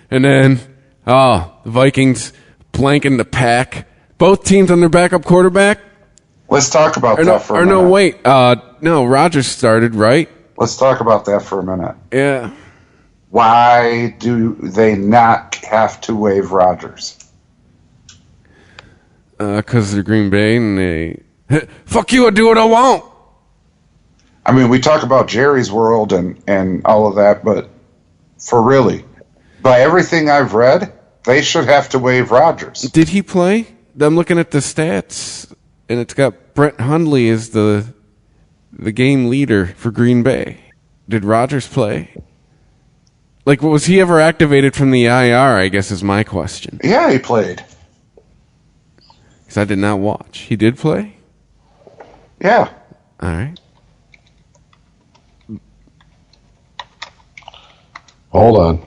And then... the Vikings blanking the Pack. Both teams on their backup quarterback. Let's talk about that for a minute. No, wait. No, Rodgers started, right? Let's talk about that for a minute. Yeah. Why do they not have to waive Rodgers? Because they're Green Bay and they... Fuck you, I do what I want! I mean, we talk about Jerry's world and all of that, but for really, by everything I've read, they should have to waive Rodgers. Did he play? I'm looking at the stats, and it's got Brett Hundley as the game leader for Green Bay. Did Rodgers play? Like, was he ever activated from the IR, I guess is my question. Yeah, he played. Because I did not watch. He did play? Yeah. All right. Hold on.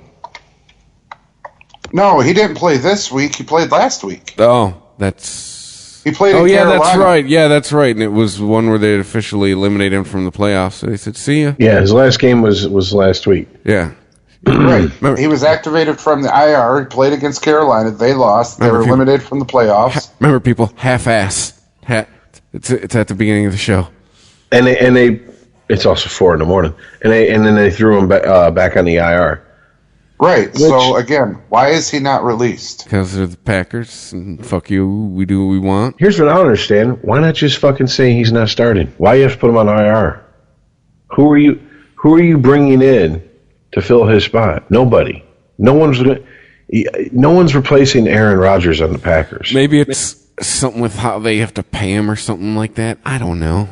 No, he didn't play this week. He played last week. Oh, that's... He played in yeah, Carolina. that's right. Yeah, that's right. And it was one where they had officially eliminated him from the playoffs. So they said, see ya. Yeah, his last game was last week. Yeah. Right. He was activated from the IR. He played against Carolina. They lost. They were eliminated from the playoffs. Remember, people, half-ass. It's at the beginning of the show. And they it's also 4 a.m. And then they threw him back on the IR. Right. So again, why is he not released? Because they're the Packers, and fuck you, we do what we want. Here's what I don't understand. Why not just fucking say he's not starting? Why you have to put him on IR? Who are you bringing in to fill his spot? Nobody. No one's replacing Aaron Rodgers on the Packers. Maybe it's something with how they have to pay him or something like that. I don't know.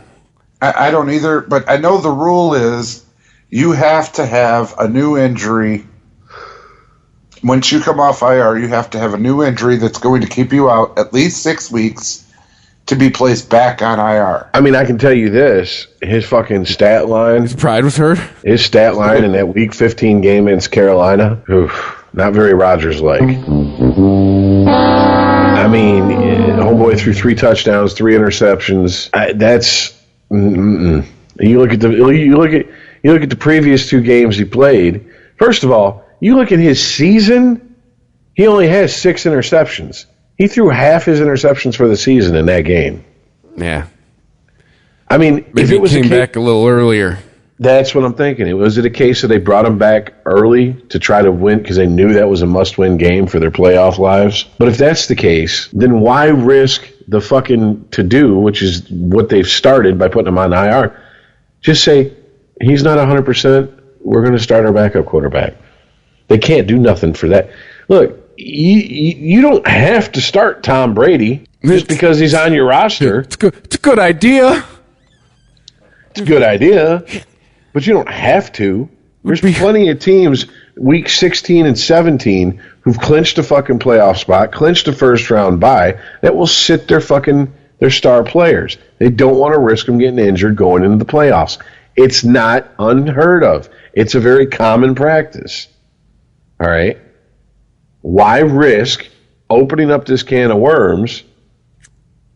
I don't either, but I know the rule is you have to have a new injury. Once you come off IR, you have to have a new injury that's going to keep you out at least 6 weeks to be placed back on IR. I mean, I can tell you this. His fucking stat line. His pride was hurt? His stat line in that Week 15 game against Carolina, not very Rodgers-like. I mean, homeboy threw 3 touchdowns, 3 interceptions. You look at the previous 2 games he played. First of all, you look at his season, he only has 6 interceptions. He threw half his interceptions for the season in that game. Yeah. I mean, maybe if it was came back a little earlier. That's what I'm thinking. Was it a case that they brought him back early to try to win because they knew that was a must-win game for their playoff lives? But if that's the case, then why risk the fucking to-do, which is what they've started by putting him on IR? Just say, he's not 100%, we're going to start our backup quarterback. They can't do nothing for that. Look, you don't have to start Tom Brady just because he's on your roster. It's a good idea. It's a good idea, but you don't have to. There's plenty of teams, week 16 and 17, who've clinched a fucking playoff spot, clinched a first-round bye, that will sit their star players. They don't want to risk them getting injured going into the playoffs. It's not unheard of. It's a very common practice. All right? Why risk opening up this can of worms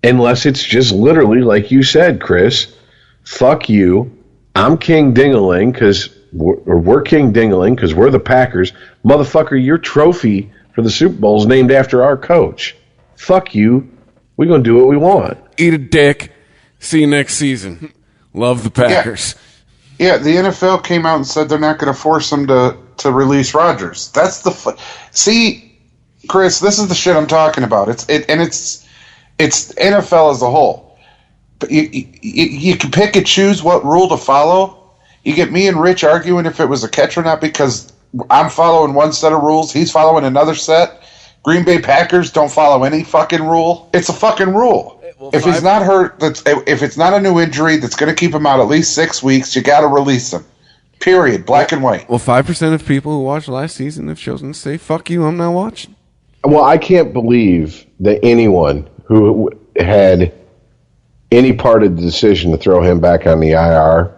unless it's just literally, like you said, Chris, fuck you, I'm King Ding-a-ling because we're King Ding-a-ling because we're the Packers. Motherfucker, your trophy for the Super Bowl is named after our coach. Fuck you. We're going to do what we want. Eat a dick. See you next season. Love the Packers. Yeah, the NFL came out and said they're not going to force them to release Rodgers. That's see, Chris, this is the shit I'm talking about. It's NFL as a whole. But you can pick and choose what rule to follow. You get me and Rich arguing if it was a catch or not because I'm following one set of rules, he's following another set. Green Bay Packers don't follow any fucking rule. It's a fucking rule. Well, if he's not hurt, if it's not a new injury that's going to keep him out at least 6 weeks, you got to release him. Period. Black and white. Well, 5% of people who watched last season have chosen to say, fuck you, I'm not watching. Well, I can't believe that anyone who had any part of the decision to throw him back on the IR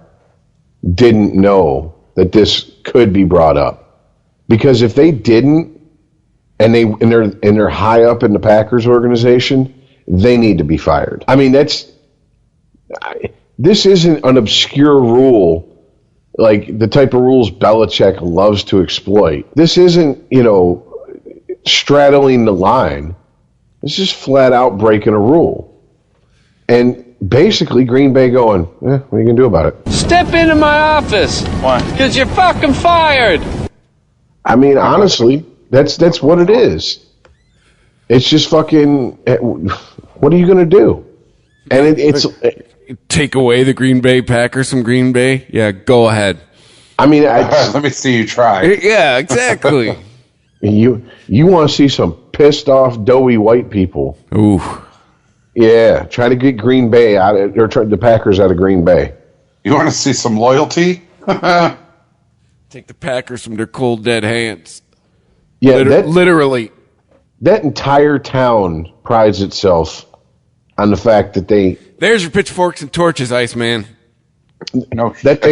didn't know that this could be brought up. Because if they didn't, and they're high up in the Packers organization, they need to be fired. I mean, this isn't an obscure rule like the type of rules Belichick loves to exploit. This isn't, straddling the line. This is flat out breaking a rule. And basically Green Bay going, what are you going to do about it? Step into my office. Why? Because you're fucking fired. I mean, honestly, that's what it is. It's just fucking, what are you going to do? And it's... Take away the Green Bay Packers from Green Bay? Yeah, go ahead. I mean... let me see you try. Yeah, exactly. You want to see some pissed off, doughy white people. Ooh. Yeah, try to get Green Bay out of, or try the Packers out of Green Bay. You want to see some loyalty? Take the Packers from their cold, dead hands. Yeah, literally. That entire town prides itself on the fact that There's your pitchforks and torches, Iceman. No, that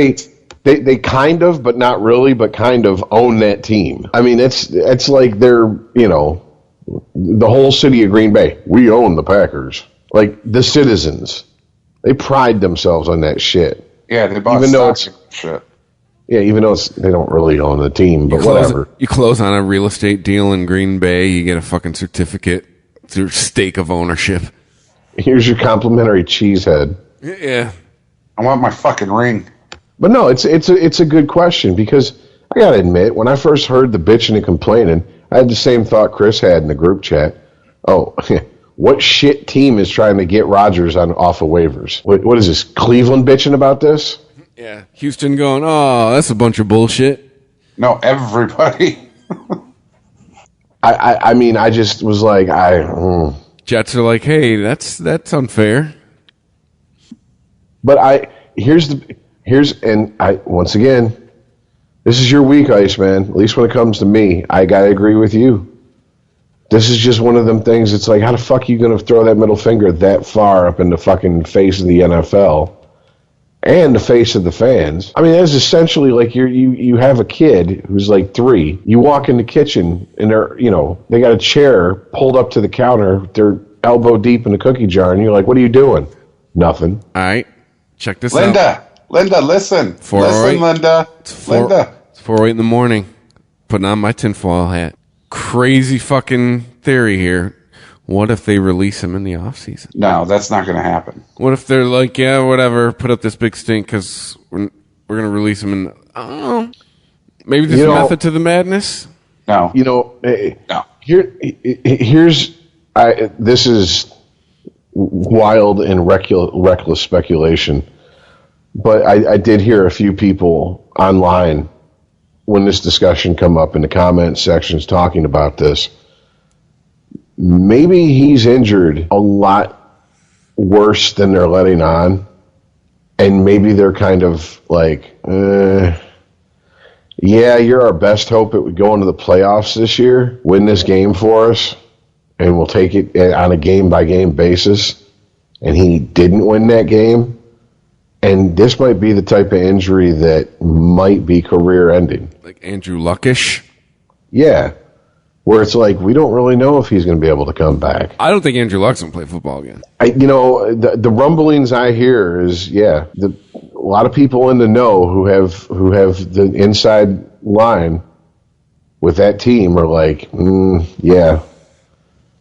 they kind of, but not really, but kind of own that team. I mean, it's like they're, the whole city of Green Bay. We own the Packers. Like the citizens, they pride themselves on that shit. Yeah, they bought even though shit. Yeah, even though they don't really own the team, but whatever. You close on a real estate deal in Green Bay, you get a fucking certificate through stake of ownership. Here's your complimentary cheese head. Yeah. I want my fucking ring. But no, it's a good question because I gotta admit, when I first heard the bitching and complaining, I had the same thought Chris had in the group chat. Oh, what shit team is trying to get Rodgers off of waivers? What is this? Cleveland bitching about this? Yeah. Houston going, oh, that's a bunch of bullshit. No, everybody. I mean, I just was like, Jets are like, hey, that's unfair. But once again, this is your week, Iceman. At least when it comes to me, I gotta agree with you. This is just one of them things. It's like, how the fuck are you gonna throw that middle finger that far up in the fucking face of the NFL and the face of the fans? I mean, that's essentially like you have a kid who's like 3. You walk in the kitchen and they got a chair pulled up to the counter. They're elbow deep in the cookie jar, and you're like, what are you doing? Nothing. All right, check this out. Linda, listen. Listen, Linda. Linda. It's 4:08 in the morning. Putting on my tinfoil hat. Crazy fucking theory here. What if they release him in the offseason? No, that's not going to happen. What if they're like, yeah, whatever, put up this big stink because we're going to release him in... I don't know. Maybe there's a method to the madness? No. No. This is wild and reckless speculation. But I did hear a few people online when this discussion come up in the comment sections talking about this. Maybe he's injured a lot worse than they're letting on. And maybe they're kind of like, yeah, you're our best hope it would go into the playoffs this year, win this game for us, and we'll take it on a game-by-game basis. And he didn't win that game. And this might be the type of injury that might be career-ending. Like Andrew Luckish? Yeah. Where it's like, we don't really know if he's going to be able to come back. I don't think Andrew Luck's going to play football again. The rumblings I hear is, a lot of people in the know who have the inside line with that team are like, yeah,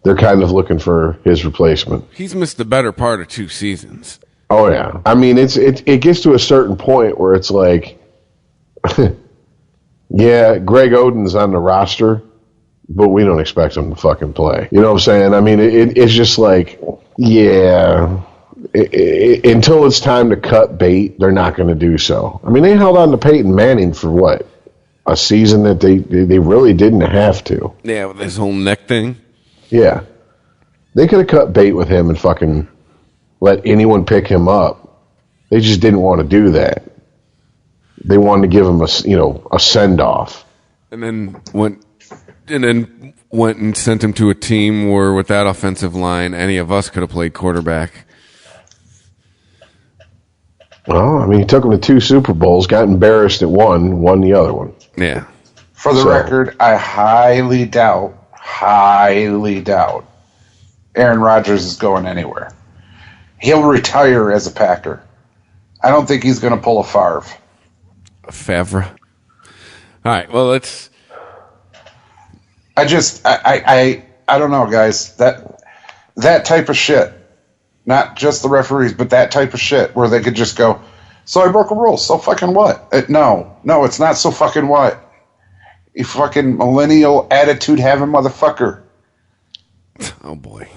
they're kind of looking for his replacement. He's missed the better part of 2 seasons. Oh yeah, I mean it gets to a certain point where it's like, yeah, Greg Oden's on the roster, but we don't expect him to fucking play. You know what I'm saying? I mean it's just like, yeah, until it's time to cut bait, they're not going to do so. I mean they held on to Peyton Manning for what, a season that they really didn't have to. Yeah, with this whole neck thing. Yeah, they could have cut bait with him and fucking let anyone pick him up. They just didn't want to do that. They wanted to give him a send off. And then went and sent him to a team where with that offensive line, any of us could have played quarterback. Well, I mean, he took him to 2 Super Bowls, got embarrassed at one, won the other one. Yeah. For the record, I highly doubt Aaron Rodgers is going anywhere. He'll retire as a Packer. I don't think he's going to pull a Favre. Favre. All right. Well, let's. I don't know, guys. That type of shit not just the referees, but that type of shit where they could just go, so I broke a rule, so fucking what? No, it's not so fucking what. You fucking millennial attitude having motherfucker. Oh boy.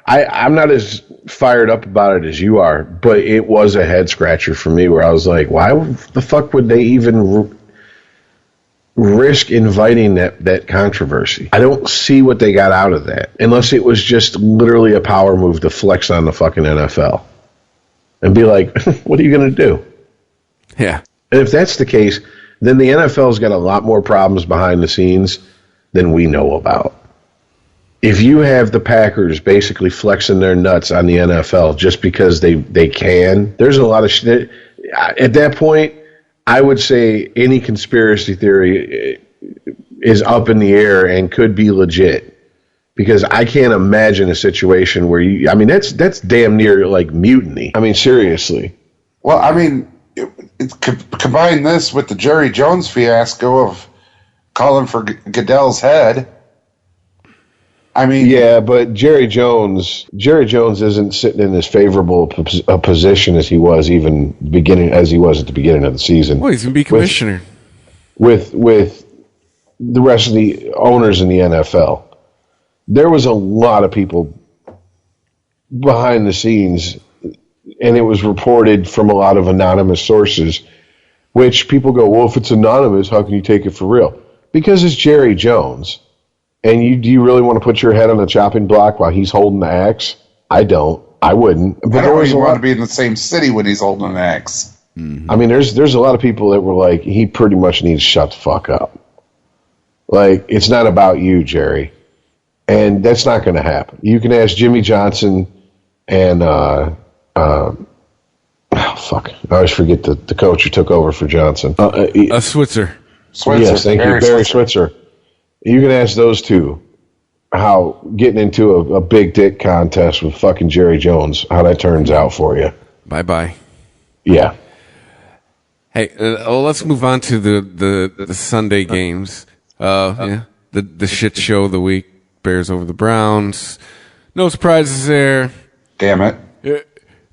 I'm not as fired up about it as you are, but it was a head scratcher for me where I was like, why the fuck would they even risk inviting that controversy? I don't see what they got out of that, unless it was just literally a power move to flex on the fucking NFL and be like, what are you going to do? Yeah. And if that's the case, then the NFL's got a lot more problems behind the scenes than we know about. If you have the Packers basically flexing their nuts on the NFL just because they can, there's a lot of shit. At that point, I would say any conspiracy theory is up in the air and could be legit. Because I can't imagine a situation where that's damn near like mutiny. I mean, seriously. Well, I mean, combine this with the Jerry Jones fiasco of calling for Goodell's head. I mean, yeah, but Jerry Jones isn't sitting in as favorable a position as he was at the beginning of the season. Well, he's gonna be commissioner with the rest of the owners in the NFL. There was a lot of people behind the scenes, and it was reported from a lot of anonymous sources, which people go, well, if it's anonymous, how can you take it for real? Because it's Jerry Jones. And do you really want to put your head on the chopping block while he's holding the axe? I don't. I wouldn't. But I don't even want to be in the same city when he's holding an axe. Mm-hmm. I mean, there's a lot of people that were like, he pretty much needs to shut the fuck up. Like, it's not about you, Jerry. And that's not going to happen. You can ask Jimmy Johnson and, I always forget the coach who took over for Johnson. Switzer. Yes, thank you, Barry Switzer. You can ask those two how getting into a big dick contest with fucking Jerry Jones, how that turns out for you. Bye-bye. Yeah. Hey, let's move on to the Sunday games. The shit show of the week. Bears over the Browns. No surprises there. Damn it.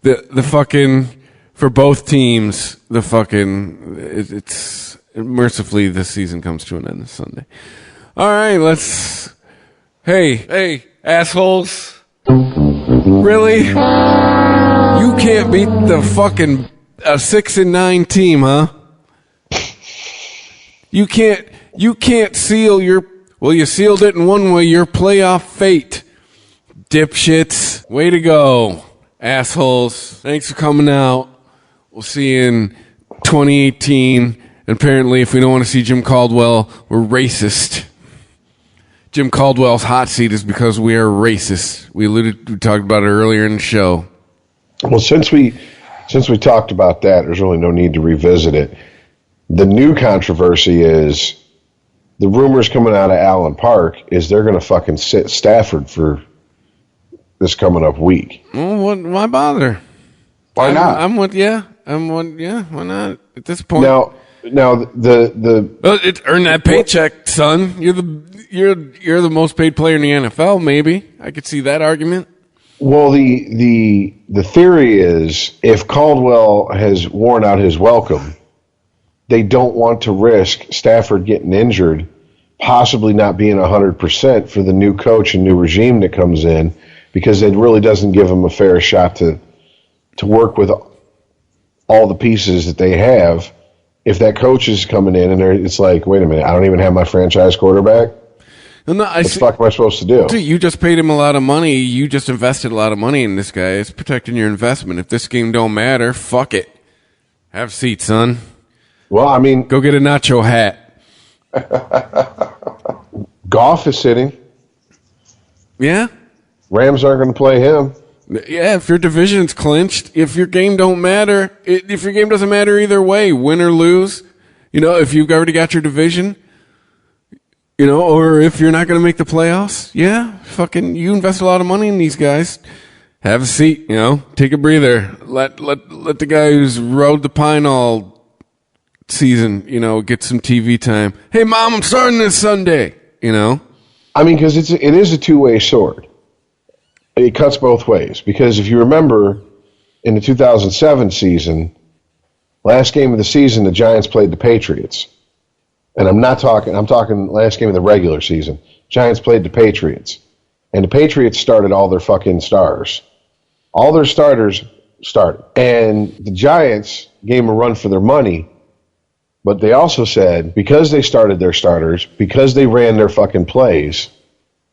The fucking, for both teams, it's mercifully this season comes to an end this Sunday. All right, hey, assholes. Really? You can't beat the fucking 6-9 team, huh? You can't seal you sealed it in one way, your playoff fate. Dipshits. Way to go, assholes. Thanks for coming out. We'll see you in 2018. And apparently, if we don't want to see Jim Caldwell, we're racist. Jim Caldwell's hot seat is because we are racist. We talked about it earlier in the show. Well, since we talked about that, there's really no need to revisit it. The new controversy is the rumors coming out of Allen Park is they're going to fucking sit Stafford for this coming up week. Well, why bother? Why not? I'm with you. Why not? At this point. Now earn that paycheck, son. You're the most paid player in the NFL. Maybe I could see that argument. Well, the theory is if Caldwell has worn out his welcome, they don't want to risk Stafford getting injured, possibly not being 100% for the new coach and new regime that comes in, because it really doesn't give him a fair shot to work with all the pieces that they have. If that coach is coming in and it's like, wait a minute, I don't even have my franchise quarterback. What the fuck am I supposed to do? Dude, you just paid him a lot of money. You just invested a lot of money in this guy. It's protecting your investment. If this game don't matter, fuck it. Have a seat, son. Well, I mean, go get a nacho hat. Goff is sitting. Yeah. Rams aren't going to play him. Yeah, if your division's clinched, if your game don't matter, if your game doesn't matter either way, win or lose, if you've already got your division, or if you're not going to make the playoffs, yeah, fucking, you invest a lot of money in these guys. Have a seat, take a breather. Let the guy who's rode the pine all season, get some TV time. Hey, Mom, I'm starting this Sunday, I mean, because it is a two-way sword. it cuts both ways. Because if you remember, in the 2007 season, last game of the season, the Giants played the Patriots. And I'm talking last game of the regular season. Giants played the Patriots. And the Patriots started all their fucking stars. All their starters started. And the Giants gave them a run for their money. But they also said, because they started their starters, because they ran their fucking plays,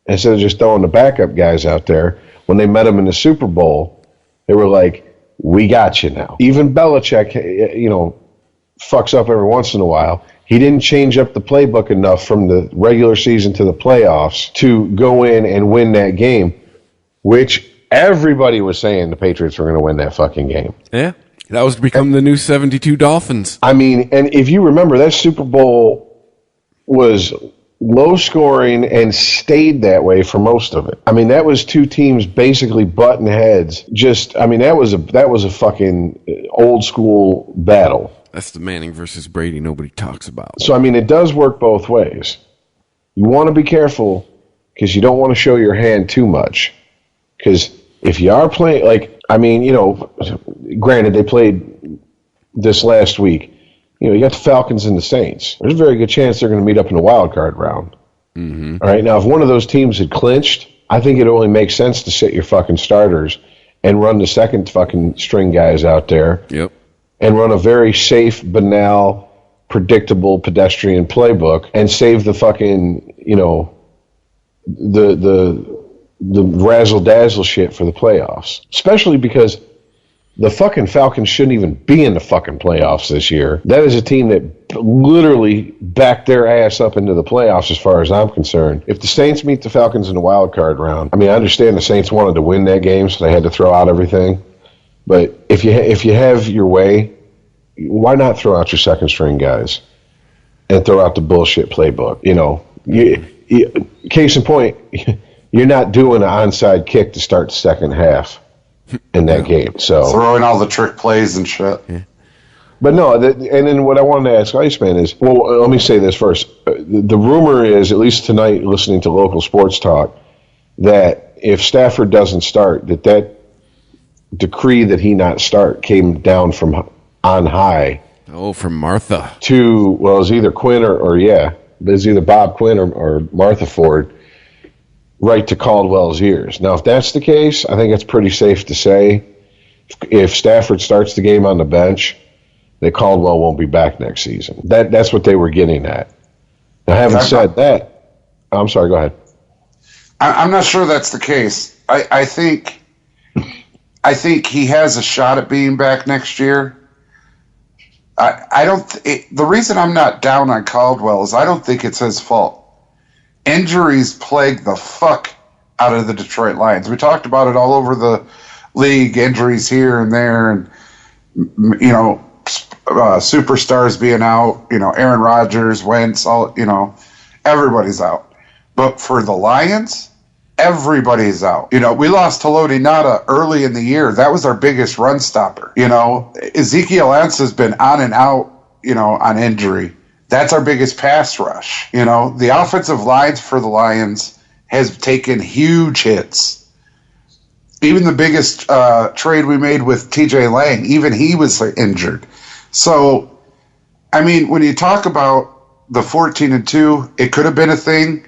instead of just throwing the backup guys out there, when they met them in the Super Bowl, they were like, we got you now. Even Belichick, fucks up every once in a while. He didn't change up the playbook enough from the regular season to the playoffs to go in and win that game, which everybody was saying the Patriots were going to win that fucking game. Yeah. That was to become the new 72 Dolphins. I mean, and if you remember, that Super Bowl was low scoring and stayed that way for most of it. I mean, that was two teams basically butting heads. That was a fucking old school battle. That's the Manning versus Brady nobody talks about. So, I mean, it does work both ways. You want to be careful because you don't want to show your hand too much. Because if you are playing, granted, they played this last week. You got the Falcons and the Saints. There's a very good chance they're going to meet up in the wild card round. Mm-hmm. All right, now, if one of those teams had clinched, I think it only makes sense to sit your fucking starters and run the second fucking string guys out there. Yep. And run a very safe, banal, predictable pedestrian playbook and save the fucking, the razzle-dazzle shit for the playoffs. Especially because the fucking Falcons shouldn't even be in the fucking playoffs this year. That is a team that literally backed their ass up into the playoffs as far as I'm concerned. If the Saints meet the Falcons in the wild card round, I mean, I understand the Saints wanted to win that game, so they had to throw out everything. But if you have your way, why not throw out your second string guys and throw out the bullshit playbook? Case in point, you're not doing an onside kick to start the second half in that game. So throwing all the trick plays and shit. Yeah. But no, and then what I wanted to ask Iceman is, well, let me say this first. The rumor is, at least tonight, listening to local sports talk, that if Stafford doesn't start, that decree that he not start came down from on high. Oh, from Martha. To, well, it was either Quinn or it was either Bob Quinn or Martha Ford, right to Caldwell's ears. Now, if that's the case, I think it's pretty safe to say if Stafford starts the game on the bench, that Caldwell won't be back next season. That's what they were getting at. Now, having said that, I'm sorry, go ahead. I'm not sure that's the case. I think he has a shot at being back next year. The reason I'm not down on Caldwell is I don't think it's his fault. Injuries plague the fuck out of the Detroit Lions. We talked about it all over the league, injuries here and there, and superstars being out, Aaron Rodgers, Wentz, everybody's out. But for the Lions, everybody's out. We lost Haloti Ngata early in the year. That was our biggest run stopper. Ezekiel Ansah's been on and out, on injury. That's our biggest pass rush. The offensive lines for the Lions has taken huge hits. Even the biggest trade we made with TJ Lang, even he was injured. So, I mean, when you talk about the 14-2, it could have been a thing,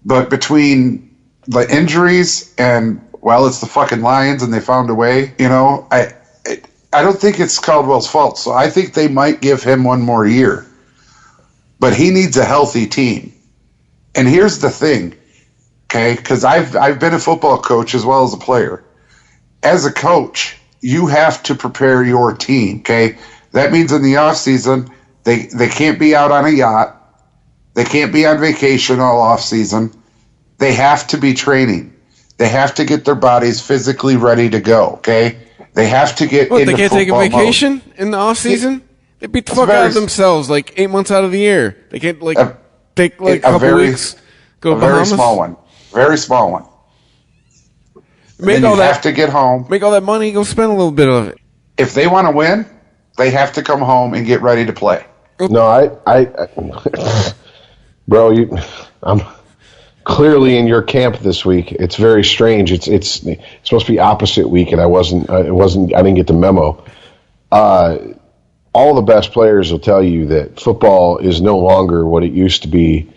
but between the injuries and, well, it's the fucking Lions and they found a way, I don't think it's Caldwell's fault. So I think they might give him one more year. But he needs a healthy team. And here's the thing, okay, because I've been a football coach as well as a player. As a coach, you have to prepare your team, okay? That means in the offseason, they can't be out on a yacht. They can't be on vacation all offseason. They have to be training. They have to get their bodies physically ready to go, okay? They have to get into they can't take a vacation mode. In the offseason? They beat the fuck out of themselves 8 months out of the year. They can't take a couple weeks, go to Bahamas? Very small one. Very small one. Have to get home. Make all that money, go spend a little bit of it. If they want to win, they have to come home and get ready to play. No, bro, clearly in your camp this week. It's very strange. It's supposed to be opposite week, and I didn't get the memo. All the best players will tell you that football is no longer what it used to be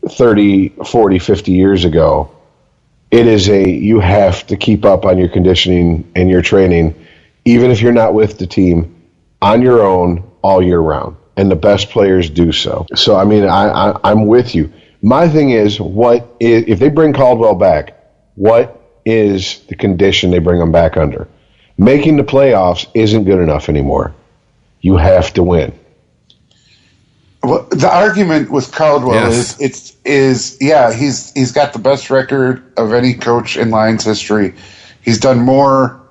30, 40, 50 years ago. It is you have to keep up on your conditioning and your training, even if you're not with the team, on your own all year round. And the best players do so. So, I mean, I'm with you. My thing is, if they bring Caldwell back, what is the condition they bring him back under? Making the playoffs isn't good enough anymore. You have to win. Well, the argument with Caldwell is he's got the best record of any coach in Lions history. He's done more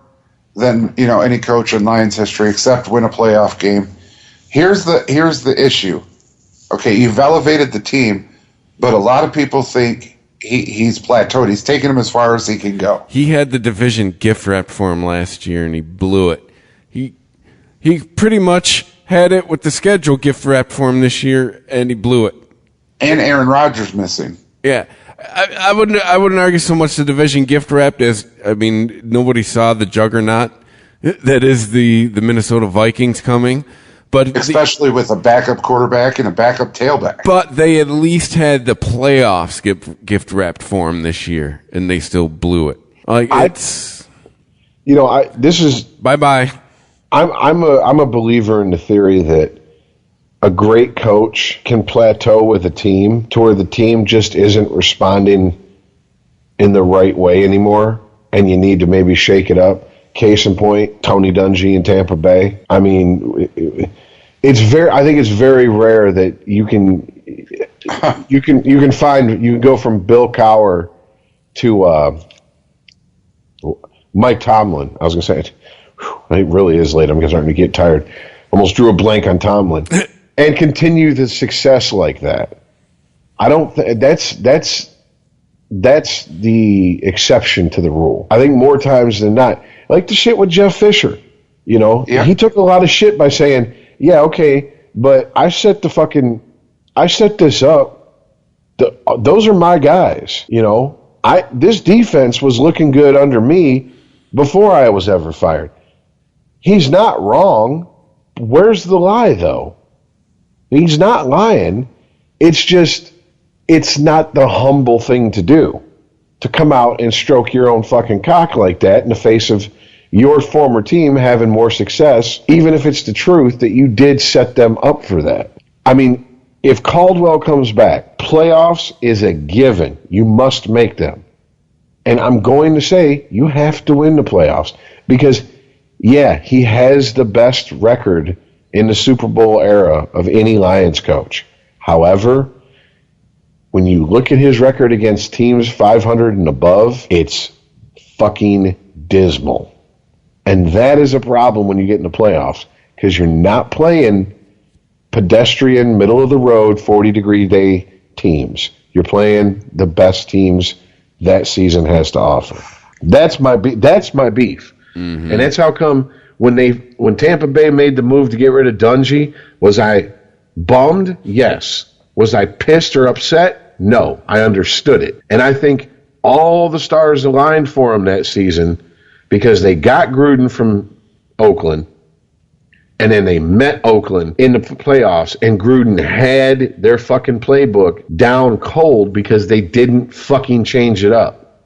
than any coach in Lions history except win a playoff game. Here's the issue. Okay, you've elevated the team, but a lot of people think he's plateaued. He's taken him as far as he can go. He had the division gift wrapped for him last year, and he blew it. He pretty much had it with the schedule gift wrapped for him this year, and he blew it. And Aaron Rodgers missing. Yeah, I wouldn't argue so much the division gift wrapped as nobody saw the juggernaut that is the Minnesota Vikings coming. But especially with a backup quarterback and a backup tailback. But they at least had the playoffs gift wrapped for them this year, and they still blew it. This is bye. I'm a believer in the theory that a great coach can plateau with a team to where the team just isn't responding in the right way anymore, and you need to maybe shake it up. Case in point, Tony Dungy in Tampa Bay. I mean, I think it's very rare that you can go from Bill Cowher to Mike Tomlin. I was going to say it really is late. I'm starting to get tired. Almost drew a blank on Tomlin, and continue the success like that. I don't. That's the exception to the rule. I think more times than not. Like the shit with Jeff Fisher, he took a lot of shit by saying, "Yeah, okay, but I set this up. Those are my guys." This defense was looking good under me before I was ever fired. He's not wrong. Where's the lie, though? He's not lying. It's just, it's not the humble thing to do, to come out and stroke your own fucking cock like that in the face of your former team having more success, even if it's the truth that you did set them up for that. I mean, if Caldwell comes back, playoffs is a given. You must make them. And I'm going to say you have to win the playoffs because, yeah, he has the best record in the Super Bowl era of any Lions coach. However, when you look at his record against teams 500 and above, it's fucking dismal. And that is a problem when you get in the playoffs because you're not playing pedestrian, middle-of-the-road, 40-degree day teams. You're playing the best teams that season has to offer. That's my beef. Mm-hmm. And that's how come when Tampa Bay made the move to get rid of Dungy, was I bummed? Yes. Was I pissed or upset? No. I understood it. And I think all the stars aligned for him that season because they got Gruden from Oakland, and then they met Oakland in the playoffs, and Gruden had their fucking playbook down cold because they didn't fucking change it up,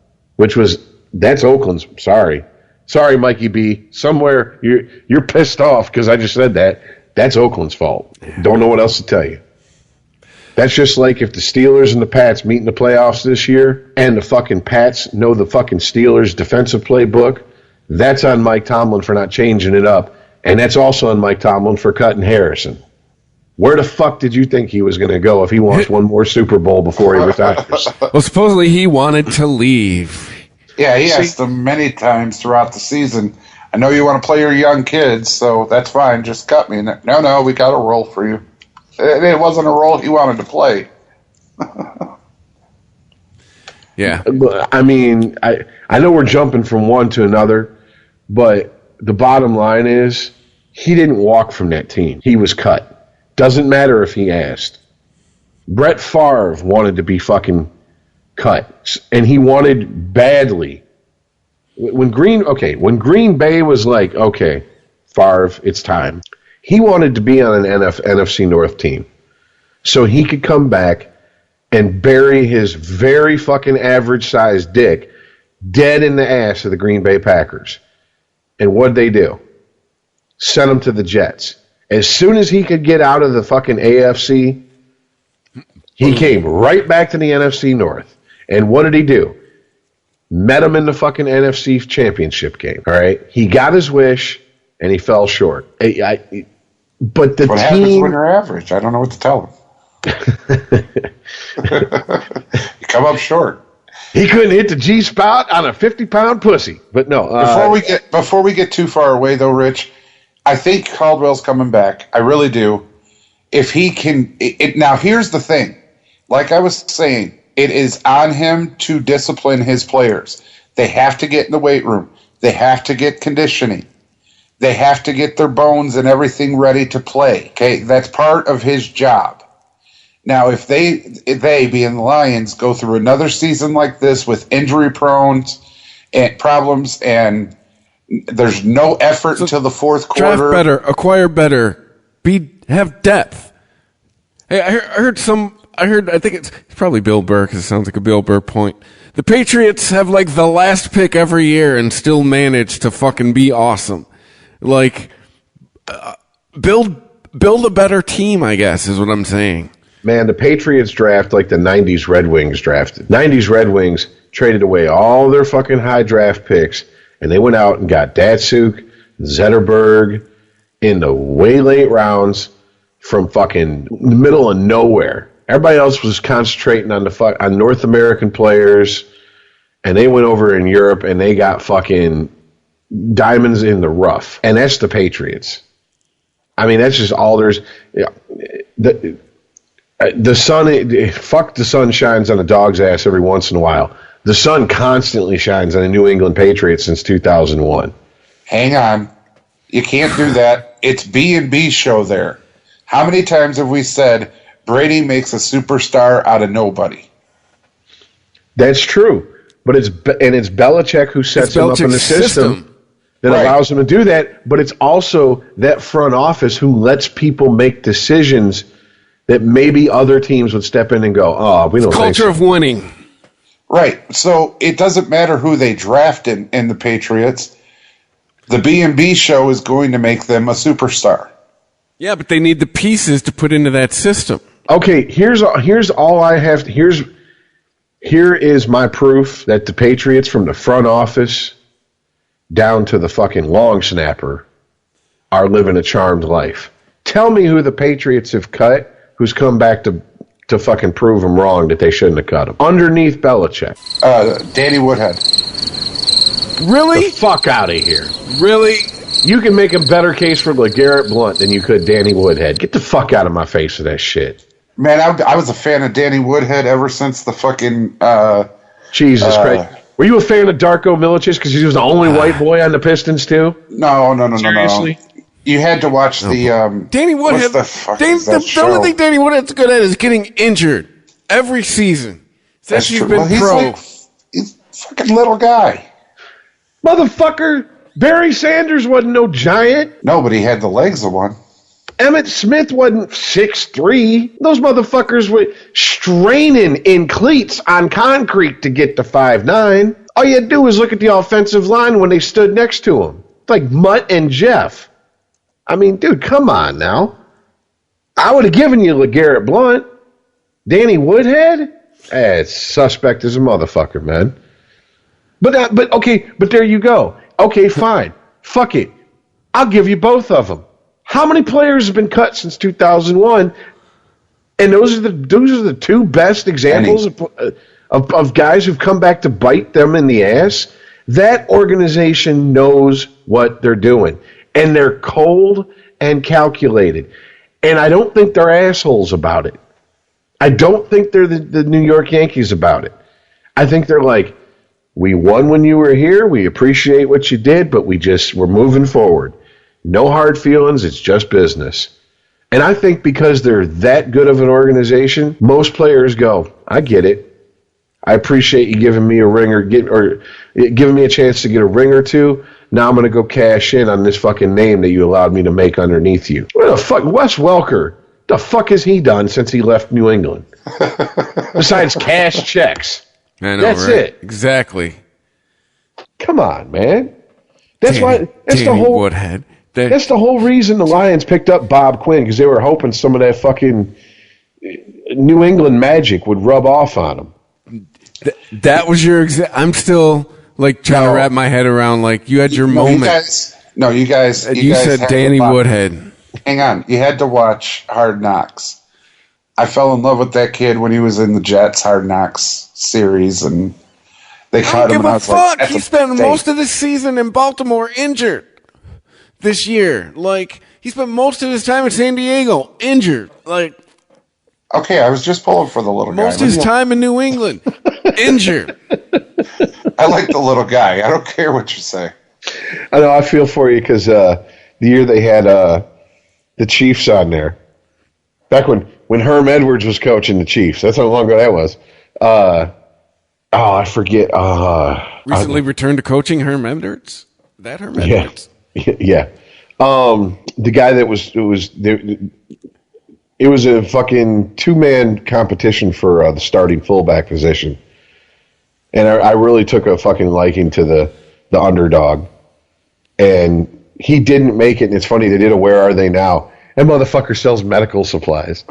that's Oakland's. Sorry, Mikey B. Somewhere you're pissed off because I just said that. That's Oakland's fault. Don't know what else to tell you. That's just like if the Steelers and the Pats meet in the playoffs this year, and the fucking Pats know the fucking Steelers' defensive playbook. That's on Mike Tomlin for not changing it up. And that's also on Mike Tomlin for cutting Harrison. Where the fuck did you think he was going to go if he wants one more Super Bowl before he retires? Well, supposedly he wanted to leave. Yeah, he asked them many times throughout the season, I know you want to play your young kids, so that's fine, just cut me. No, we got a role for you. It wasn't a role he wanted to play. Yeah. I mean, I know we're jumping from one to another, but the bottom line is he didn't walk from that team. He was cut. Doesn't matter if he asked. Brett Favre wanted to be fucking cut, and he wanted badly. When Green Bay was like, okay, Favre, it's time. He wanted to be on an NFC North team so he could come back and bury his very fucking average-sized dick dead in the ass of the Green Bay Packers. And what'd they do? Sent him to the Jets. As soon as he could get out of the fucking AFC, he came right back to the NFC North. And what did he do? Met him in the fucking NFC championship game. All right? He got his wish, and he fell short. But the what happens when you're average? I don't know what to tell him. You come up short. He couldn't hit the G-spot on a 50-pound pussy. But no. Before we get too far away, though, Rich, I think Caldwell's coming back. I really do. If he can... Now, here's the thing. Like I was saying, it is on him to discipline his players. They have to get in the weight room. They have to get conditioning. They have to get their bones and everything ready to play. Okay, that's part of his job. Now, if they being the Lions, go through another season like this with injury prone and problems, and there's no effort until the fourth quarter. Draft better, acquire better, have depth. Hey, I think it's probably Bill Burr, because it sounds like a Bill Burr point. The Patriots have like the last pick every year and still manage to fucking be awesome. Like, build a better team, I guess, is what I'm saying. Man, the Patriots draft like the 90s Red Wings drafted. 90s Red Wings traded away all their fucking high draft picks, and they went out and got Datsuk, Zetterberg in the way late rounds from fucking the middle of nowhere. Everybody else was concentrating on on North American players, and they went over in Europe and they got fucking diamonds in the rough. And that's the Patriots. I mean, that's just all there's. The sun, fuck, the sun shines on a dog's ass every once in a while. The sun constantly shines on the New England Patriots since 2001. Hang on. You can't do that. It's B&B show there. How many times have we said Brady makes a superstar out of nobody? That's true. But it's Belichick who sets him up in the system that allows him to do that. But it's also that front office who lets people make decisions that maybe other teams would step in and go, oh, we don't think so. Culture of winning. Right. So it doesn't matter who they draft in the Patriots. The B&B show is going to make them a superstar. Yeah, but they need the pieces to put into that system. Okay, here's all I have. Here is my proof that the Patriots, from the front office down to the fucking long snapper, are living a charmed life. Tell me who the Patriots have cut who's come back to fucking prove them wrong that they shouldn't have cut him. Underneath Belichick. Danny Woodhead. Really? The fuck out of here. Really? You can make a better case for LeGarrette Blount than you could Danny Woodhead. Get the fuck out of my face with that shit. Man, I was a fan of Danny Woodhead ever since the fucking... Jesus Christ. Were you a fan of Darko Milicic because he was the only white boy on the Pistons too? No. Seriously? You had to watch the... Danny Woodhead... The only thing Danny Woodhead's good at is getting injured every season since he's been pro. He's a fucking little guy. Motherfucker, Barry Sanders wasn't no giant. No, but he had the legs of one. Emmett Smith wasn't 6'3". Those motherfuckers were straining in cleats on concrete to get to 5'9". All you had to do was look at the offensive line when they stood next to him. Like Mutt and Jeff. I mean, dude, come on now. I would have given you LeGarrette Blount. Danny Woodhead? It's suspect as a motherfucker, man. But okay, but there you go. Okay, fine. Fuck it. I'll give you both of them. How many players have been cut since 2001? And those are the two best examples of guys who've come back to bite them in the ass. That organization knows what they're doing. And they're cold and calculated. And I don't think they're assholes about it. I don't think they're the New York Yankees about it. I think they're like, we won when you were here. We appreciate what you did, but we're moving forward. No hard feelings. It's just business. And I think because they're that good of an organization, most players go, I get it. I appreciate you giving me a ring or giving me a chance to get a ring or two. Now I'm going to go cash in on this fucking name that you allowed me to make underneath you. What the fuck? Wes Welker, the fuck has he done since he left New England? Besides cash checks. I know, That's right? it. Exactly. Come on, man. That's why. That's Danny the whole. Woodhead. That's the whole reason the Lions picked up Bob Quinn, because they were hoping some of that fucking New England magic would rub off on him. That was your I'm still like trying to wrap my head around, like, you had your moment. You guys You said had Danny to Woodhead. Hang on. You had to watch Hard Knocks. I fell in love with that kid when he was in the Jets Hard Knocks series, and they I caught don't him. give And I a was like, fuck. He spent most of the season in Baltimore injured this year. Like, he spent most of his time in San Diego injured. Like, okay, I was just pulling for the little guy. most of his time in New England injured. I like the little guy. I don't care what you say. I know. I feel for you because the year they had the Chiefs on there, back when Herm Edwards was coaching the Chiefs. That's how long ago that was. I forget. Recently returned to coaching, Herm Edwards. That Herm Yeah, Edwards. yeah. The guy that it was a fucking 2-man competition for the starting fullback position, and I really took a fucking liking to the underdog, and he didn't make it. And it's funny, they did a Where Are They Now? That motherfucker sells medical supplies.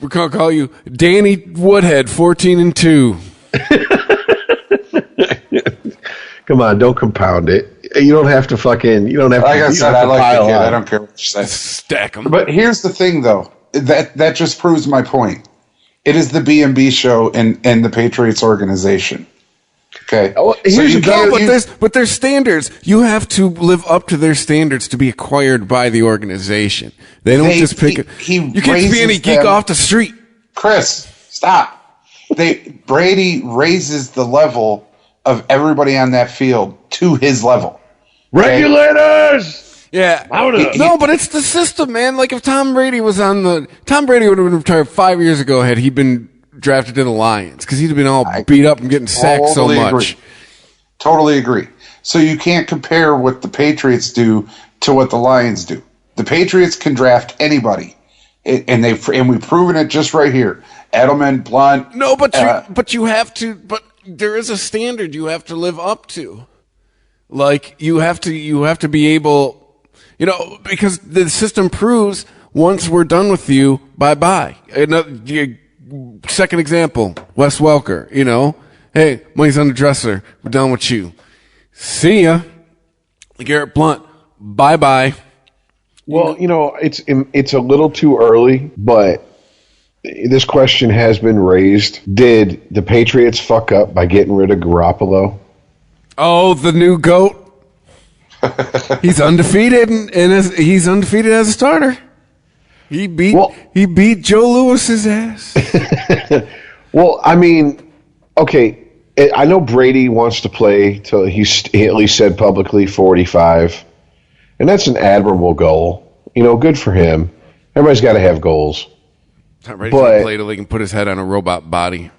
We're gonna call you Danny Woodhead, 14-2. Come on, don't compound it. You don't have to fucking. You don't have Like to. I you said, don't I have to like the pile kid. on. I don't care what you say. Stack them. But here's the thing, though. That just proves my point. It is the B&B show and the Patriots organization. Okay. Oh, here's But there's standards. You have to live up to their standards to be acquired by the organization. They don't just pick it. You can't just be any geek off the street. Chris, stop. Brady raises the level of everybody on that field to his level. Okay? Regulators. Yeah. No, but it's the system, man. Like, if Tom Brady would have been retired 5 years ago had he been drafted to the Lions, because he'd have been all beat up and getting sacked so much. Totally agree. So you can't compare what the Patriots do to what the Lions do. The Patriots can draft anybody, and we've proven it just right here. Edelman, Blunt. No, but you have to. But there is a standard you have to live up to. Like, you have to be able, because the system proves once we're done with you, bye-bye. Second example, Wes Welker, hey, money's on the dresser. We're done with you. See ya. Garrett Blunt, bye-bye. Well, it's a little too early, but this question has been raised. Did the Patriots fuck up by getting rid of Garoppolo? Oh, the new GOAT. He's undefeated, and he's undefeated as a starter. He beat Joe Lewis's ass. Well, I mean, okay, I know Brady wants to play till he at least said publicly 45, and that's an admirable goal. Good for him. Everybody's got to have goals. Tom Brady's going to play till he can put his head on a robot body.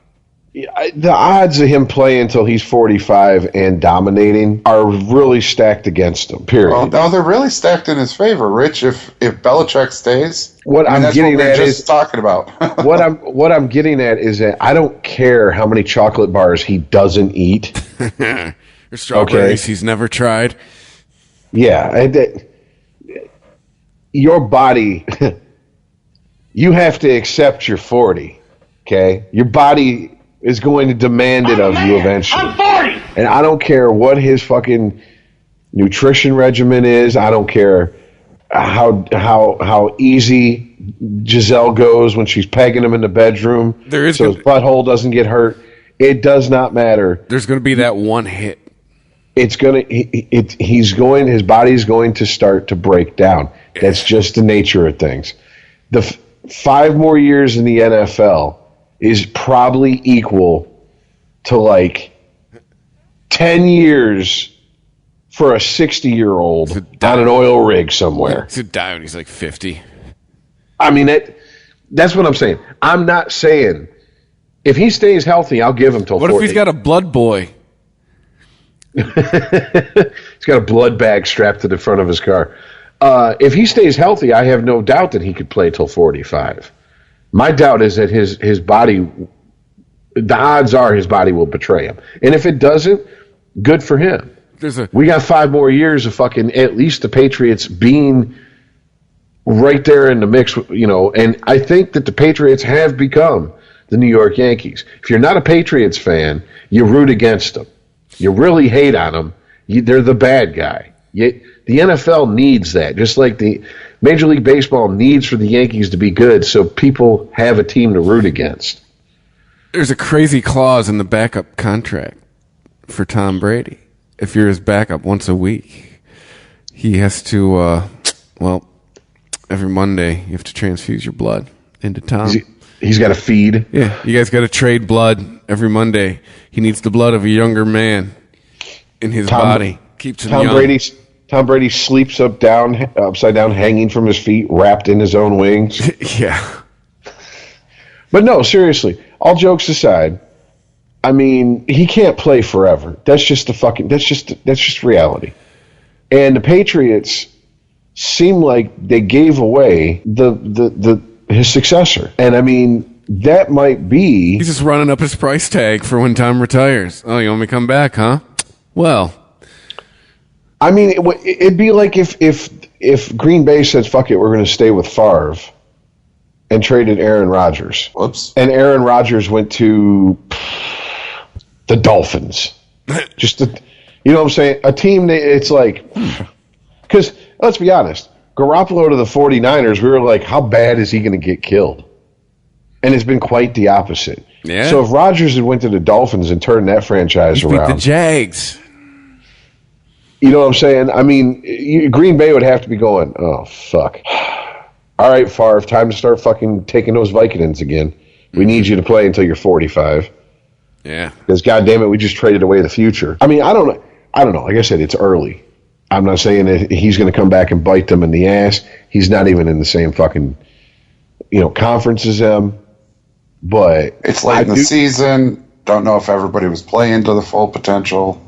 The odds of him playing until he's 45 and dominating are really stacked against him, period. Well, no, they're really stacked in his favor, Rich. If Belichick stays, that's getting what at is talking about. what I'm getting at is that I don't care how many chocolate bars he doesn't eat. Or strawberries he's never tried. Yeah, your body, you have to accept your 40. Okay, your body is going to demand it of you eventually. I'm 40! And I don't care what his fucking nutrition regimen is. I don't care how easy Giselle goes when she's pegging him in the bedroom so his butthole doesn't get hurt. It does not matter. There's going to be that one hit. His body's going to start to break down. That's just the nature of things. The 5 more years in the NFL is probably equal to like 10 years for a 60-year-old on an oil rig somewhere. He's a die when he's like 50. I mean, That's what I'm saying. I'm not saying if he stays healthy, I'll give him till 40. What if he's got a blood boy? He's got a blood bag strapped to the front of his car. If he stays healthy, I have no doubt that he could play till 45. My doubt is that his body, the odds are his body will betray him. And if it doesn't, good for him. We got 5 more years of fucking at least the Patriots being right there in the mix, and I think that the Patriots have become the New York Yankees. If you're not a Patriots fan, you root against them. You really hate on them. They're the bad guy. The NFL needs that, just like the Major League Baseball needs for the Yankees to be good so people have a team to root against. There's a crazy clause in the backup contract for Tom Brady. If you're his backup once a week, he has to, every Monday you have to transfuse your blood into Tom. He's got to feed. Yeah, you guys got to trade blood every Monday. He needs the blood of a younger man in his body. Keeps him young. Tom Brady sleeps upside down, hanging from his feet, wrapped in his own wings. Yeah. But no, seriously, all jokes aside, I mean, he can't play forever. That's just reality. And the Patriots seem like they gave away his successor. And I mean, that might be... He's just running up his price tag for when Tom retires. Oh, you want me to come back, huh? Well... I mean, it'd be like if Green Bay said, fuck it, we're going to stay with Favre and traded Aaron Rodgers. Whoops. And Aaron Rodgers went to the Dolphins. You know what I'm saying? A team, it's like... Because, let's be honest, Garoppolo to the 49ers, we were like, how bad is he going to get killed? And it's been quite the opposite. Yeah. So if Rodgers had went to the Dolphins and turned that franchise around... beat the Jags. You know what I'm saying? I mean, Green Bay would have to be going, oh, fuck. All right, Favre, time to start fucking taking those Vicodins again. We need you to play until you're 45. Yeah. Because, goddammit, we just traded away the future. I mean, I don't know. Like I said, it's early. I'm not saying that he's going to come back and bite them in the ass. He's not even in the same fucking, conference as them. But it's late in the season. Don't know if everybody was playing to the full potential.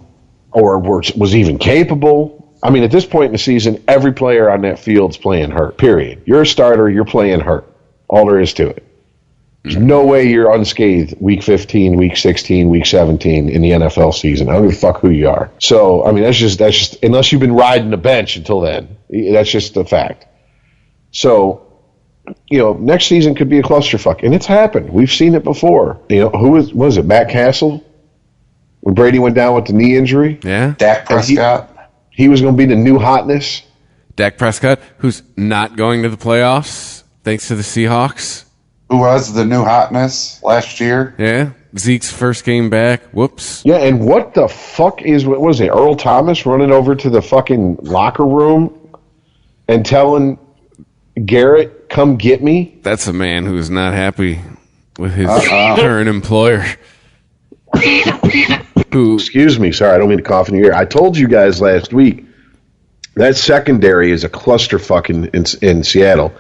Or was even capable. I mean, at this point in the season, every player on that field's playing hurt, period. You're a starter, you're playing hurt. All there is to it. There's no way you're unscathed week 15, week 16, week 17 in the NFL season. I don't give a fuck who you are. So, I mean, that's just unless you've been riding the bench until then, that's just a fact. So, next season could be a clusterfuck. And it's happened. We've seen it before. Was it, Matt Castle? When Brady went down with the knee injury. Yeah. Dak Prescott. He was going to be the new hotness. Dak Prescott, who's not going to the playoffs thanks to the Seahawks. Who was the new hotness last year. Yeah. Zeke's first game back. Whoops. Yeah, and what the fuck what was it, Earl Thomas running over to the fucking locker room and telling Garrett, come get me? That's a man who is not happy with his current employer. Excuse me, sorry, I don't mean to cough in your ear. I told you guys last week that secondary is a clusterfuck in Seattle.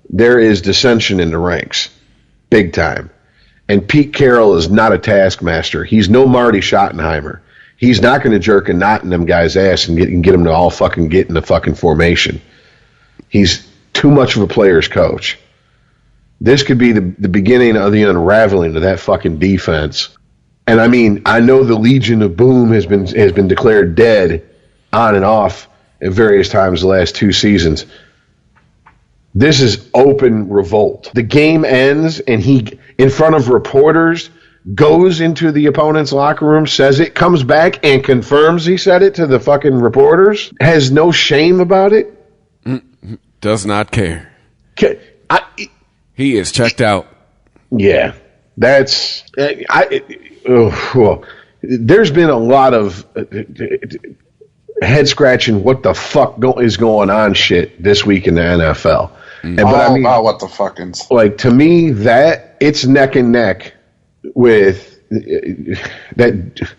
There is dissension in the ranks, big time. And Pete Carroll is not a taskmaster. He's no Marty Schottenheimer. He's not going to jerk a knot in them guys' ass and get them to all fucking get in the fucking formation. He's too much of a player's coach. This could be the beginning of the unraveling of that fucking defense. And I mean, I know the Legion of Boom has been declared dead on and off at various times the last 2 seasons. This is open revolt. The game ends and he, in front of reporters, goes into the opponent's locker room, says it, comes back and confirms he said it to the fucking reporters, has no shame about it. Does not care. He is checked out. Yeah. That's... there's been a lot of head scratching. What the fuck is going on? Shit this week in the NFL. About what the fuckins. Like to me, that it's neck and neck with that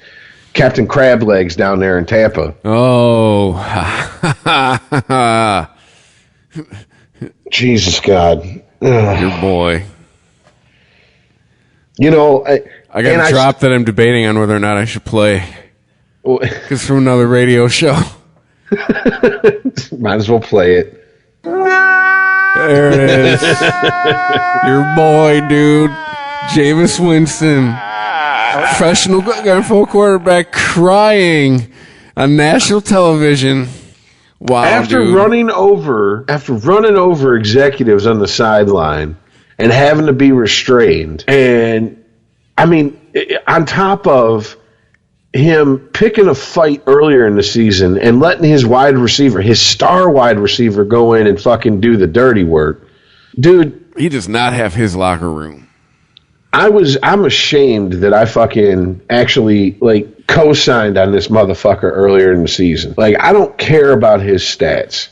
Captain Crab Legs down there in Tampa. Oh, Jesus God! Your boy. You know, I got a drop that I'm debating on whether or not I should play. Because from another radio show. Might as well play it. There it is. Your boy, dude. Jameis Winston. Professional NFL quarterback crying on national television. Wow, after running over executives on the sideline and having to be restrained, and I mean, on top of him picking a fight earlier in the season and letting his star wide receiver, go in and fucking do the dirty work, dude. He does not have his locker room. I'm ashamed that I fucking actually co-signed on this motherfucker earlier in the season. I don't care about his stats.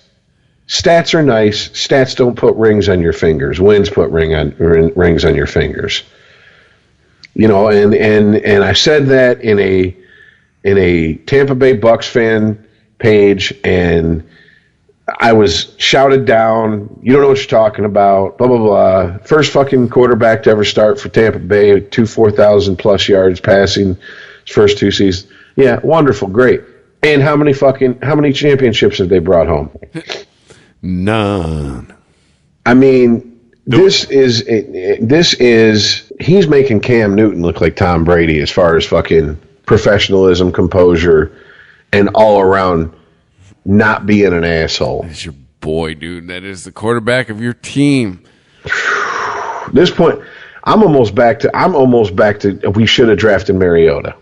Stats are nice. Stats don't put rings on your fingers. Wins put rings on your fingers. You know, and I said that in a Tampa Bay Bucks fan page, and I was shouted down. You don't know what you're talking about. Blah, blah, blah. First fucking quarterback to ever start for Tampa Bay. 4,000 plus yards passing his first 2 seasons. Yeah, wonderful, great. And how many championships have they brought home? None. I mean, he's making Cam Newton look like Tom Brady as far as fucking professionalism, composure, and all around not being an asshole. That's your boy, dude. That is the quarterback of your team. At this point, I'm almost back to we should have drafted Mariota.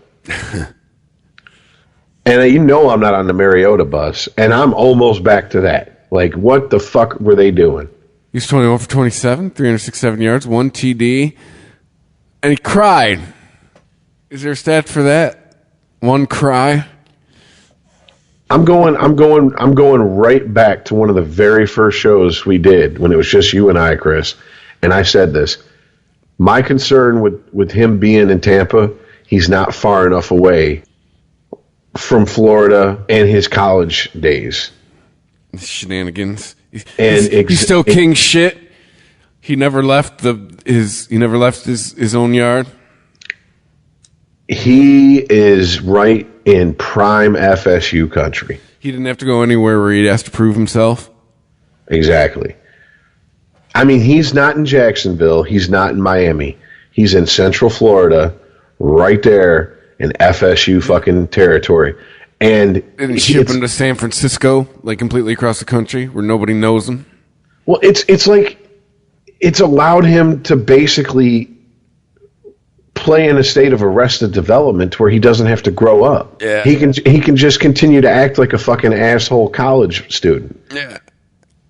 And you know I'm not on the Mariota bus, and I'm almost back to that. What the fuck were they doing? He's 21 for 27, 367 yards, 1 TD, and he cried. Is there a stat for that? 1 cry? I'm going right back to one of the very first shows we did when it was just you and I, Chris. And I said this. My concern with him being in Tampa, he's not far enough away from Florida and his college days. Shenanigans. He's still king shit. He never left his own yard. He is right in prime FSU country. He didn't have to go anywhere where he has to prove himself. Exactly. I mean, he's not in Jacksonville. He's not in Miami. He's in Central Florida, right there in FSU fucking territory. And ship him to San Francisco, completely across the country, where nobody knows him. Well, it's allowed him to basically play in a state of arrested development where he doesn't have to grow up. Yeah. He can just continue to act like a fucking asshole college student. Yeah.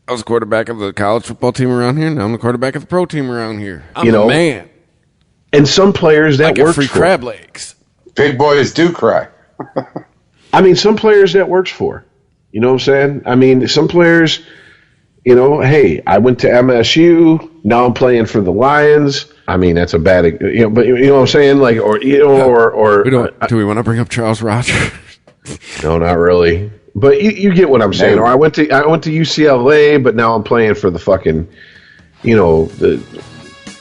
I was quarterback of the college football team around here. Now I'm the quarterback of the pro team around here. I'm a man. And some players that works free for. Crab legs. Big boys do cry. I mean, some players that works for. You know what I'm saying? I mean, some players, hey, I went to MSU. Now I'm playing for the Lions. I mean, that's a bad, but you know what I'm saying? Do we want to bring up Charles Rogers? No, not really. But you get what I'm saying. Or I went to UCLA, but now I'm playing for the fucking, the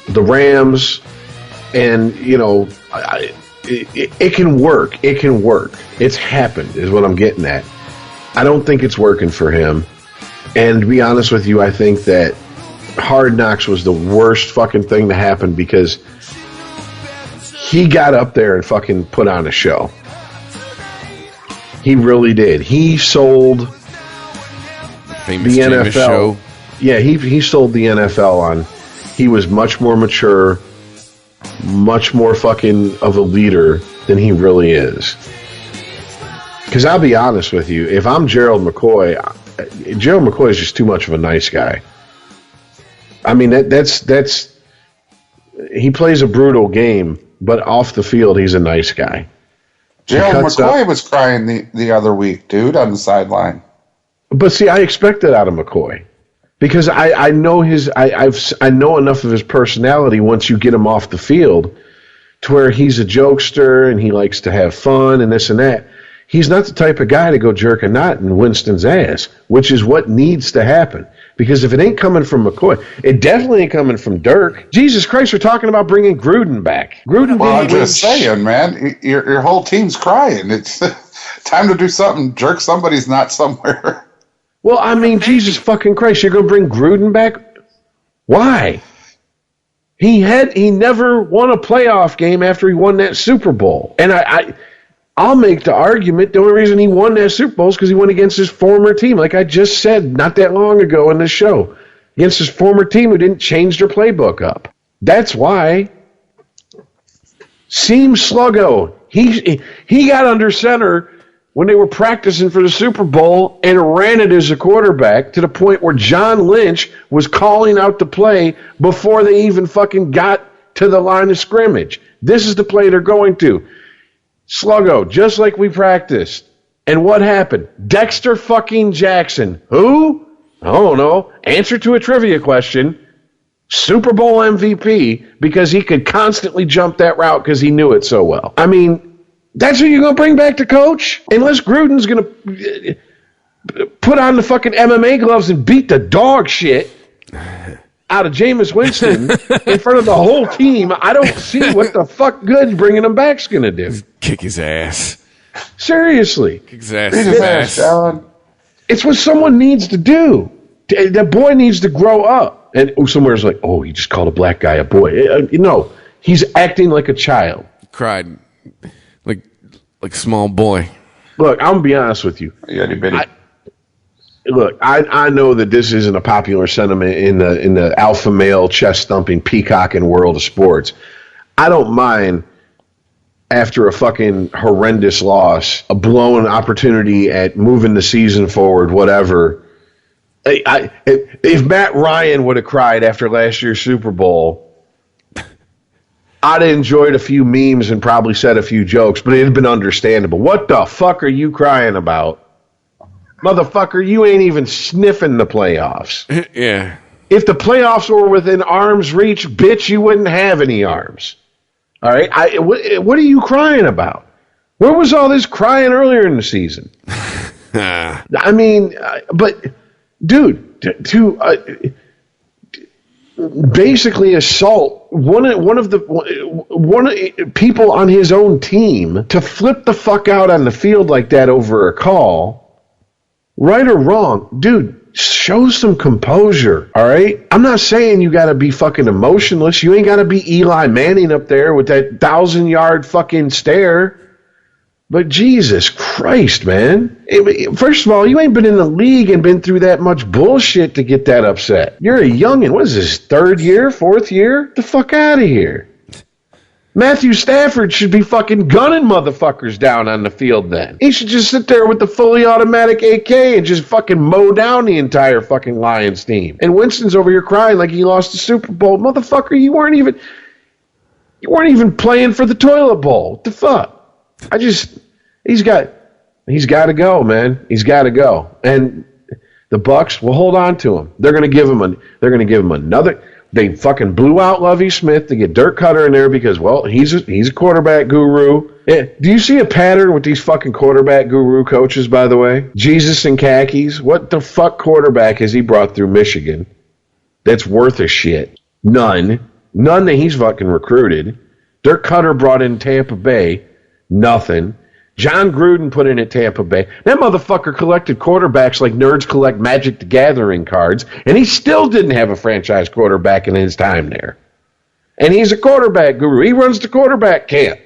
Rams, and it can work. It can work. It's happened, is what I'm getting at. I don't think it's working for him. And to be honest with you, I think that Hard Knocks was the worst fucking thing to happen because he got up there and fucking put on a show. He really did. He sold Famous the Jameis NFL. Show. Yeah, he sold the NFL on. He was much more mature, much more fucking of a leader than he really is. Because I'll be honest with you, if I'm Gerald McCoy is just too much of a nice guy. I mean, that's he plays a brutal game, but off the field, he's a nice guy. Gerald McCoy was crying the other week, dude, on the sideline. But see, I expect that out of McCoy because I know I know enough of his personality once you get him off the field to where he's a jokester and he likes to have fun and this and that. He's not the type of guy to go jerk a knot in Winston's ass, which is what needs to happen. Because if it ain't coming from McCoy, it definitely ain't coming from Dirk. Jesus Christ, we're talking about bringing Gruden back. Gruden Well, I'm didn't just saying, man, your whole team's crying. It's time to do something. Jerk somebody's not somewhere. Well, I mean, Jesus fucking Christ, you're going to bring Gruden back? Why? He never won a playoff game after he won that Super Bowl. And I'll make the argument the only reason he won that Super Bowl is because he went against his former team, like I just said not that long ago in this show, against his former team who didn't change their playbook up. That's why. Seam Sluggo, he got under center when they were practicing for the Super Bowl and ran it as a quarterback to the point where John Lynch was calling out the play before they even fucking got to the line of scrimmage. This is the play they're going to. Sluggo, just like we practiced. And what happened? Dexter fucking Jackson. Who? I don't know. Answer to a trivia question. Super Bowl MVP because he could constantly jump that route because he knew it so well. I mean, that's who you're going to bring back to coach? Unless Gruden's going to put on the fucking MMA gloves and beat the dog shit out of Jameis Winston in front of the whole team, I don't see what the fuck good bringing him back's going to do. Kick his ass. Seriously. Kick his ass. It's what someone needs to do. That boy needs to grow up. And somewhere's like, oh, he just called a black guy a boy. No, he's acting like a child. Cried like small boy. Look, I'm going to be honest with you. Look, I know that this isn't a popular sentiment in the alpha male chest thumping peacocking world of sports. I don't mind after a fucking horrendous loss, a blown opportunity at moving the season forward, whatever. If Matt Ryan would have cried after last year's Super Bowl, I'd have enjoyed a few memes and probably said a few jokes, but it'd have been understandable. What the fuck are you crying about? Motherfucker, you ain't even sniffing the playoffs. Yeah. If the playoffs were within arm's reach, bitch, you wouldn't have any arms. All right? What are you crying about? Where was all this crying earlier in the season? I mean, but, dude, to basically assault one of the people on his own team, to flip the fuck out on the field like that over a call, right or wrong, dude, show some composure, all right? I'm not saying you got to be fucking emotionless. You ain't got to be Eli Manning up there with that 1,000-yard fucking stare. But Jesus Christ, man. First of all, you ain't been in the league and been through that much bullshit to get that upset. You're a youngin'. What is this, third year, fourth year? Get the fuck out of here. Matthew Stafford should be fucking gunning motherfuckers down on the field then. He should just sit there with the fully automatic AK and just fucking mow down the entire fucking Lions team. And Winston's over here crying like he lost the Super Bowl. Motherfucker, you weren't even playing for the toilet bowl. What the fuck? He's got to go, man. He's got to go. And the Bucs will hold on to him. They're going to give him another. They fucking blew out Lovie Smith to get Dirk Cutter in there because, well, he's a quarterback guru. Yeah. Do you see a pattern with these fucking quarterback guru coaches, by the way? Jesus in khakis. What the fuck quarterback has he brought through Michigan that's worth a shit? None that he's fucking recruited. Dirk Cutter brought in Tampa Bay. Nothing. John Gruden put in at Tampa Bay. That motherfucker collected quarterbacks like nerds collect Magic the Gathering cards, and he still didn't have a franchise quarterback in his time there. And he's a quarterback guru. He runs the quarterback camp.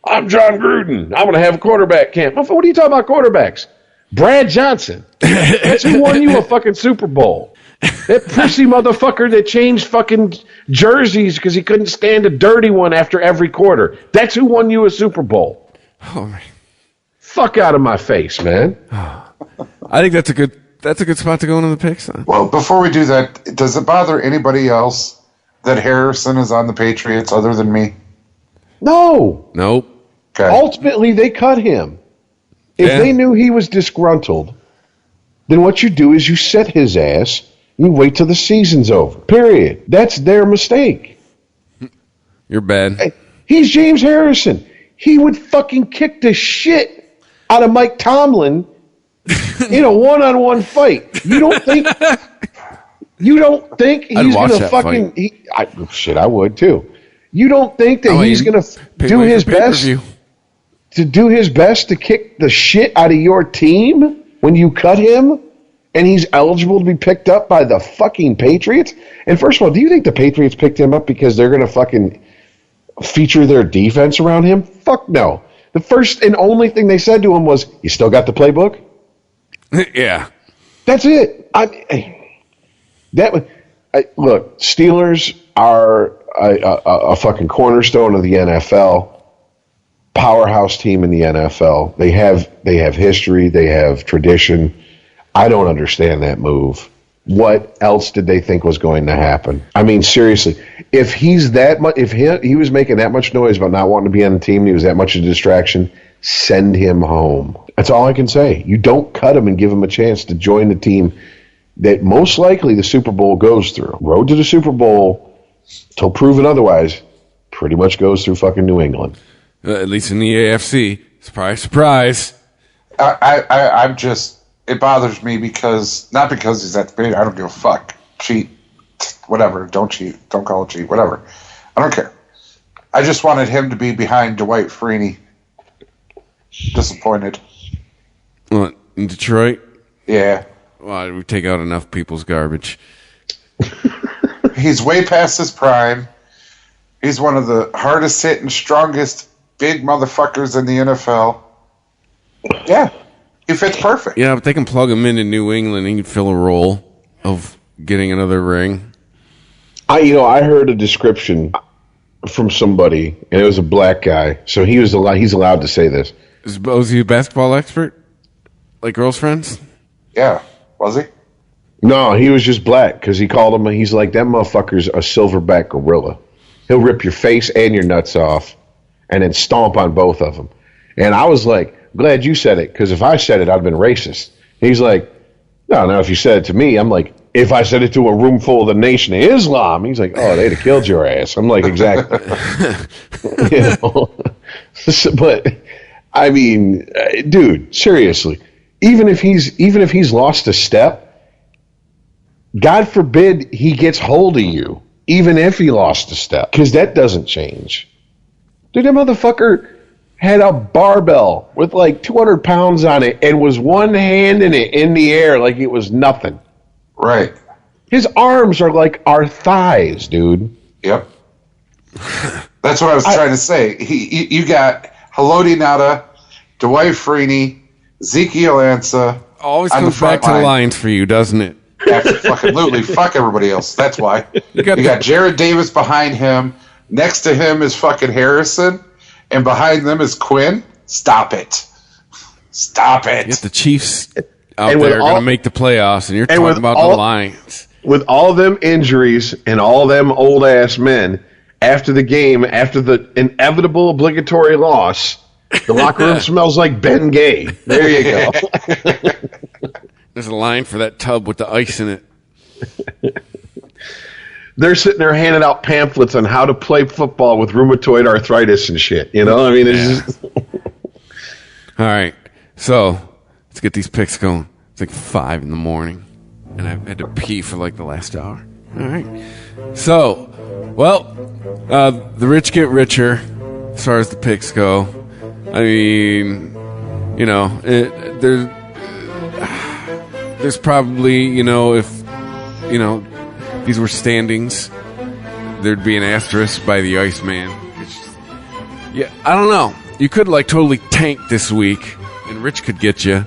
I'm John Gruden. I'm going to have a quarterback camp. What are you talking about quarterbacks? Brad Johnson. That's who won you a fucking Super Bowl. That prissy motherfucker that changed fucking jerseys because he couldn't stand a dirty one after every quarter. That's who won you a Super Bowl. Oh, man. Fuck out of my face, man. I think that's a good spot to go into the picks. Huh? Well, before we do that, does it bother anybody else that Harrison is on the Patriots other than me? No. Nope. Okay. Ultimately, they cut him. If they knew he was disgruntled, then what you do is you set his ass and you wait till the season's over. Period. That's their mistake. You're bad. He's James Harrison. He would fucking kick the shit out of Mike Tomlin in a one-on-one fight. You don't think You don't think he's watch going to that fucking... I would too. You don't think that he's going to do his best to kick the shit out of your team when you cut him and he's eligible to be picked up by the fucking Patriots? And first of all, do you think the Patriots picked him up because they're going to fucking feature their defense around him? Fuck no. The first and only thing they said to him was, "You still got the playbook?" Yeah. That's it. Look, Steelers are a fucking cornerstone of the NFL, powerhouse team in the NFL. They have history, they have tradition. I don't understand that move. What else did they think was going to happen? I mean, seriously, if he's that much, if he was making that much noise about not wanting to be on the team, and he was that much a distraction, send him home. That's all I can say. You don't cut him and give him a chance to join the team that most likely the Super Bowl goes through. Road to the Super Bowl, till proven otherwise, pretty much goes through fucking New England. At least in the AFC. Surprise, surprise. I'm just, it bothers me because, not because he's at the Patriots, I don't give a fuck. Cheat, whatever, don't cheat, don't call it cheat, whatever. I don't care. I just wanted him to be behind Dwight Freeney. Disappointed. What, in Detroit? Yeah. Well, we take out enough people's garbage. He's way past his prime. He's one of the hardest hitting, strongest, big motherfuckers in the NFL. Yeah. He fits perfect. Yeah, but they can plug him into New England and he can fill a role of getting another ring. I heard a description from somebody, and it was a black guy, so he's allowed to say this. Was he a basketball expert? Like girls' friends? Yeah. Was he? No, he was just black because he called him. He's like, that motherfucker's a silverback gorilla. He'll rip your face and your nuts off and then stomp on both of them. And I was like, glad you said it, because if I said it, I'd have been racist. He's like, no, if you said it to me, I'm like, if I said it to a room full of the Nation of Islam, he's like, oh, they'd have killed your ass. I'm like, exactly. But I mean, dude, seriously. Even if he's lost a step, God forbid he gets hold of you, even if he lost a step, because that doesn't change. Dude, that motherfucker had a barbell with like 200 pounds on it and was one hand in it in the air like it was nothing. Right. His arms are like our thighs, dude. Yep. That's what I was trying to say. You got Haloti Ngata, Dwight Freeney, Ezekiel Ansah. Always comes back to the Lions for you, doesn't it? Absolutely. Fuck everybody else. That's why. You got Jared Davis behind him. Next to him is fucking Harrison. And behind them is Quinn. Stop it. Stop it. You got the Chiefs out there going to make the playoffs, and you're talking about the Lions. With all them injuries and all them old-ass men, after the game, after the inevitable obligatory loss, the locker room smells like Ben Gay. There you go. There's a line for that tub with the ice in it. They're sitting there handing out pamphlets on how to play football with rheumatoid arthritis and shit. You know, I mean, it's just... All right, so let's get these picks going. It's like 5 in the morning, and I've had to pee for like the last hour. All right, so, well, the rich get richer as far as the picks go. I mean, you know, there's probably, you know, if, you know, these were standings, there'd be an asterisk by the Iceman. Yeah, I don't know. You could like totally tank this week, and Rich could get you.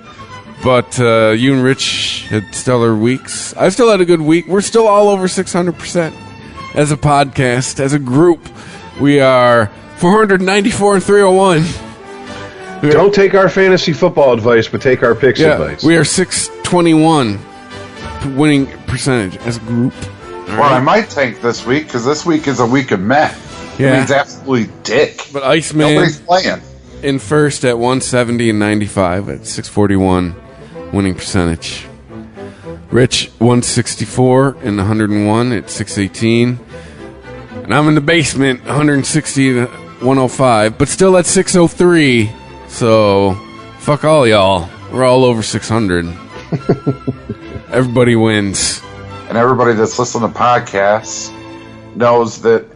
But you and Rich had stellar weeks. I still had a good week. We're still all over 600% as a podcast, as a group. We are 494 and 301. Don't take our fantasy football advice, but take our picks advice. We are 621 winning percentage as a group. Well, right. I might tank this week because this week is a week of Matt. Yeah. He's absolutely dick. But Iceman nobody's playing. In first at 170 and 95 at 641 winning percentage. Rich 164 and 101 at 618. And I'm in the basement 160 to 105, but still at 603. So fuck all y'all. We're all over 600. Everybody wins. and everybody that's listening to podcasts knows that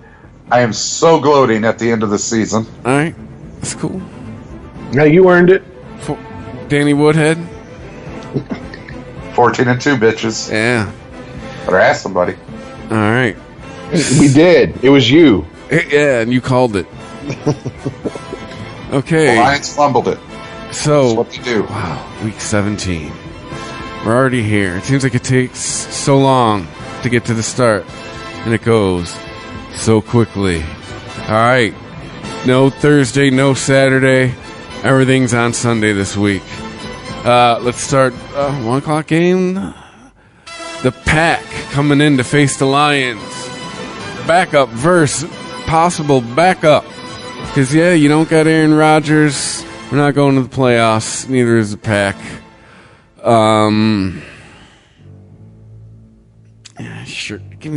I am so gloating at the end of the season. All right. That's cool. Now you earned it. Danny Woodhead. 14-2, bitches. Yeah. Better ask somebody. All right. We did. It was you. Yeah, and you called it. Okay. The Lions fumbled it. So, that's what they do. Wow, week 17. We're already here. It seems like it takes so long to get to the start, and it goes so quickly. All right. No Thursday, no Saturday. Everything's on Sunday this week. Let's start 1 o'clock game. The Pack coming in to face the Lions. Backup versus possible backup. Because, yeah, you don't got Aaron Rodgers. We're not going to the playoffs. Neither is the Pack. Yeah, sure. Give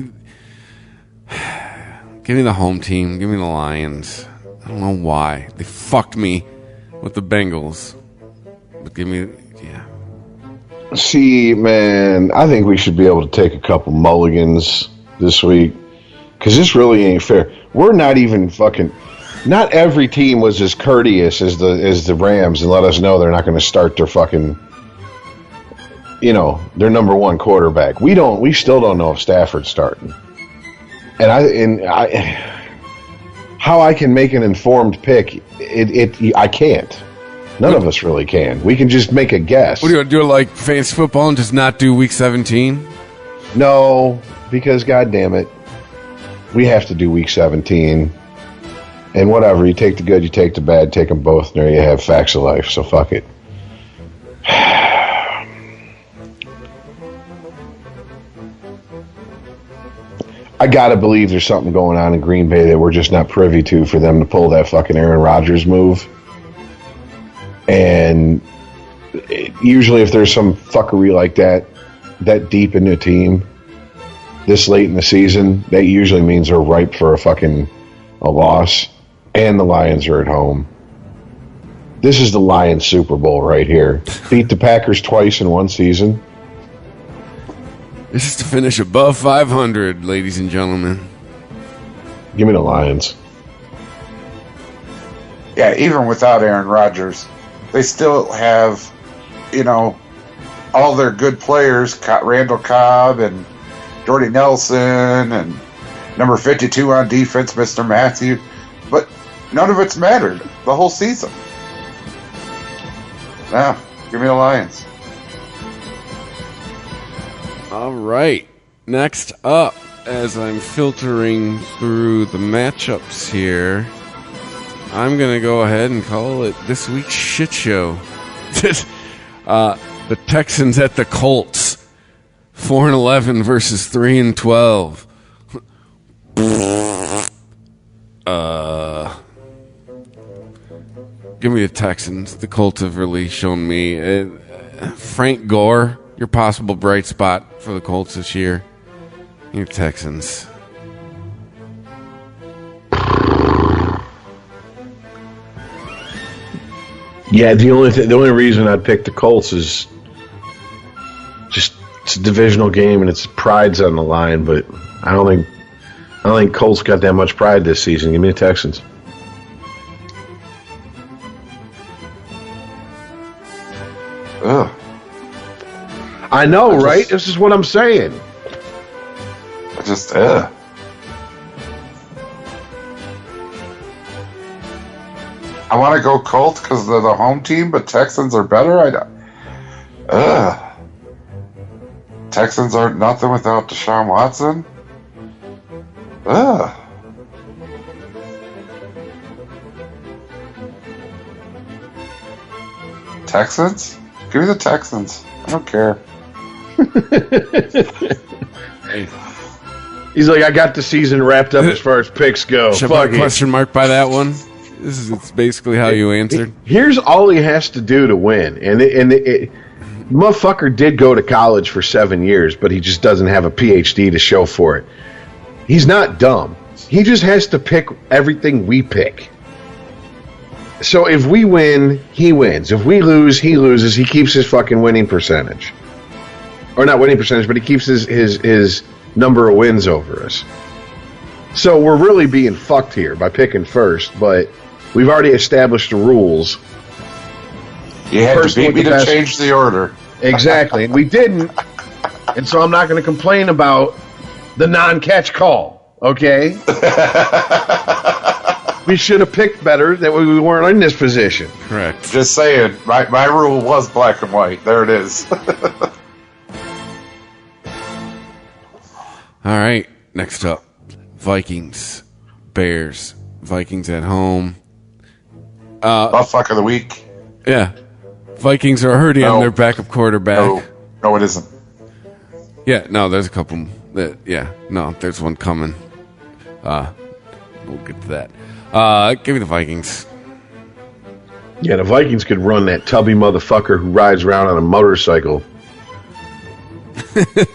me the home team. Give me the Lions. I don't know why. They fucked me with the Bengals. But give me, yeah. See, man, I think we should be able to take a couple mulligans this week. Because this really ain't fair. We're not even fucking... Not every team was as courteous as the Rams and let us know they're not going to start their fucking... their number one quarterback. We still don't know if Stafford's starting. And how I can make an informed pick, I can't. None of us really can. We can just make a guess. What do you do, like fantasy football and just not do week 17? No, because goddamn it, we have to do week 17. And whatever, you take the good, you take the bad, take them both, and there you have facts of life. So fuck it. I gotta believe there's something going on in Green Bay that we're just not privy to for them to pull that fucking Aaron Rodgers move. And usually if there's some fuckery like that deep in the team, this late in the season, that usually means they're ripe for a loss. And the Lions are at home. This is the Lions Super Bowl right here. Beat the Packers twice in one season. This is to finish above 500, ladies and gentlemen. Give me the Lions. Yeah, even without Aaron Rodgers, they still have, all their good players, Randall Cobb and Jordy Nelson and number 52 on defense, Mr. Matthew. But none of it's mattered the whole season. Now, give me the Lions. All right. Next up, as I'm filtering through the matchups here, I'm going to go ahead and call it this week's shit show. The Texans at the Colts. 4-11 versus 3-12. Give me the Texans. The Colts have really shown me. Frank Gore, your possible bright spot for the Colts this year. Your Texans. Yeah, the only reason I'd pick the Colts is just it's a divisional game and its pride's on the line. But I don't think Colts got that much pride this season. Give me the Texans. Ugh. I know, right? This is what I'm saying. I want to go Colts because they're the home team, but Texans are better. Texans aren't nothing without Deshaun Watson. Texans? Give me the Texans. I don't care. He's like, I got the season wrapped up as far as picks go. Should I put a question mark by that one? It's basically how you answered. Here's all he has to do to win. And motherfucker did go to college for 7 years, but he just doesn't have a PhD to show for it. He's not dumb. He just has to pick everything we pick. So if we win, he wins. If we lose, he loses. He keeps his fucking winning percentage. or not winning percentage, but he keeps his number of wins over us. So we're really being fucked here by picking first, but we've already established the rules. You had to beat me to change the order. Exactly, and we didn't, and so I'm not going to complain about the non-catch call, okay? We should have picked better, that we weren't in this position. Correct. Just saying, my rule was black and white. There it is. All right, next up, Vikings, Bears. Vikings at home. Fuck of the week. Yeah. Vikings are hurting on their backup quarterback. No, it isn't. Yeah, no, there's a couple. There's one coming. We'll get to that. Give me the Vikings. Yeah, the Vikings could run that tubby motherfucker who rides around on a motorcycle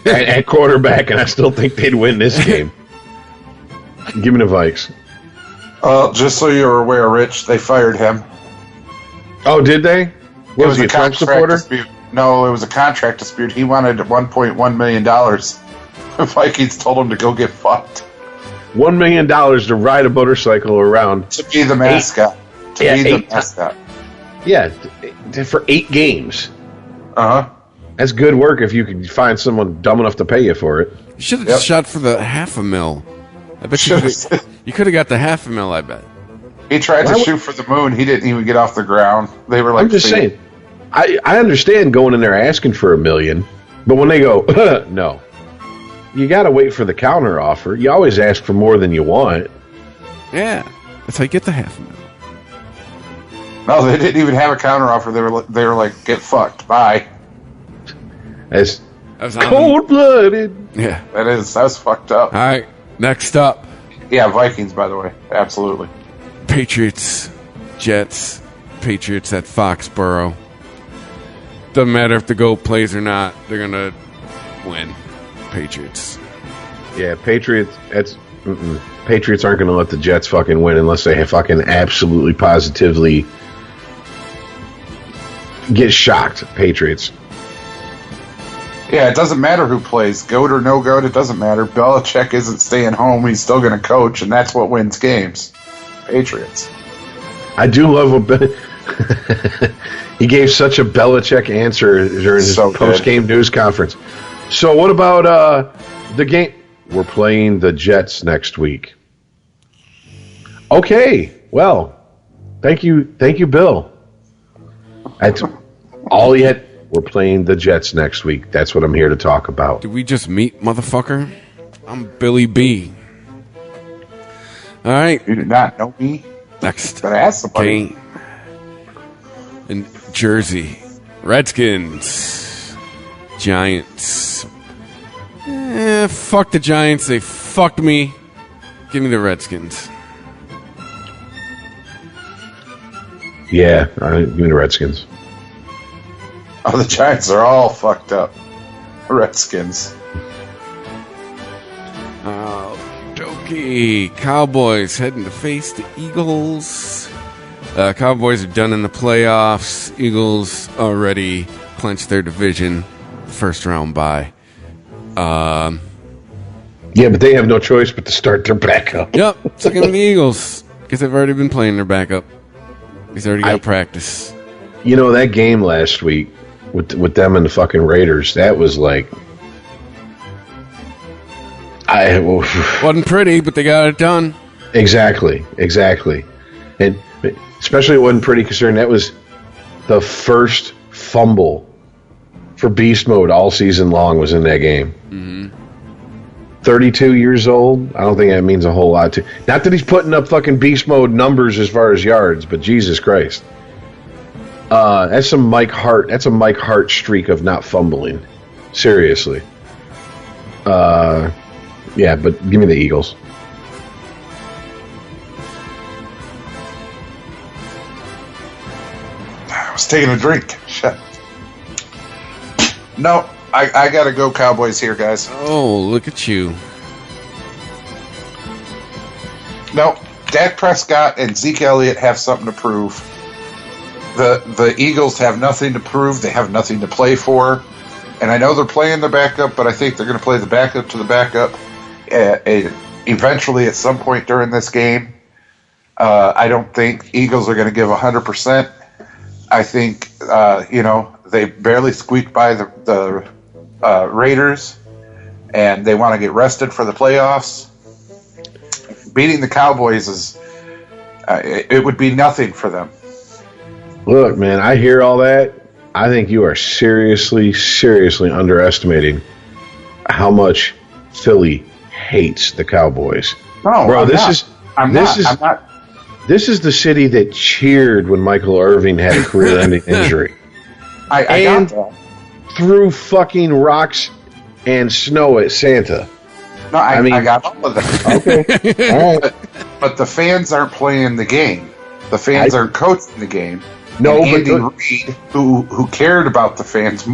at quarterback, and I still think they'd win this game. Give me the Vikes. Just so you're aware, Rich, they fired him. Oh, did they? Was he a Trump supporter? Dispute. No, it was a contract dispute. He wanted $1.1 million. The Vikings told him to go get fucked. $1 million to ride a motorcycle around. To be the mascot. Mascot. Yeah, for 8 games. Uh-huh. That's good work if you could find someone dumb enough to pay you for it. You should have shot for the $500,000. I bet you could have got the $500,000, I bet. He tried to shoot for the moon. He didn't even get off the ground. They were like, I'm just saying. I understand going in there asking for $1 million, but when they go, no, you got to wait for the counter offer. You always ask for more than you want. Yeah, that's how you get the $500,000. No, they didn't even have a counter offer. They were like, get fucked. Bye. That's cold-blooded. Yeah, that was fucked up. All right, next up. Yeah, Vikings, by the way, absolutely. Patriots, Jets. Patriots at Foxborough. Doesn't matter if the GOAT plays or not. They're gonna win. Patriots. Yeah, Patriots. Patriots aren't going to let the Jets fucking win unless they fucking absolutely positively get shocked. Patriots. Yeah, it doesn't matter who plays, GOAT or no GOAT. It doesn't matter. Belichick isn't staying home. He's still going to coach, and that's what wins games. Patriots. I do love what he gave such a Belichick answer during his post-game news conference. So what about the game? We're playing the Jets next week. Okay, well, thank you, Bill. That's all yet. We're playing the Jets next week. That's what I'm here to talk about. Did we just meet, motherfucker? I'm Billy B. All right. You did not know me? Next game in Jersey. Redskins. Giants. Fuck the Giants. They fucked me. Give me the Redskins. Yeah, give me the Redskins. Oh, the Giants are all fucked up. Redskins. Dokey. Cowboys heading to face the Eagles. Cowboys are done in the playoffs. Eagles already clinched their division. First round bye. Yeah, but they have no choice but to start their backup. Yep, so give me the Eagles because they've already been playing their backup. He's already got practice. You know, that game last week with them and the fucking Raiders, that was like... wasn't pretty, but they got it done. Exactly. And especially it wasn't pretty concerning. That was the first fumble for Beast Mode all season long was in that game. Mm-hmm. 32 years old. I don't think that means a whole lot to. Not that he's putting up fucking Beast Mode numbers as far as yards, but Jesus Christ. That's some Mike Hart. That's a Mike Hart streak of not fumbling. Seriously. Yeah, but give me the Eagles. I was taking a drink. Shit. No, I gotta go Cowboys here, guys. Oh, look at you. No, Dak Prescott and Zeke Elliott have something to prove. The Eagles have nothing to prove. They have nothing to play for. and I know they're playing their backup, but I think they're going to play the backup to the backup eventually at some point during this game. I don't think Eagles are going to give 100%. I think, they barely squeaked by the Raiders, and they want to get rested for the playoffs. Beating the Cowboys it would be nothing for them. Look, man, I hear all that. I think you are seriously, seriously underestimating how much Philly hates the Cowboys. No, bro, I'm not. This is the city that cheered when Michael Irving had a career-ending injury. I got that. Threw fucking rocks and snow at Santa. No, I got all of that. Okay. All right. But the fans aren't playing the game. The fans aren't coaching the game. No, and Andy Reid, who cared about the fans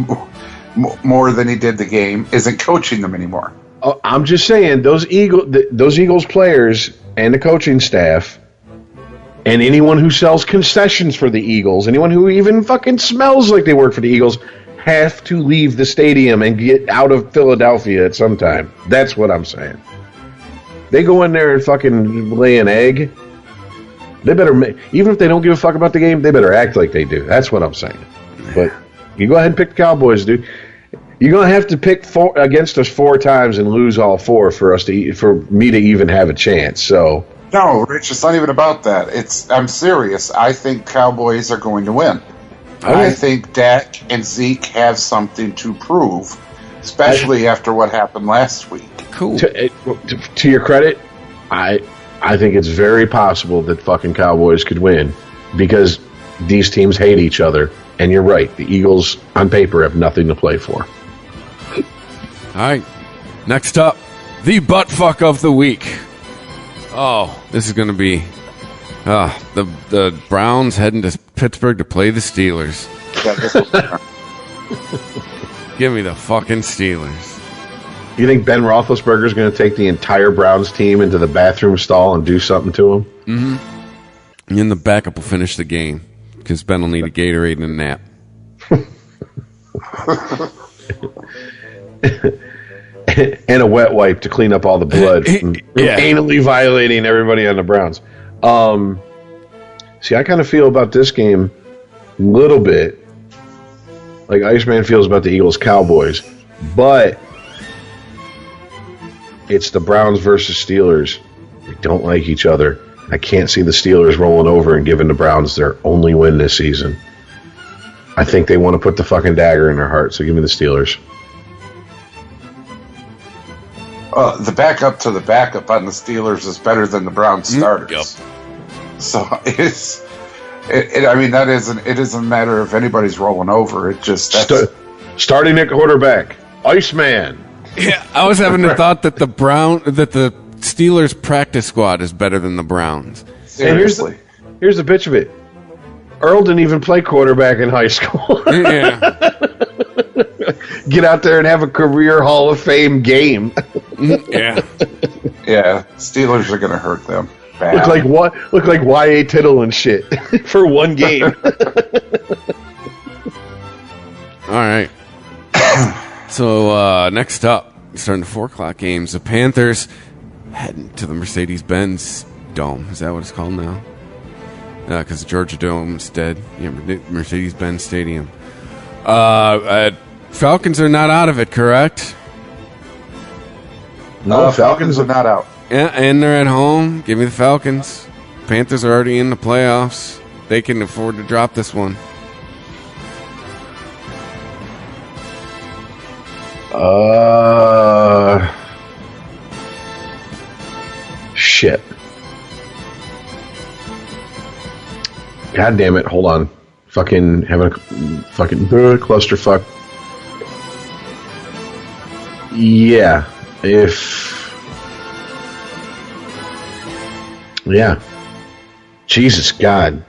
more than he did the game, isn't coaching them anymore. I'm just saying those Eagles players and the coaching staff and anyone who sells concessions for the Eagles, anyone who even fucking smells like they work for the Eagles, have to leave the stadium and get out of Philadelphia at some time. That's what I'm saying. They go in there and fucking lay an egg. They better, even if they don't give a fuck about the game, they better act like they do. That's what I'm saying. But you go ahead and pick the Cowboys, dude. You're gonna have to pick against us 4 times and lose all 4 for me to even have a chance. So. No, Rich, it's not even about that. I'm serious. I think Cowboys are going to win. Okay. I think Dak and Zeke have something to prove, especially after what happened last week. Cool. To your credit, I think it's very possible that fucking Cowboys could win because these teams hate each other. And you're right. The Eagles, on paper, have nothing to play for. All right. Next up, the buttfuck of the week. Oh, this is going to be the Browns heading to Pittsburgh to play the Steelers. Yeah, Give me the fucking Steelers. You think Ben Roethlisberger is going to take the entire Browns team into the bathroom stall and do something to him? Mm-hmm. And then the backup will finish the game because Ben will need a Gatorade and a nap. And a wet wipe to clean up all the blood from anally violating everybody on the Browns. See, I kind of feel about this game a little bit like Iceman feels about the Eagles-Cowboys, but it's the Browns versus Steelers. They don't like each other. I can't see the Steelers rolling over and giving the Browns their only win this season. I think they want to put the fucking dagger in their heart, so give me the Steelers. The backup to the backup on the Steelers is better than the Browns starters. Yep. So it isn't a matter of anybody's rolling over. It just starting at quarterback, Iceman. Yeah, I was having the thought that the Steelers practice squad is better than the Browns. Seriously. And here's the bitch of it. Earl didn't even play quarterback in high school. Yeah. Get out there and have a career Hall of Fame game. Yeah. Yeah, Steelers are going to hurt them. Bad. Look like Y.A. Tittle and shit for one game. All right. So next up, starting the 4:00 games, the Panthers heading to the Mercedes-Benz Dome. Is that what it's called now? Because the Georgia Dome is dead. Yeah, Mercedes-Benz Stadium. Falcons are not out of it, correct? No, Falcons are not out. Yeah, and they're at home. Give me the Falcons. Panthers are already in the playoffs. They can afford to drop this one. Shit. God damn it! Hold on. Fucking having a fucking clusterfuck. Yeah. Yeah. Jesus God.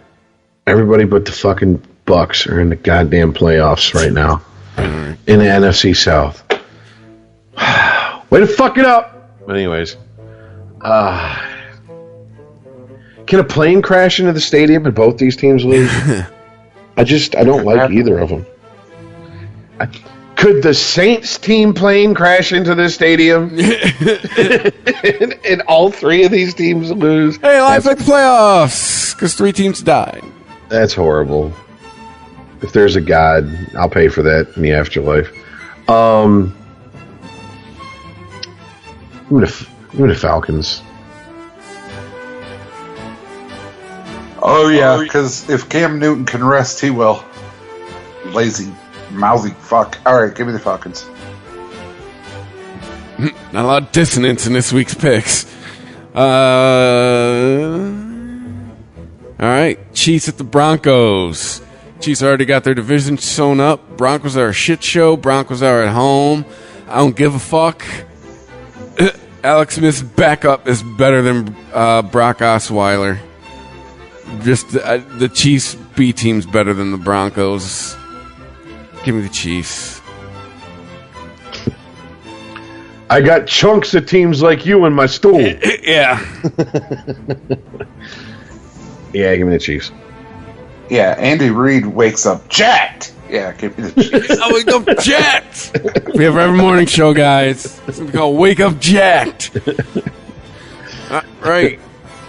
Everybody but the fucking Bucks are in the goddamn playoffs right now. In the NFC South. Way to fuck it up! Anyways. Can a plane crash into the stadium and both these teams lose? I don't like either of them. Could the Saints team plane crash into this stadium? and all three of these teams lose? Hey, life like the playoffs, because 3 teams died. That's horrible. If there's a God, I'll pay for that in the afterlife. Give me the Falcons. Oh, yeah, because if Cam Newton can rest, he will. Lazy, mouthy fuck. All right, give me the Falcons. Not a lot of dissonance in this week's picks. All right, Chiefs at the Broncos. Chiefs already got their division sewn up. Broncos are a shit show. Broncos are at home. I don't give a fuck. Alex Smith's backup is better than Brock Osweiler. Just the Chiefs B team's better than the Broncos. Give me the Chiefs. I got chunks of teams like you in my stool. Yeah. Yeah, give me the Chiefs. Yeah, Andy Reid wakes up jacked. Yeah, give me the Chiefs. I wake up jacked. We have every morning show, guys. It's what we call Wake Up Jacked. Right.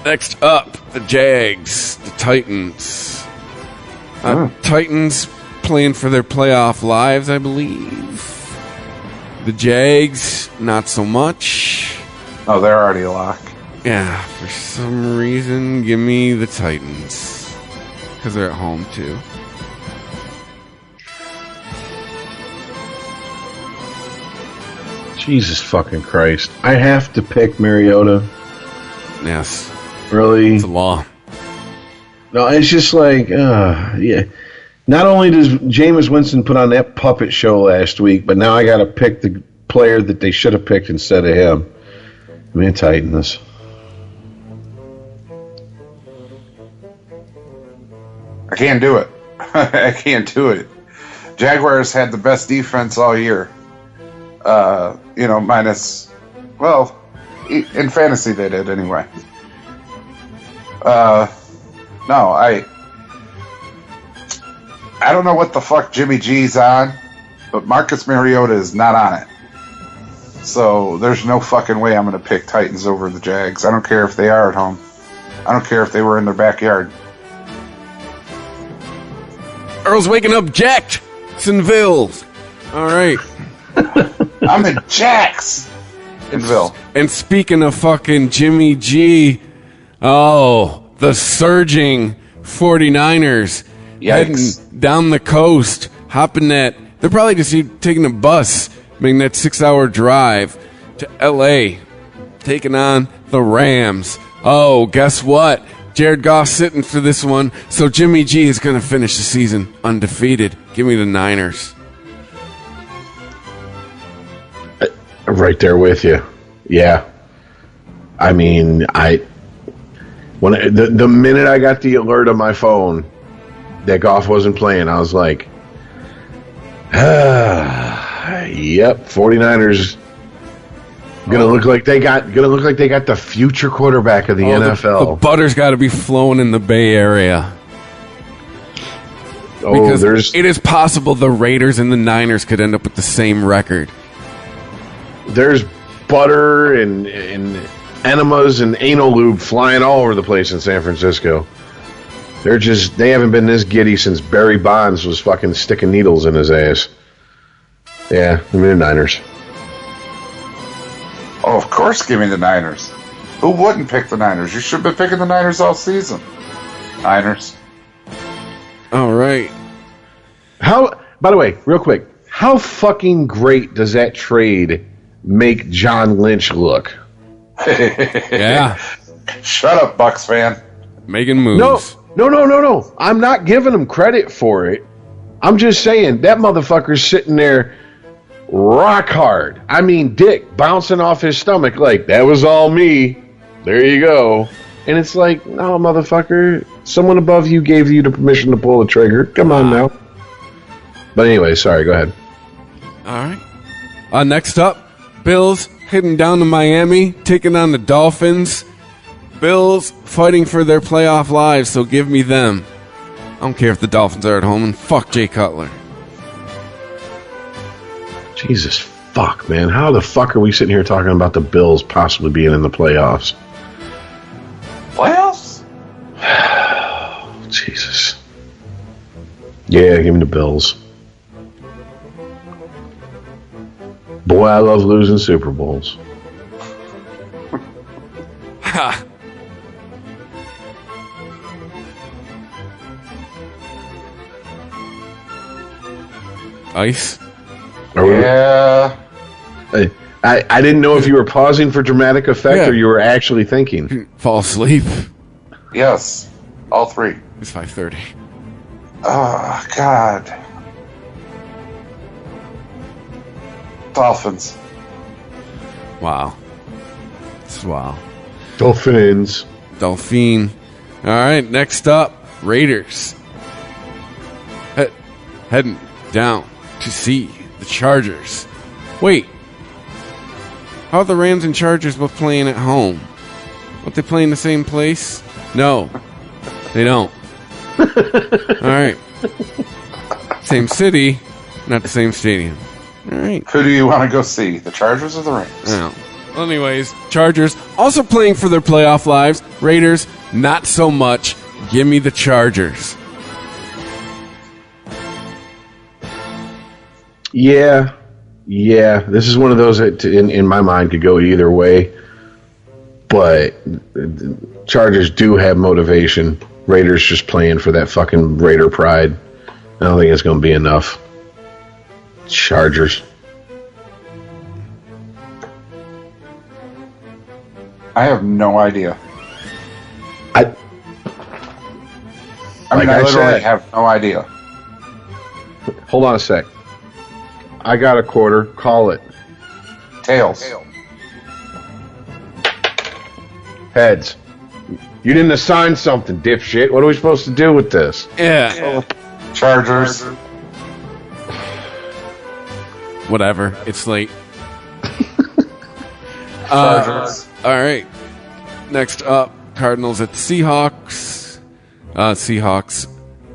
Next up, the Jags, the Titans. Titans playing for their playoff lives, I believe. The Jags, not so much. Oh, they're already a lock. Yeah, for some reason, give me the Titans. Because they're at home, too. Jesus fucking Christ. I have to pick Mariota. Yes. Really? It's a law. No, it's just like, yeah. Not only does Jameis Winston put on that puppet show last week, but now I got to pick the player that they should have picked instead of him. I mean, Titans. I can't do it. I can't do it. Jaguars had the best defense all year. Minus, well, in fantasy they did anyway. No, I don't know what the fuck Jimmy G's on, but Marcus Mariota is not on it. So there's no fucking way I'm going to pick Titans over the Jags. I don't care if they are at home. I don't care if they were in their backyard. Earl's waking up jacked. Jacksonville. All right. I'm in Jacksonville. And speaking of fucking Jimmy G, the surging 49ers. Yikes. Heading down the coast, hopping that. They're probably just taking a bus, making that 6-hour drive to L.A., taking on the Rams. Oh, guess what? Jared Goff's sitting for this one, so Jimmy G is going to finish the season undefeated. Give me the Niners. I'm right there with you. Yeah. I mean, the minute I got the alert on my phone that Goff wasn't playing, I was like, yep, 49ers gonna look like they got the future quarterback of the NFL. The butter's got to be flowing in the Bay Area. Because it is possible the Raiders and the Niners could end up with the same record. There's butter and enemas and anal lube flying all over the place in San Francisco. They haven't been this giddy since Barry Bonds was fucking sticking needles in his ass. Yeah, I mean the Niners. Oh, of course, give me the Niners. Who wouldn't pick the Niners? You should have been picking the Niners all season. Niners. All right. By the way, real quick, how fucking great does that trade make John Lynch look? Yeah. Shut up, Bucks fan. Making moves. No. I'm not giving him credit for it. I'm just saying that motherfucker's sitting there rock hard. I mean, dick bouncing off his stomach like, that was all me. There you go. And it's like, no, motherfucker, someone above you gave you the permission to pull the trigger. Come on now. But anyway, sorry, go ahead. All right. Next up, Bills heading down to Miami, taking on the Dolphins. Bills fighting for their playoff lives, so give me them. I don't care if the Dolphins are at home, and fuck Jay Cutler. Jesus fuck, man. How the fuck are we sitting here talking about the Bills possibly being in the playoffs? Playoffs? Jesus. Yeah, give me the Bills. Boy, I love losing Super Bowls. Ha! Ice? Yeah. I didn't know if you were pausing for dramatic effect or you were actually thinking. Fall asleep. Yes. All three. It's 5:30. Oh, God. Dolphins. Wow. It's wow. Dolphins. Dolphin. All right, next up, Raiders. Heading down to see the Chargers. Wait. How are the Rams and Chargers both playing at home? Don't they play in the same place? No. They don't. All right. Same city, not the same stadium. All right. Who do you want to go see? The Chargers or the Rams? No. Well, anyways, Chargers also playing for their playoff lives. Raiders, not so much. Give me the Chargers. Yeah. This is one of those that, in my mind, could go either way. But Chargers do have motivation. Raiders just playing for that fucking Raider pride. I don't think it's going to be enough. Chargers. I have no idea. I mean, I literally have no idea. Hold on a sec. I got a quarter. Call it. Tails. Heads. You didn't assign something, dipshit. What are we supposed to do with this? Yeah. Chargers. Whatever. It's late. Chargers. All right. Next up, Cardinals at the Seahawks. Seahawks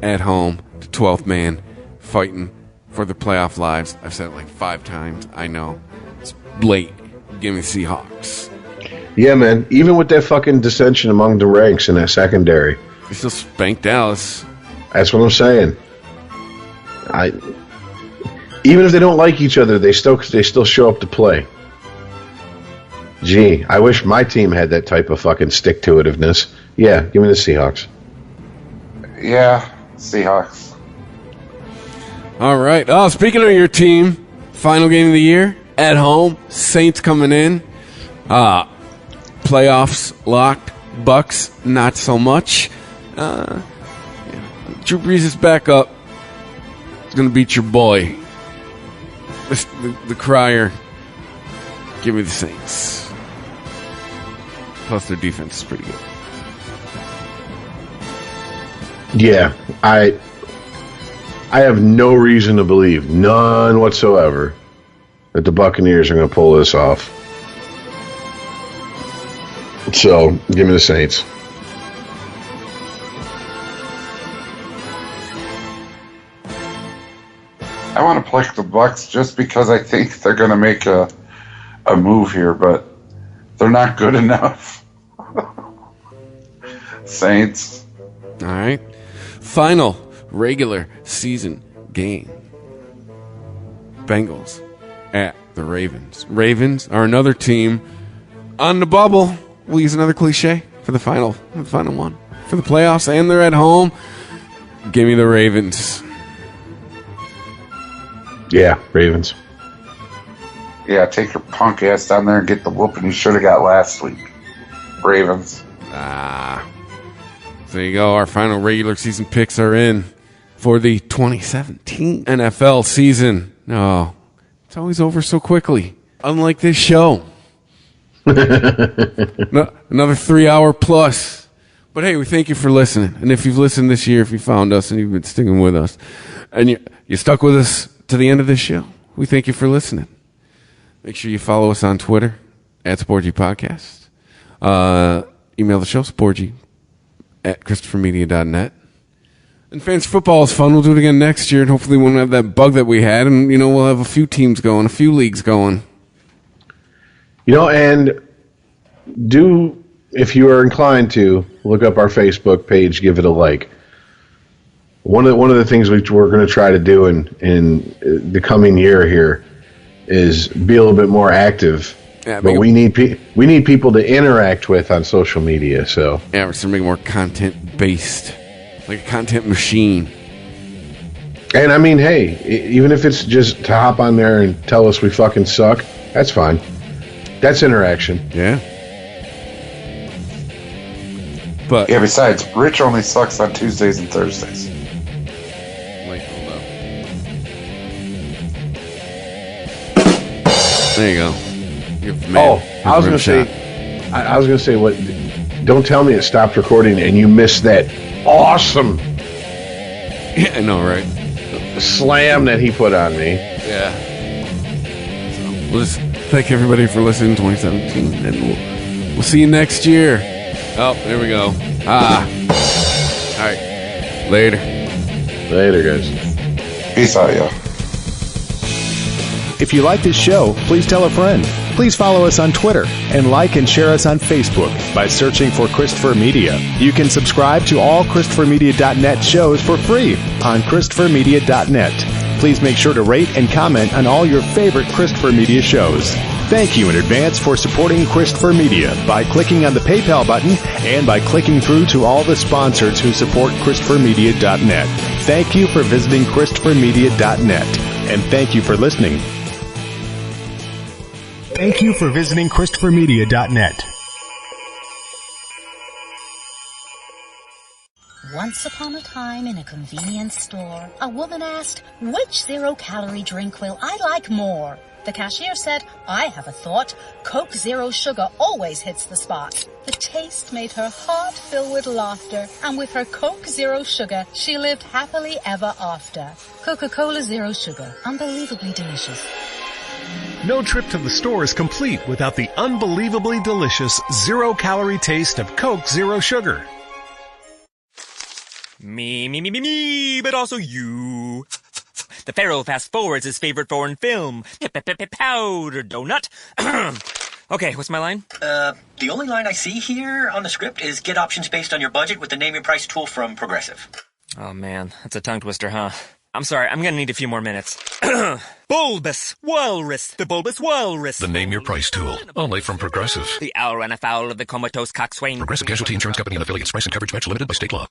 at home, the 12th man, fighting for the playoff lives. I've said it like 5 times. I know. It's late. Give me Seahawks. Yeah, man. Even with that fucking dissension among the ranks in that secondary. They still spanked Dallas. That's what I'm saying. Even if they don't like each other, they still show up to play. Gee, I wish my team had that type of fucking stick-to-itiveness. Yeah, give me the Seahawks. Yeah, Seahawks. All right. Oh, speaking of your team, final game of the year at home. Saints coming in. Playoffs locked. Bucks not so much. Drew Brees is back up. He's gonna beat your boy, the crier. Give me the Saints. Plus their defense is pretty good. Yeah, I have no reason to believe, none whatsoever, that the Buccaneers are going to pull this off. So, give me the Saints. I want to pick the Bucks just because I think they're going to make a move here, but they're not good enough. Saints. All right. Final regular season game. Bengals at the Ravens. Ravens are another team on the bubble. We'll use another cliche for the final one. For the playoffs, and they're at home. Give me the Ravens. Yeah, Ravens. Yeah, take your punk ass down there and get the whooping you should have got last week. Ravens. There you go. Our final regular season picks are in for the 2017 NFL season. Oh, it's always over so quickly. Unlike this show. Another 3-hour plus. But hey, we thank you for listening. And if you've listened this year, if you found us and you've been sticking with us, and you stuck with us to the end of this show, we thank you for listening. Make sure you follow us on Twitter at Sporgy Podcast. Email the show, sporgy@christophermedia.net. And fantasy football is fun. We'll do it again next year, and hopefully we won't have that bug that we had, and we'll have a few teams going, a few leagues going. And if you are inclined to, look up our Facebook page, give it a like. One of the things we're going to try to do in the coming year here is be a little bit more active. Yeah, but we need people to interact with on social media. So yeah, we're starting to make more content based, like a content machine. And I mean, hey, even if it's just to hop on there and tell us we fucking suck, that's fine. That's interaction. Yeah. But besides, Rich only sucks on Tuesdays and Thursdays. Wait, hold up. There you go. I was gonna say what? Don't tell me it stopped recording and you missed that awesome. Yeah, I know, right? Slam that he put on me. Yeah. So we'll just thank everybody for listening to 2017, and we'll see you next year. Oh, there we go. All right. Later. Later, guys. Peace out, y'all. If you like this show, please tell a friend. Please follow us on Twitter and like and share us on Facebook by searching for Christopher Media. You can subscribe to all ChristopherMedia.net shows for free on ChristopherMedia.net. Please make sure to rate and comment on all your favorite Christopher Media shows. Thank you in advance for supporting Christopher Media by clicking on the PayPal button and by clicking through to all the sponsors who support ChristopherMedia.net. Thank you for visiting ChristopherMedia.net, and thank you for listening. Thank you for visiting ChristopherMedia.net. Once upon a time in a convenience store, a woman asked, "Which zero-calorie drink will I like more?" The cashier said, "I have a thought. Coke Zero Sugar always hits the spot." The taste made her heart fill with laughter, and with her Coke Zero Sugar, she lived happily ever after. Coca-Cola Zero Sugar, unbelievably delicious. No trip to the store is complete without the unbelievably delicious zero-calorie taste of Coke Zero Sugar. Me, but also you. The Pharaoh fast forwards his favorite foreign film, Powder Donut. Okay, what's my line? The only line I see here on the script is get options based on your budget with the name your price tool from Progressive. Oh man, that's a tongue twister, huh? I'm sorry, I'm gonna need a few more minutes. Bulbous Walrus, the Bulbous Walrus. The Name Your Price tool, only from Progressive. The owl ran afoul of the comatose coxswain. Progressive Casualty Insurance Company and affiliates. Price and coverage match limited by state law.